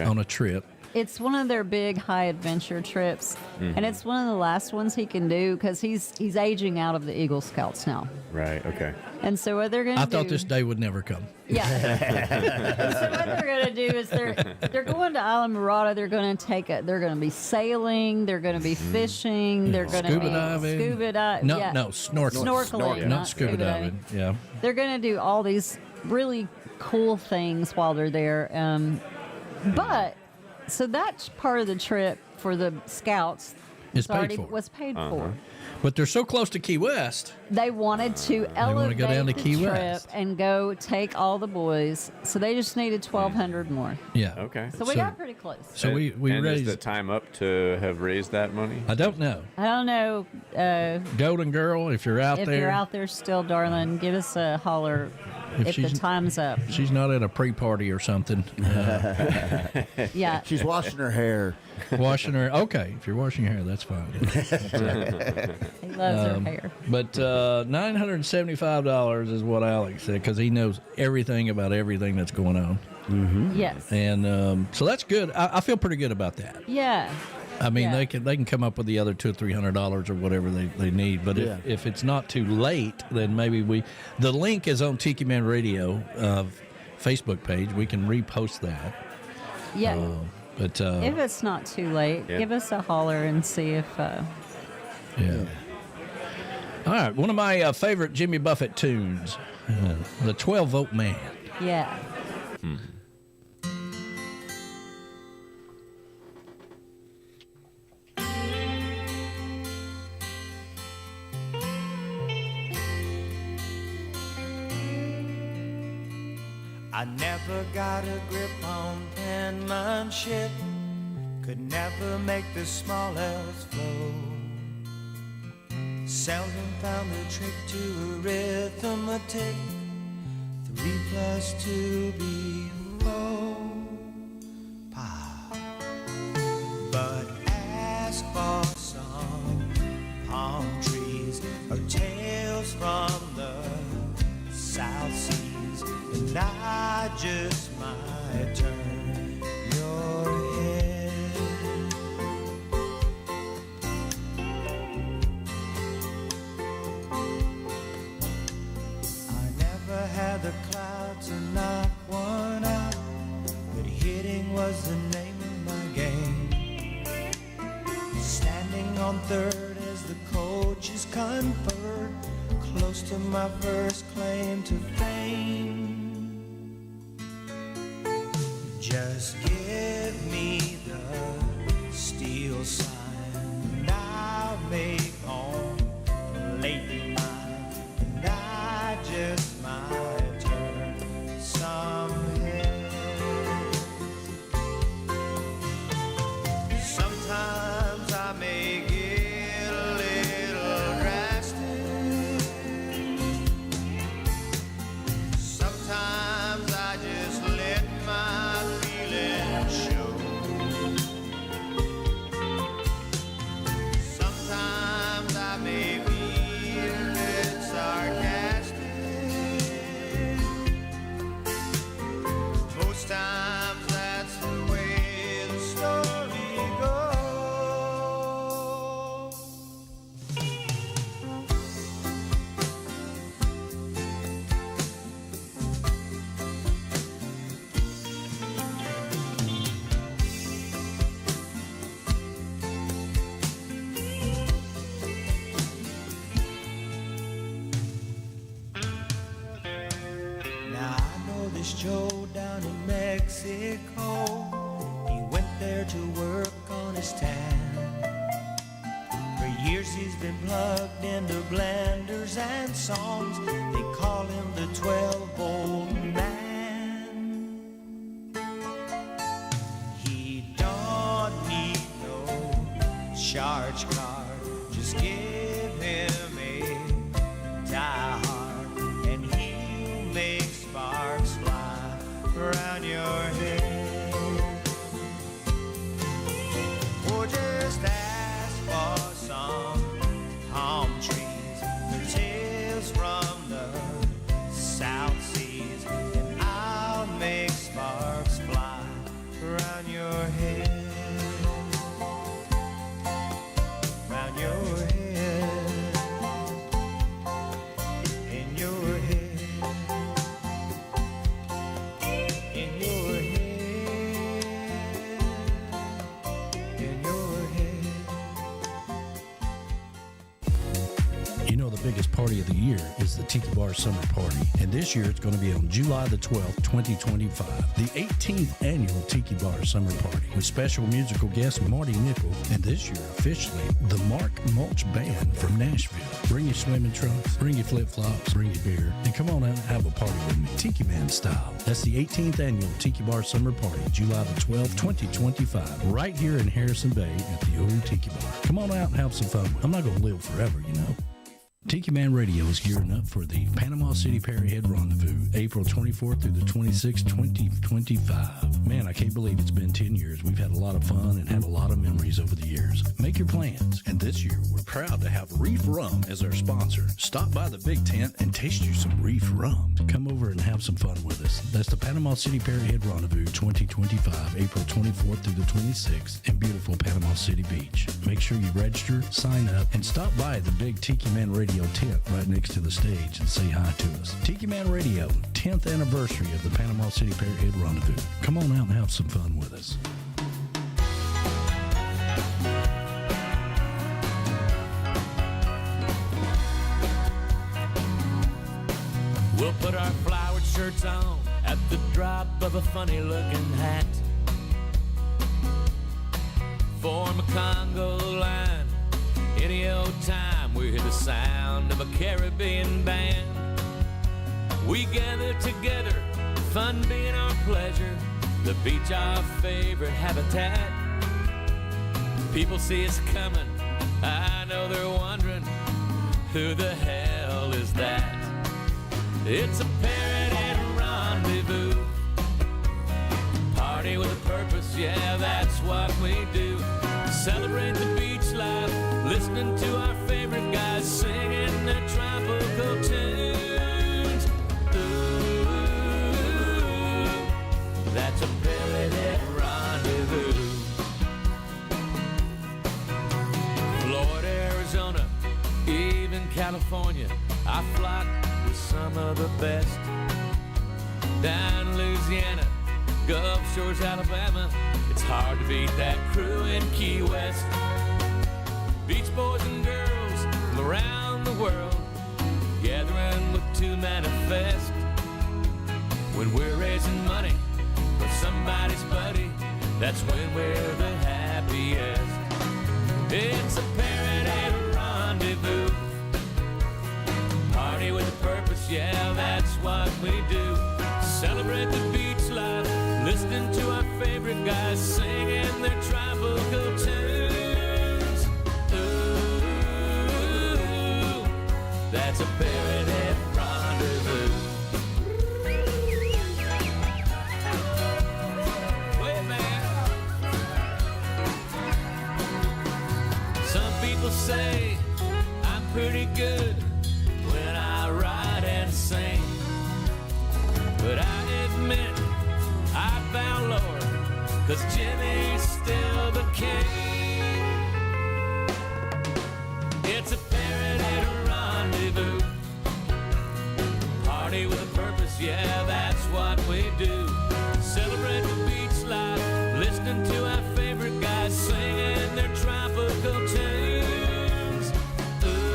on a trip. It's one of their big high adventure trips, and it's one of the last ones he can do because he's aging out of the Eagle Scouts now. Right. Okay. And so what they're going to do... I thought this day would never come. Yeah. So what they're going to do is they're going to Islamorada. They're going to be sailing. They're going to be fishing. They're going to be scuba diving. No, yeah. no, snorkeling. Snorkeling, not scuba diving. Yeah. They're going to do all these really cool things while they're there. But so that's part of the trip for the scouts. It's paid for. Was paid for. But they're so close to Key West. They wanted to wanna elevate go down to the Key trip West. and go take all the boys. So they just needed 1,200 more. Yeah. Okay. So we got pretty close. So we and raised. is the time up to have raised that money? I don't know. I don't know. Golden Girl, if you're out if there. you're out there still, darling, give us a holler if the time's up. She's not at a pre-party or something. Yeah. She's washing her hair. Washing her. Okay, if you're washing your hair, that's fine. He loves her hair. But $975 is what Alex said because he knows everything about everything that's going on. Mm-hmm. Yes. And so that's good. I feel pretty good about that. Yeah. I mean, Yeah. they can come up with the other $200 or $300 or whatever they need. But if it's not too late, then maybe the link is on Tiki Man Radio Facebook page. We can repost that. Yeah. But if it's not too late, give us a holler and see if. Yeah. All right, one of my favorite Jimmy Buffett tunes, the 12-Volt Man. Yeah. I never got a grip on penmanship, could never make the smallest flow. Seldom found the trick to arithmetic, 3 + 2 = 4. But ask for some palm trees or tales from the South Seas, and I just might turn your head. I never had the clout to knock one out, but hitting was the name of my game. Standing on third as the coaches conferred, close to my first claim to fame. Just give me the steel sign, and I'll make home late mine, and I just might turn some heads. Sometimes I may get a little drastic, Now I know this Joe down in Mexico. He went there to work on his tan. For years he's been plugged into blenders and songs. They call him the 12-volt man. He don't need no charge card. Just give him a die hard and he'll make sparks fly around your head. Or just ask for some palm trees or tales from the South Seas, and I'll make sparks fly around your head. Around your head. In your head. In your head. In your head. You know, the biggest party of the year is the Tiki Bar Summer Party. And this year it's going to be on July the 12th, 2025. The 18th annual Tiki Bar Summer Party with special musical guest Marty Nickel. And this year, officially, the Mark Mulch Band from Nashville. Bring your swimming trunks, bring your flip-flops, bring your beer, and come on out and have a party with me, Tiki Man style. That's the 18th annual Tiki Bar Summer Party, July the 12th, 2025, right here in Harrison Bay at the old Tiki Bar. Come on out and have some fun. I'm not going to live forever, you know. Tiki Man Radio is gearing up for the Panama City Perry Head Rendezvous, April 24th through the 26th, 2025. Man, I can't believe it's been 10 years. We've had a lot of fun and had a lot of memories over the years. Make your plans. And this year, we're proud to have Reif Rum as our sponsor. Stop by the big tent and taste you some Reif Rum. Come over and have some fun with us. That's the Panama City Perry Head Rendezvous 2025, April 24th through the 26th in beautiful Panama City Beach. Make sure you register, sign up, and stop by the big Tiki Man Radio tent right next to the stage and say hi to us. Tiki Man Radio, 10th anniversary of the Panama City Perry Head Rendezvous. Come on out and have some fun with us. We'll put our flowered shirts on at the drop of a funny-looking hat. Form a Congo line any old time we hear the sound of a Caribbean band. We gather together, fun being our pleasure, the beach our favorite habitat. People see us coming, I know they're wondering, who the hell is that? It's a paradise rendezvous, party with a purpose, yeah, that's what we do. Celebrate the beach life, listening to our favorite guys singing their tropical tunes. Ooh, that's a paradise rendezvous. Florida, Arizona, even California, I flock with some of the best. Down in Louisiana, Gulf Shores, Alabama, it's hard to beat that crew in Key West. Beach boys and girls from around the world gathering with to manifest. When we're raising money for somebody's buddy, that's when we're the happiest. It's a paradise rendezvous, party with a purpose, yeah, that's what we do. Celebrate the beach life, listening to our favorite guys singing their tropical tunes. Ooh, that's a paradise rendezvous. Wait, man. Some people say I'm pretty good when I write and sing, but I admit I found Lord, 'cause Jimmy's still the king. It's a paradise rendezvous, party with a purpose, yeah, that's what we do. Celebrate the beach life, listening to our favorite guys singing their tropical tunes. Ooh,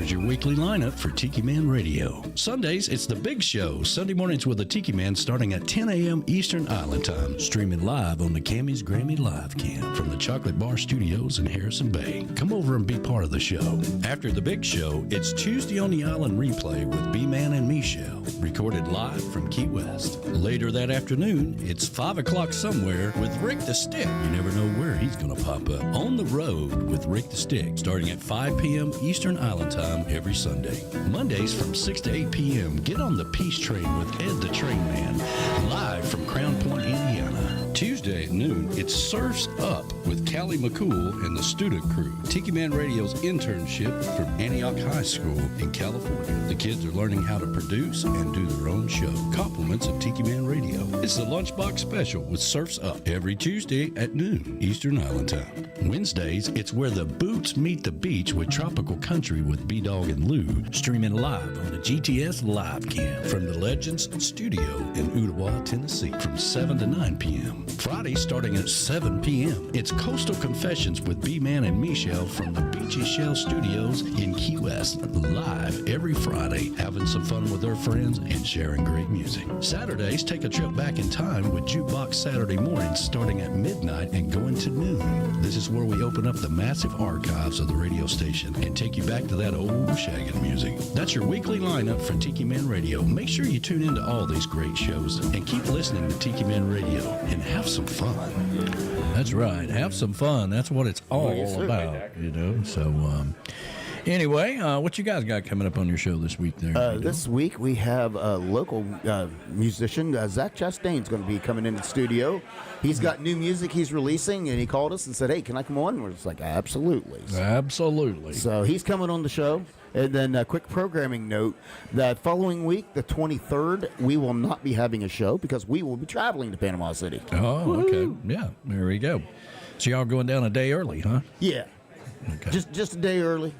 Here's your weekly lineup for Tiki Man Radio. Sundays, it's The Big Show. Sunday mornings with the Tiki Man starting at 10 a.m. Eastern Island Time. Streaming live on the Camys Grammy Live Cam from the Chocolate Bar Studios in Harrison Bay. Come over and be part of the show. After The Big Show, it's Tuesday on the Island replay with B-Man and Michelle. Recorded live from Key West. Later that afternoon, it's 5 o'clock somewhere with Rick the Stick. You never know where he's going to pop up. On the Road with Rick the Stick, starting at 5 p.m. Eastern Island Time every Sunday. Mondays from 6 to 8 p.m., get on the Peace Train with Ed the Train Man, live from Crown Point, Indiana. Tuesday at noon, it's Surfs Up with Callie McCool and the student crew. Tiki Man Radio's internship from Antioch High School in California. The kids are learning how to produce and do their own show. Compliments of Tiki Man Radio. It's the Lunchbox Special with Surfs Up every Tuesday at noon Eastern Island Time. Wednesdays, it's Where the Boots Meet the Beach with Tropical Country with B-Dog and Lou, streaming live on the GTS Live Cam from the Legends Studio in Ottawa, Tennessee from 7 to 9 p.m. Friday, starting at 7 p.m., it's Coastal Confessions with B-Man and Michelle from the Beachy Shell Studios in Key West, live every Friday, having some fun with their friends and sharing great music. Saturdays, take a trip back in time with Jukebox Saturday mornings starting at midnight and going to noon. This is where we open up the massive archives of the radio station and take you back to that old shaggin' music. That's your weekly lineup for Tiki Man Radio. Make sure you tune into all these great shows and keep listening to Tiki Man Radio and have some fun. That's right. Have some fun. That's what it's all about, you know. So, anyway, what you guys got coming up on your show this week there? This week we have a local musician, Zach Chastain's going to be coming into the studio. He's got new music he's releasing, and he called us and said, hey, can I come on? And we're just like, absolutely. Absolutely. So he's coming on the show. And then a quick programming note, the following week, the 23rd, we will not be having a show because we will be traveling to Panama City. Oh, okay. Yeah, there we go. So y'all going down a day early, huh? Yeah. Okay. Just a day early.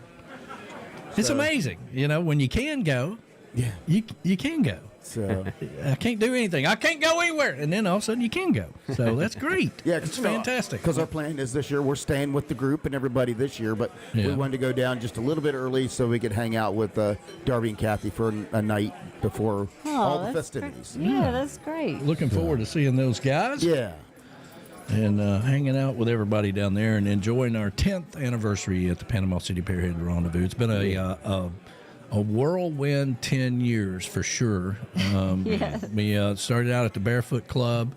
It's amazing. You know, when you can go, yeah, you can go. So I can't do anything. I can't go anywhere. And then all of a sudden you can go. So that's great. Yeah, it's fantastic. Because our plan is this year we're staying with the group and everybody this year, but we wanted to go down just a little bit early so we could hang out with Darby and Kathy for a night before all the festivities. Yeah, that's great. Looking forward to seeing those guys. Yeah. And hanging out with everybody down there and enjoying our 10th anniversary at the Panama City Pierhead Rendezvous. It's been a whirlwind 10 years for sure. Yes. We started out at the Barefoot Club,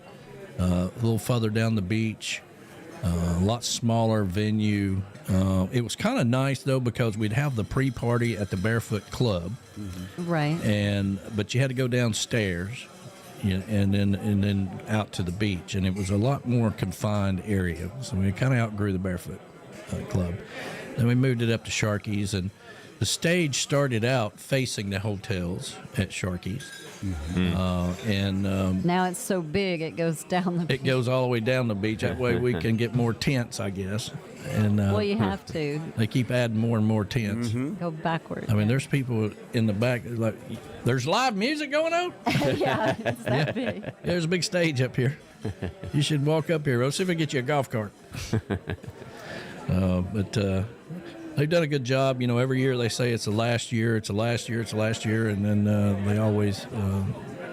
a little further down the beach, a lot smaller venue. It was kind of nice, though, because we'd have the pre-party at the Barefoot Club. Mm-hmm. Right. But you had to go downstairs. And then out to the beach, and it was a lot more confined area. So we kind of outgrew the Barefoot Club. Then we moved it up to Sharky's, and the stage started out facing the hotels at Sharky's. Mm-hmm. Now it's so big it goes down the beach. It goes all the way down the beach. That way we can get more tents, I guess. And well, you have to. They keep adding more and more tents. Mm-hmm. Go backwards. I mean, there's people in the back like, there's live music going on? Yeah, it's that big. There's a big stage up here. You should walk up here. We'll see if we can get you a golf cart. But they've done a good job. You know, every year they say it's the last year, it's the last year, it's the last year, and then they always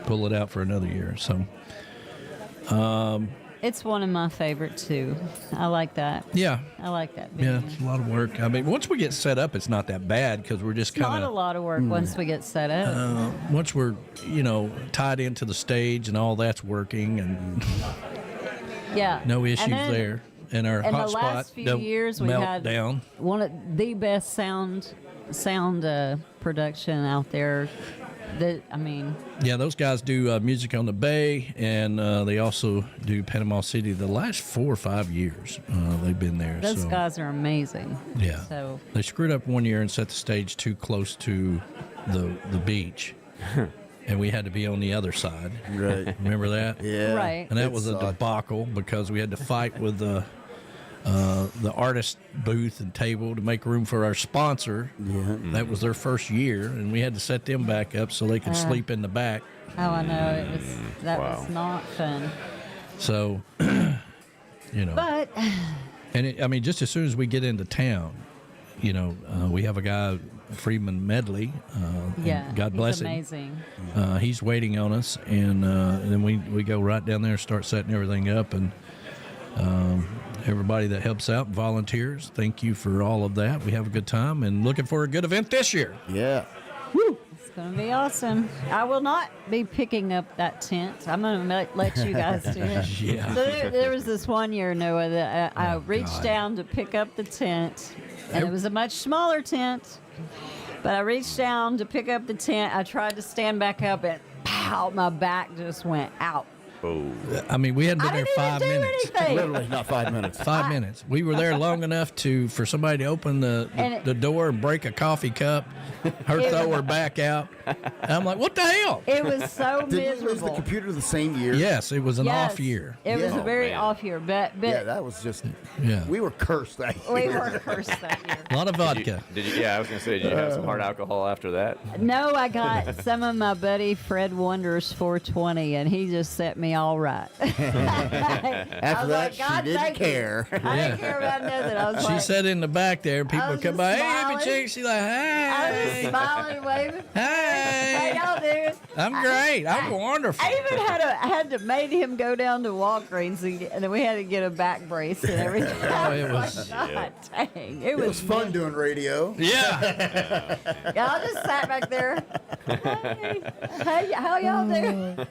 pull it out for another year. So it's one of my favorites, too. I like that. Yeah. I like that. Yeah, it's a lot of work. I mean, once we get set up, it's not that bad because we're just kind of... Not a lot of work once we get set up. Once we're, tied into the stage and all that's working and yeah, no issues there. And our in hot the spot last few years, we melt had down. one of the best sound production out there. Yeah, those guys do music on the Bay, and they also do Panama City. The last 4 or 5 years they've been there. Those guys are amazing. Yeah. So they screwed up one year and set the stage too close to the beach. And we had to be on the other side. Right. Remember that? Yeah. Right. And that was a debacle because we had to fight with the artist booth and table to make room for our sponsor. Yeah. That was their first year, and we had to set them back up so they could sleep in the back. Oh, I know. That was not fun. So, But and just as soon as we get into town, we have a guy Freeman Medley. Yeah, God bless him. amazing. He's waiting on us, and then we go right down there and start setting everything up. And everybody that helps out, volunteers, thank you for all of that. We have a good time and looking for a good event this year. Yeah. Woo! It's going to be awesome. I will not be picking up that tent. I'm going to let you guys do it. Yeah. So there was this one year, Noah, that I reached down to pick up the tent, and it was a much smaller tent. But I reached down to pick up the tent. I tried to stand back up, and pow, my back just went out. Oh. I mean, we hadn't been there didn't 5 even do minutes. anything. Literally not 5 minutes. 5 minutes. We were there long enough for somebody to open the door and break a coffee cup, her throw her back out. And I'm like, what the hell? It was so Did you lose the miserable. computer the same year? Yes, it was an Yes, off year. It was Yeah. a very man. off year, but Yeah, that was just. Yeah. We were cursed that year. we were cursed that year. A lot of vodka. Did you? Yeah, I was gonna say, did you have some hard alcohol after that? No, I got some of my buddy Fred Wonder's 420, and he just set me all right. After that, she didn't care. I didn't care about nothing. I was She like, sat in the back there, and people I would was come by. just Hey, smiling. Abby Chick. She's like, I was hey. smiling and waving. Hey. How y'all doing? I'm great. I'm wonderful. I even had to made him go down to Walgreens, and then we had to get a back brace and everything. Oh, it was- God dang. It was fun doing radio. Yeah. Yeah, I just sat back there. Hey, how y'all doing?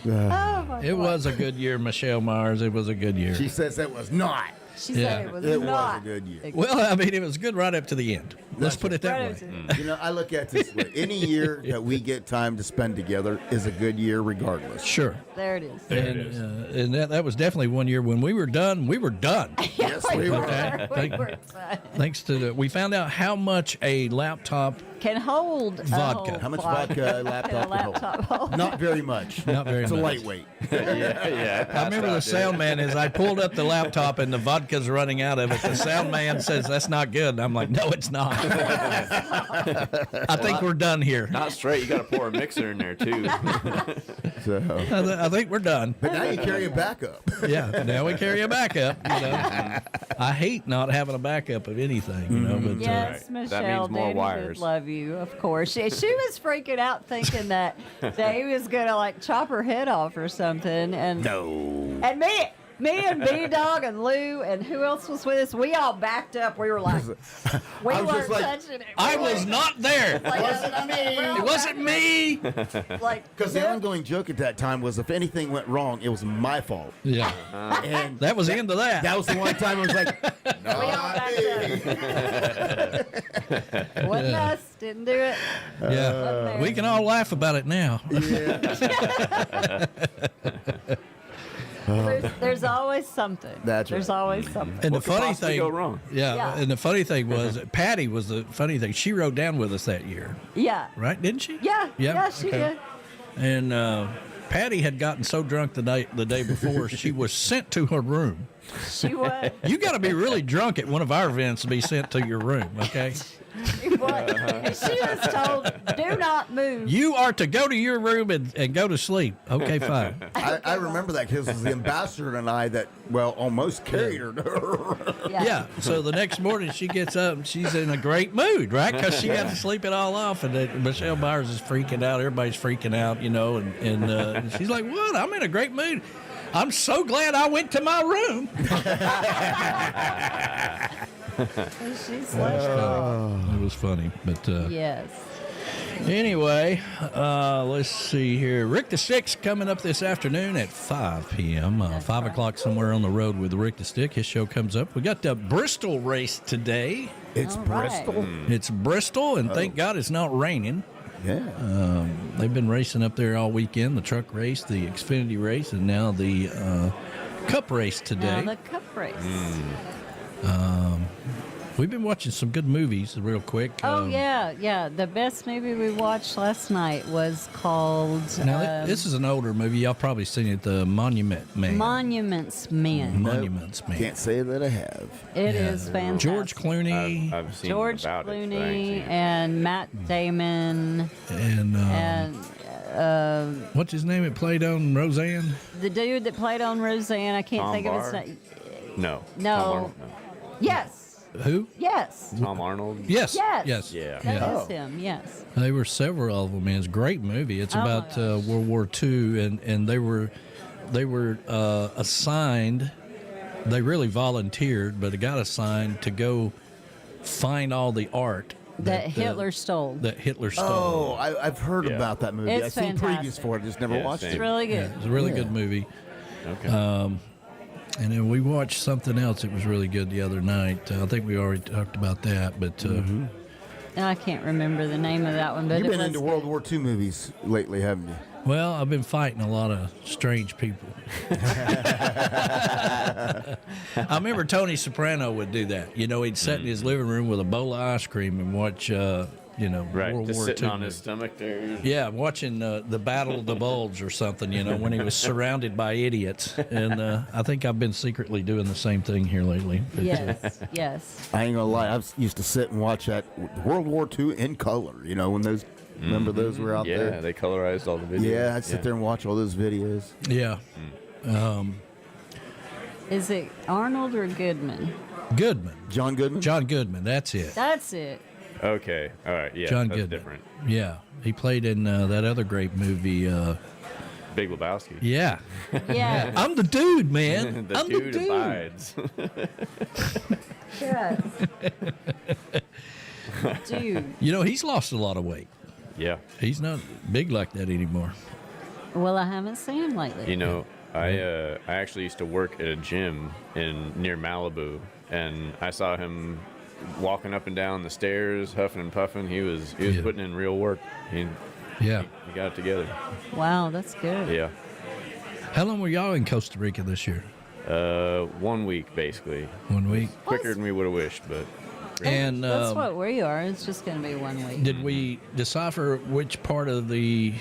Oh, my It God. was a good year, Michelle Myers. It was a good year. She says it was not. She Yeah. said it was It not. was a good year. Well, I mean, it was good right up to the end. Let's put it that Right way. up to the- You know, I look at it this way. Any year that we get time to spend together is a good year regardless. Sure. There it is. And that was definitely one year when we were done. We were done. Yes, we were. Okay. We were done. Thanks to we found out how much a laptop. Can hold a Vodka. whole How much block. vodka a Can a laptop can laptop hold? hold? Not very much. Not very It's a much. lightweight. Yeah. I remember the sound man as I pulled up the laptop and the vodka's running out of it. The sound man says that's not good. And I'm like, no, it's not. I think we're done here. Not straight. You got to pour a mixer in there too. So, I think we're done. but now you carry a backup. Yeah, now we carry a backup. You know, I hate not having a backup of anything. You know, but Yes, Right. Michelle, That means more Daddy wires. would love you, of course. She was freaking out thinking that he was going to, like, chop her head off or something. And No. And me and B-Dog and Lou and who else was with us, we all backed up. We were like, we I was weren't just like, touching it. I We was weren't- not there. like, It wasn't me. Like, Because the ongoing joke at that time was if anything went wrong, it was my fault. Yeah, And that was the end of that. that was the one time I was like, we all backed up. Wasn't us. Didn't do it. Yeah, we can all laugh about it now. There's always something. That's There's right. always something. And What the could funny possibly thing, go wrong? Yeah, and the funny thing was, Patty was the funny thing. She rode down with us that year, Yeah. right? Didn't she? Yeah. Yeah, she okay. did. And Patty had gotten so drunk the day before, she was sent to her room. She was. You got to be really drunk at one of our events to be sent to your room, okay? She was. And she was told, do not move. You are to go to your room and go to sleep. Okay, fine. I remember that because it was the ambassador and I that, well, almost carried her. Yeah. So the next morning she gets up and she's in a great mood, right? Because she got to sleep it all off. And Michelle Myers is freaking out. Everybody's freaking out, you know. And she's like, what? I'm in a great mood. I'm so glad I went to my room. She slept. It was funny. But Yes. anyway, let's see here. Rick the Stick's coming up this afternoon at 5 p.m. 5 o'clock somewhere on the road with Rick the Stick. His show comes up. We got the Bristol race today. It's All right. Bristol. It's Bristol, and thank God it's not raining. Yeah. They've been racing up there all weekend, the truck race, the Xfinity race, and now the Cup race today. Now the cup race. We've been watching some good movies real quick. Oh, yeah. The best movie we watched last night was called Now, this is an older movie. Y'all probably seen it, The Monument Man. Monuments Men. Monuments Man. Can't say that I have. It is fantastic. George Clooney I've seen George about it, but I ain't Clooney seen it. and Matt Damon and what's his name? It played on Roseanne. the dude that played on Roseanne. I can't Tom think of Barr? his name. No. No. Tom Barr? Yes. Who? Yes. Tom Arnold. Yes. Yes. Yes. Yeah. That is him. Yes. There were several of them, man. It's a great movie. It's Oh, my about World War II, and they were assigned. They really volunteered, but they got assigned to go find all the art That Hitler stole. That Hitler stole. Oh, I've heard about that movie. It's I've seen previews fantastic. for it, just never watched it. It's really good. It's a really good movie. Okay. And then we watched something else that was really good the other night. I think we already talked about that, but I can't remember the name of that one, but You've it been was into World War II movies lately, haven't you? well, I've been fighting a lot of strange people. I remember Tony Soprano would do that. You know, he'd sit in his living room with a bowl of ice cream and watch, Right, World just War sitting II on his movies. stomach there. Yeah, watching the Battle of the Bulge or something, when he was surrounded by idiots. And I think I've been secretly doing the same thing here lately. But, Yes, yes. I ain't gonna lie, I used to sit and watch that World War II in color. When those, remember those were out there? Yeah, they colorized all the videos. Yeah, I'd sit there and watch all those videos. yeah. Is it Arnold or Goodman? Goodman. John Goodman? John Goodman, that's it. That's it. Okay, all right, yeah, John that's Goodman. different. Yeah. He played in that other great movie. Big Lebowski. Yeah. Yeah. I'm the dude, man. The I'm dude the dude. abides. Yes. Dude. He's lost a lot of weight. Yeah. He's not big like that anymore. Well, I haven't seen him lately. I actually used to work at a gym near Malibu, and I saw him walking up and down the stairs, huffing and puffing. He was putting in real work. He got it together. Wow, that's good. Yeah. How long were y'all in Costa Rica this year? 1 week basically. 1 week. Quicker than we would have wished, but. And That's what we are. It's just going to be 1 week. did we decipher which part of the?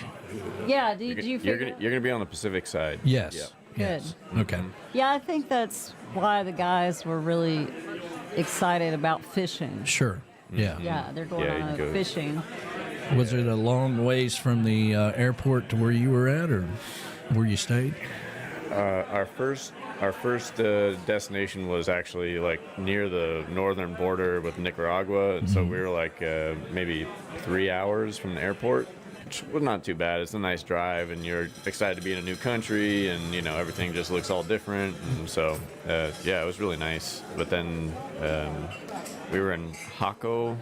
Yeah, did you You're figure? gonna be on the Pacific side. Yes. Yeah. Yes. Good. Okay. Yeah, I think that's why the guys were really excited about fishing. Sure. Yeah. Yeah, they're going Yeah, you on can go- fishing. Was it a long ways from the airport to where you were at, or where you stayed? Our first destination was actually like near the northern border with Nicaragua, and so we were like maybe 3 hours from the airport, which was not too bad. It's a nice drive, and you're excited to be in a new country, and everything just looks all different, and so yeah, it was really nice. But then we were in Jaco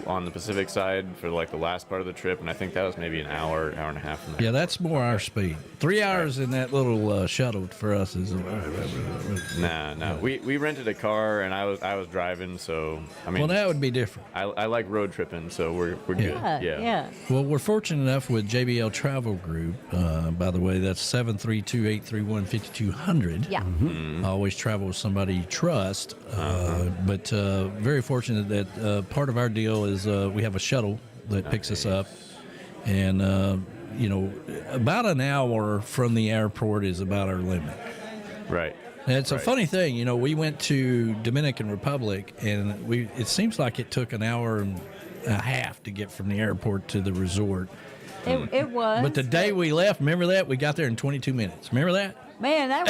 on the Pacific side for like the last part of the trip, and I think that was maybe an hour and a half from there. Yeah, that's more our speed. 3 hours in that little shuttle for us is. Nah. We rented a car, and I was driving, so I mean. Well, that would be different. I like road tripping, so we're good. Yeah. Well, we're fortunate enough with JBL Travel Group. By the way, that's 732-831-5200. Yeah. Always travel with somebody you trust. But very fortunate that part of our deal is we have a shuttle that picks us up. And, about an hour from the airport is about our limit. Right. And it's a funny thing, we went to Dominican Republic, and it seems like it took an hour and a half to get from the airport to the resort. It was. But the day we left, remember that? We got there in 22 minutes. Remember that? Man, that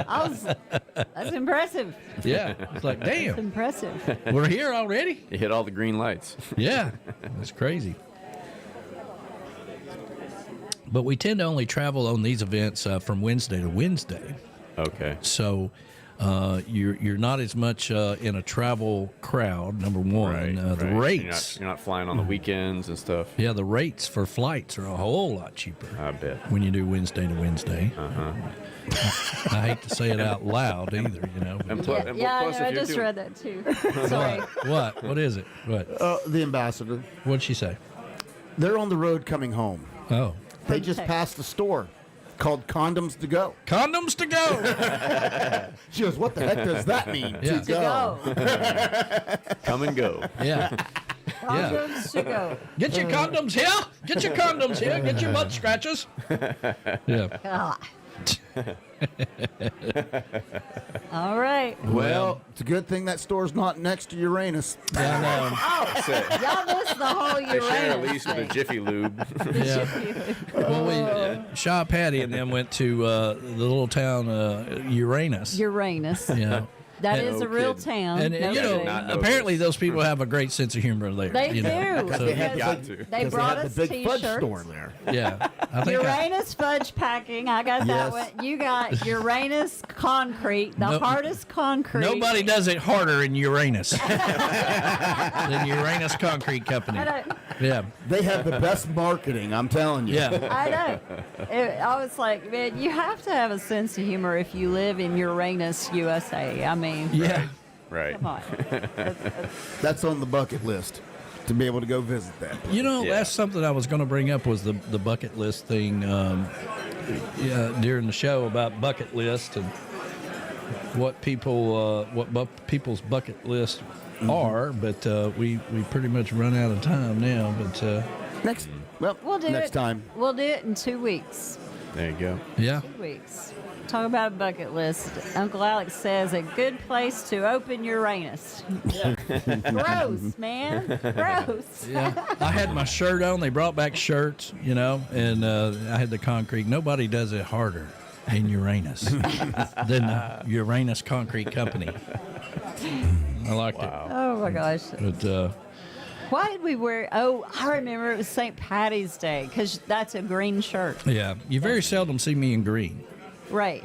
was that's impressive. Yeah. It's like, That's damn, impressive. we're here already? You hit all the green lights. Yeah. That's crazy. But we tend to only travel on these events from Wednesday to Wednesday. Okay. So you're not as much in a travel crowd, number one. The rates. You're not flying on the weekends and stuff. Yeah, the rates for flights are a whole lot cheaper. I bet. When you do Wednesday to Wednesday. Uh-huh. I hate to say it out loud either, And but, Yeah, I know. I just read that too. Sorry. What? What is it? What? The ambassador. What'd she say? They're on the road coming home. Oh. They just passed a store called Condoms to Go. Condoms to go! She goes, what the heck does that mean? Yeah. To go. Come and go. Yeah. Condoms to go. Get your condoms here. Get your condoms here. Get your butt scratchers. Yeah. Ah. All right. Well, it's a good thing that store's not next to Uranus. Yeah, Y'all missed the whole They share a Uranus lease with a thing. Jiffy Lube. Yeah. Well, Shaw Patty and them went to the little town Uranus. Uranus. Yeah. That is a real town. And No you know, kidding. apparently those people have a great sense of humor there. They you know? do. So- They brought us the big fudge T-shirts. store there. Yeah. I think Uranus fudge packing. I got that Yes. one. You got Uranus concrete, the No- hardest concrete. nobody does it harder in Uranus than Uranus Concrete Company. I know. Yeah. They have the best marketing, I'm telling you. Yeah. I know. I was like, man, you have to have a sense of humor if you live in Uranus, USA. I mean, Yeah. Right. come on. That's on the bucket list to be able to go visit that. You know, that's something I was going to bring up was the bucket list thing during the show about bucket list and what people's bucket list are. But we pretty much run out of time now. But We'll do next it. time. We'll do it in 2 weeks. There you go. Yeah. 2 weeks. Talk about a bucket list. Uncle Alex says a good place to open Uranus. Gross, man. Gross. Yeah, I had my shirt on. They brought back shirts, you know, and I had the concrete. Nobody does it harder in Uranus than the Uranus Concrete Company. I liked it. Oh my gosh. But Why did we wear? Oh, I remember it was St. Patty's Day because that's a green shirt. yeah, you very seldom see me in green. Right.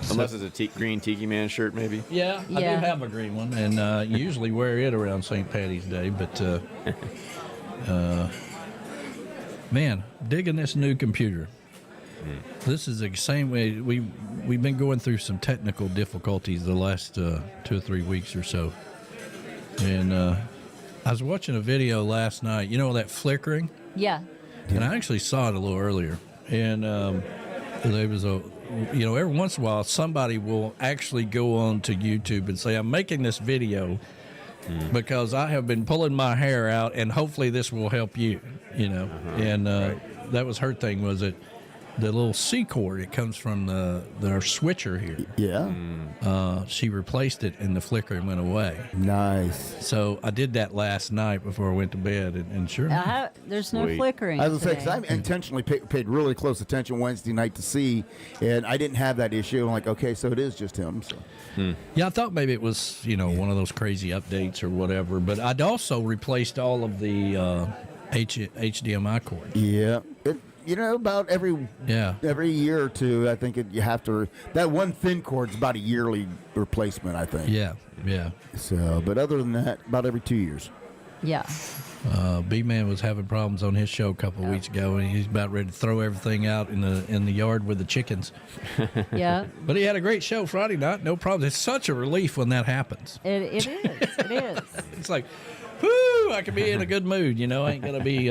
Unless it's a green Tiki Man shirt, maybe. Yeah, I do have a green one, and usually wear it around St. Patty's Day. But man, digging this new computer. This is the same way we've been going through some technical difficulties the last 2 or 3 weeks or so, and I was watching a video last night. You know that flickering, Yeah. and I actually saw it a little earlier, and there was every once in a while somebody will actually go on to YouTube and say, I'm making this video because I have been pulling my hair out and hopefully this will help you, you know. And that was her thing, was it the little C cord, it comes from the switcher here. Yeah. She replaced it and the flickering went away. Nice. So I did that last night before I went to bed, and sure enough, There's no flickering. I was going to say, today. because I intentionally paid really close attention Wednesday night to see, and I didn't have that issue. I'm like, okay, so it is just him. So. Yeah, I thought maybe it was, one of those crazy updates or whatever. But I'd also replaced all of the HDMI cords. Yeah. About every year or two, I think you have to. That one thin cord's about a yearly replacement, I think. Yeah. So, but other than that, about every 2 years. Yeah. B-Man was having problems on his show a couple of weeks ago, and he's about ready to throw everything out in the yard with the chickens. Yeah. But he had a great show Friday night, no problem. It's such a relief when that happens. It is. It is. It's like, whoo, I can be in a good mood, I ain't going to be,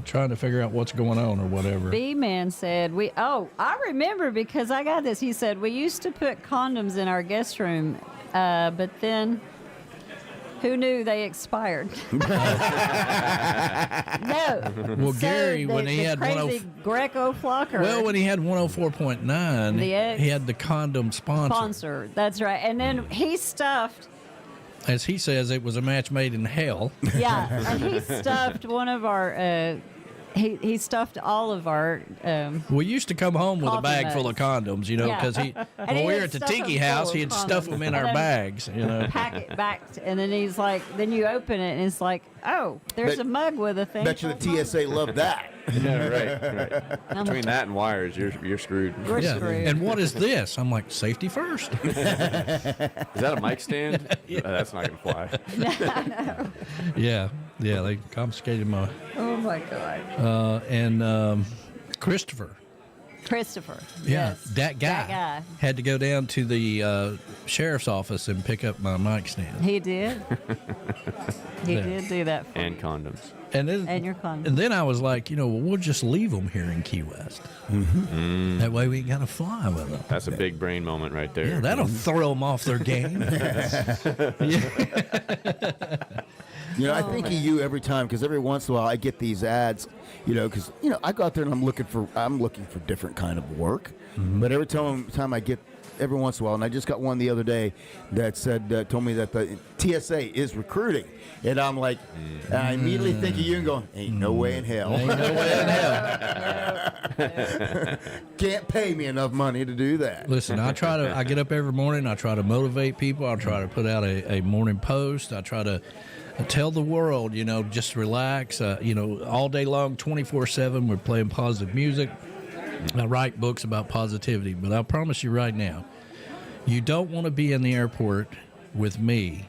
trying to figure out what's going on or whatever. B-Man said, I remember because I got this. He said, we used to put condoms in our guest room, but then who knew they expired? No. Well, So Gary, when the he had crazy Greco flocker. Well, when he had 104.9, he had the condom sponsor. That's right. And then he stuffed. As he says, it was a match made in hell. Yeah, and he stuffed one of our. He stuffed all of our. We used to come home with a coffee bag full mugs. of condoms, because And when we he'd were at the stuff Tiki them full house, of he'd stuff them in condoms. our And then bags, Pack it back, and then he's like, then you open it, and it's like, oh, there's a mug with a thing. Bet you the TSA loved that. Yeah, right. Between that and wires, you're screwed. We're screwed. And what is this? I'm like, safety first. Is that a mic stand? That's not going to fly. Yeah, they confiscated my. Oh my God. And Christopher. Yeah, Yes. that guy had to go down to the sheriff's office and pick up my mic stand. He did. He Yeah. did do that. And condoms. And then, And your condom. And then I was like, we'll just leave them here in Key West. That way we ain't got to fly with them. That's a big brain moment right there. Yeah, that'll throw them off their game. I think of you every time because every once in a while I get these ads, because I go out there and I'm looking for different kind of work, but every time I get every once in a while, and I just got one the other day that said, told me that the TSA is recruiting. And I'm like, and I immediately think of you and go, ain't no way in hell. Ain't no way in hell. Can't pay me enough money to do that. Listen, I get up every morning. I try to motivate people. I try to put out a morning post. I try to tell the world, just relax. All day long, 24/7, we're playing positive music. I write books about positivity. But I promise you right now, you don't want to be in the airport with me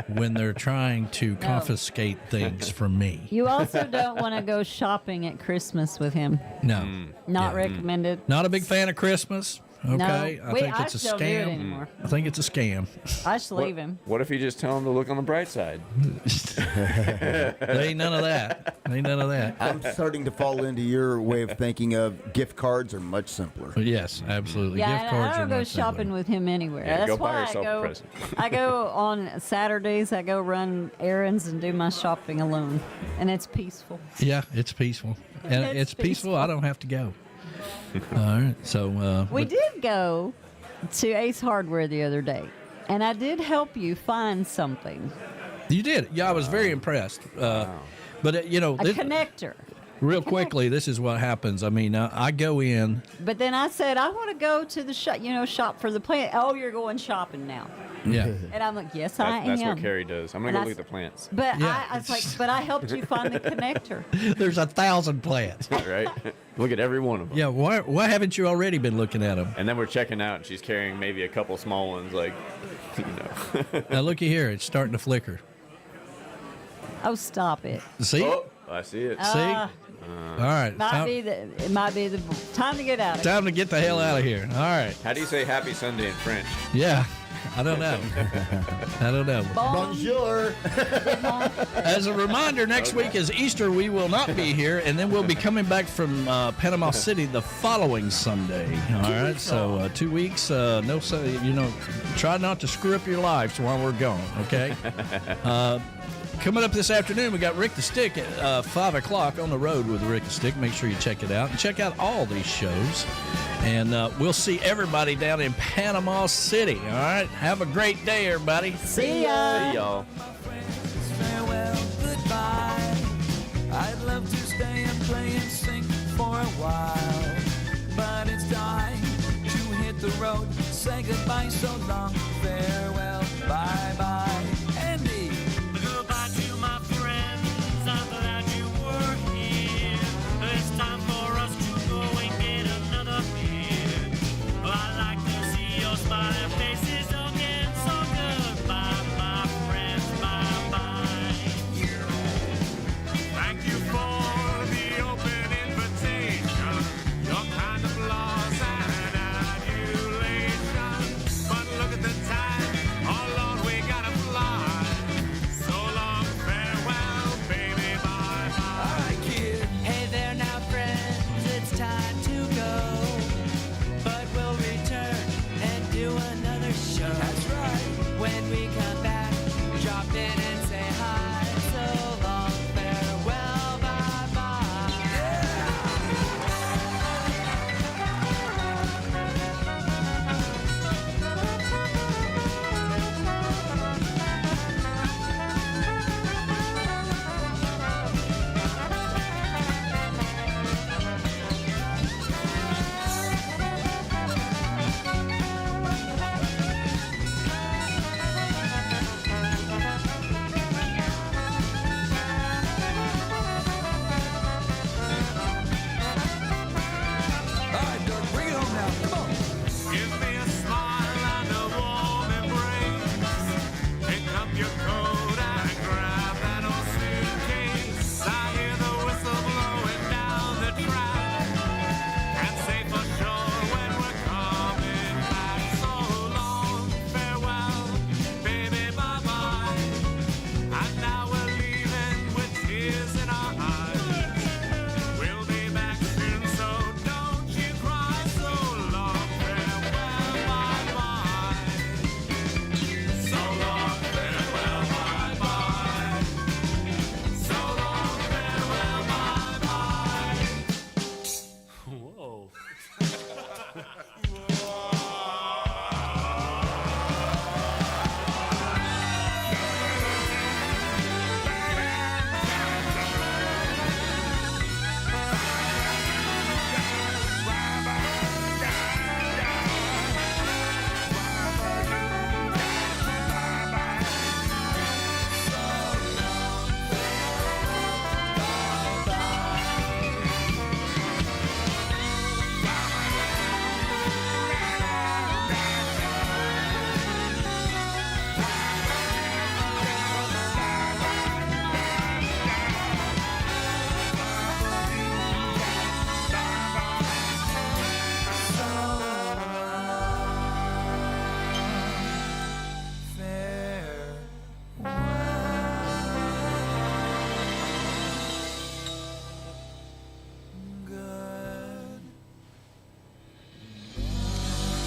when they're trying to confiscate things from me. You also don't want to go shopping at Christmas with him. No. Not recommended. Not a big fan of Christmas. Okay. No. I think it's a still do it scam. anymore. I think it's a scam. I just leave him. What if you just tell him to look on the bright side? There ain't none of that. I'm starting to fall into your way of thinking of gift cards are much simpler. Yes, absolutely. Yeah, gift cards I don't are go much shopping simpler. with him anywhere. Yeah, That's go buy why yourself a present. I go on Saturdays. I go run errands and do my shopping alone, and it's peaceful. Yeah, it's peaceful. And it's peaceful. I don't have to go. All right. So We did go to Ace Hardware the other day, and I did help you find something. You did. Yeah, I was very impressed. But, A connector. Real quickly, this is what happens. I mean, I go in. But then I said, I want to go to the shop, shop for the plant. Oh, you're going shopping now. Yeah. And I'm like, yes, I am. That's what Carrie does. I'm going to go look at the plants. But I was like, but I helped you find the connector. There's 1,000 plants. Right? Look at every one of them. Yeah, why haven't you already been looking at them? And then we're checking out, and she's carrying maybe a couple small ones, Now, looky here. It's starting to flicker. Oh, stop it. See? Oh, I see it. See? All right. It might be the time to get out of here. Time to get the hell out of here. All right. How do you say Happy Sunday in French? Yeah. I don't know. Bonjour. As a reminder, next week is Easter. We will not be here, and then we'll be coming back from Panama City the following Sunday. All right, so 2 weeks. Try not to screw up your lives while we're gone. Okay. Coming up this afternoon, we got Rick the Stick at 5 o'clock on the road with Rick the Stick. Make sure you check it out and check out all these shows. And we'll see everybody down in Panama City. All right. Have a great day, everybody. See ya. See y'all. Farewell, goodbye. I'd love to stay and play and sing for a while, but it's time to hit the road. Say goodbye, so long. Farewell, bye-bye. Andy. Goodbye to my friends. I'm glad you were here. It's time for us to go and get another beer. I like to see your smiling faces again. So goodbye, my friends. Bye-bye. Thank you for the open invitation. Your kind of laws and adulation. But look at the time. Oh, Lord, we gotta fly. So long, farewell, baby, bye-bye. All right, kid. Hey there now, friends, it's time to go. But we'll return and do another.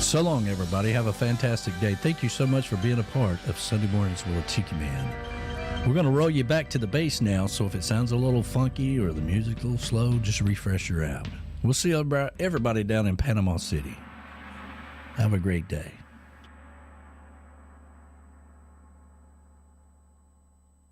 So long, everybody. Have a fantastic day. Thank you so much for being a part of Sunday Mornings with Tiki Man. We're going to roll you back to the bass now, so if it sounds a little funky or the music's a little slow, just refresh your out. We'll see everybody down in Panama City. Have a great day.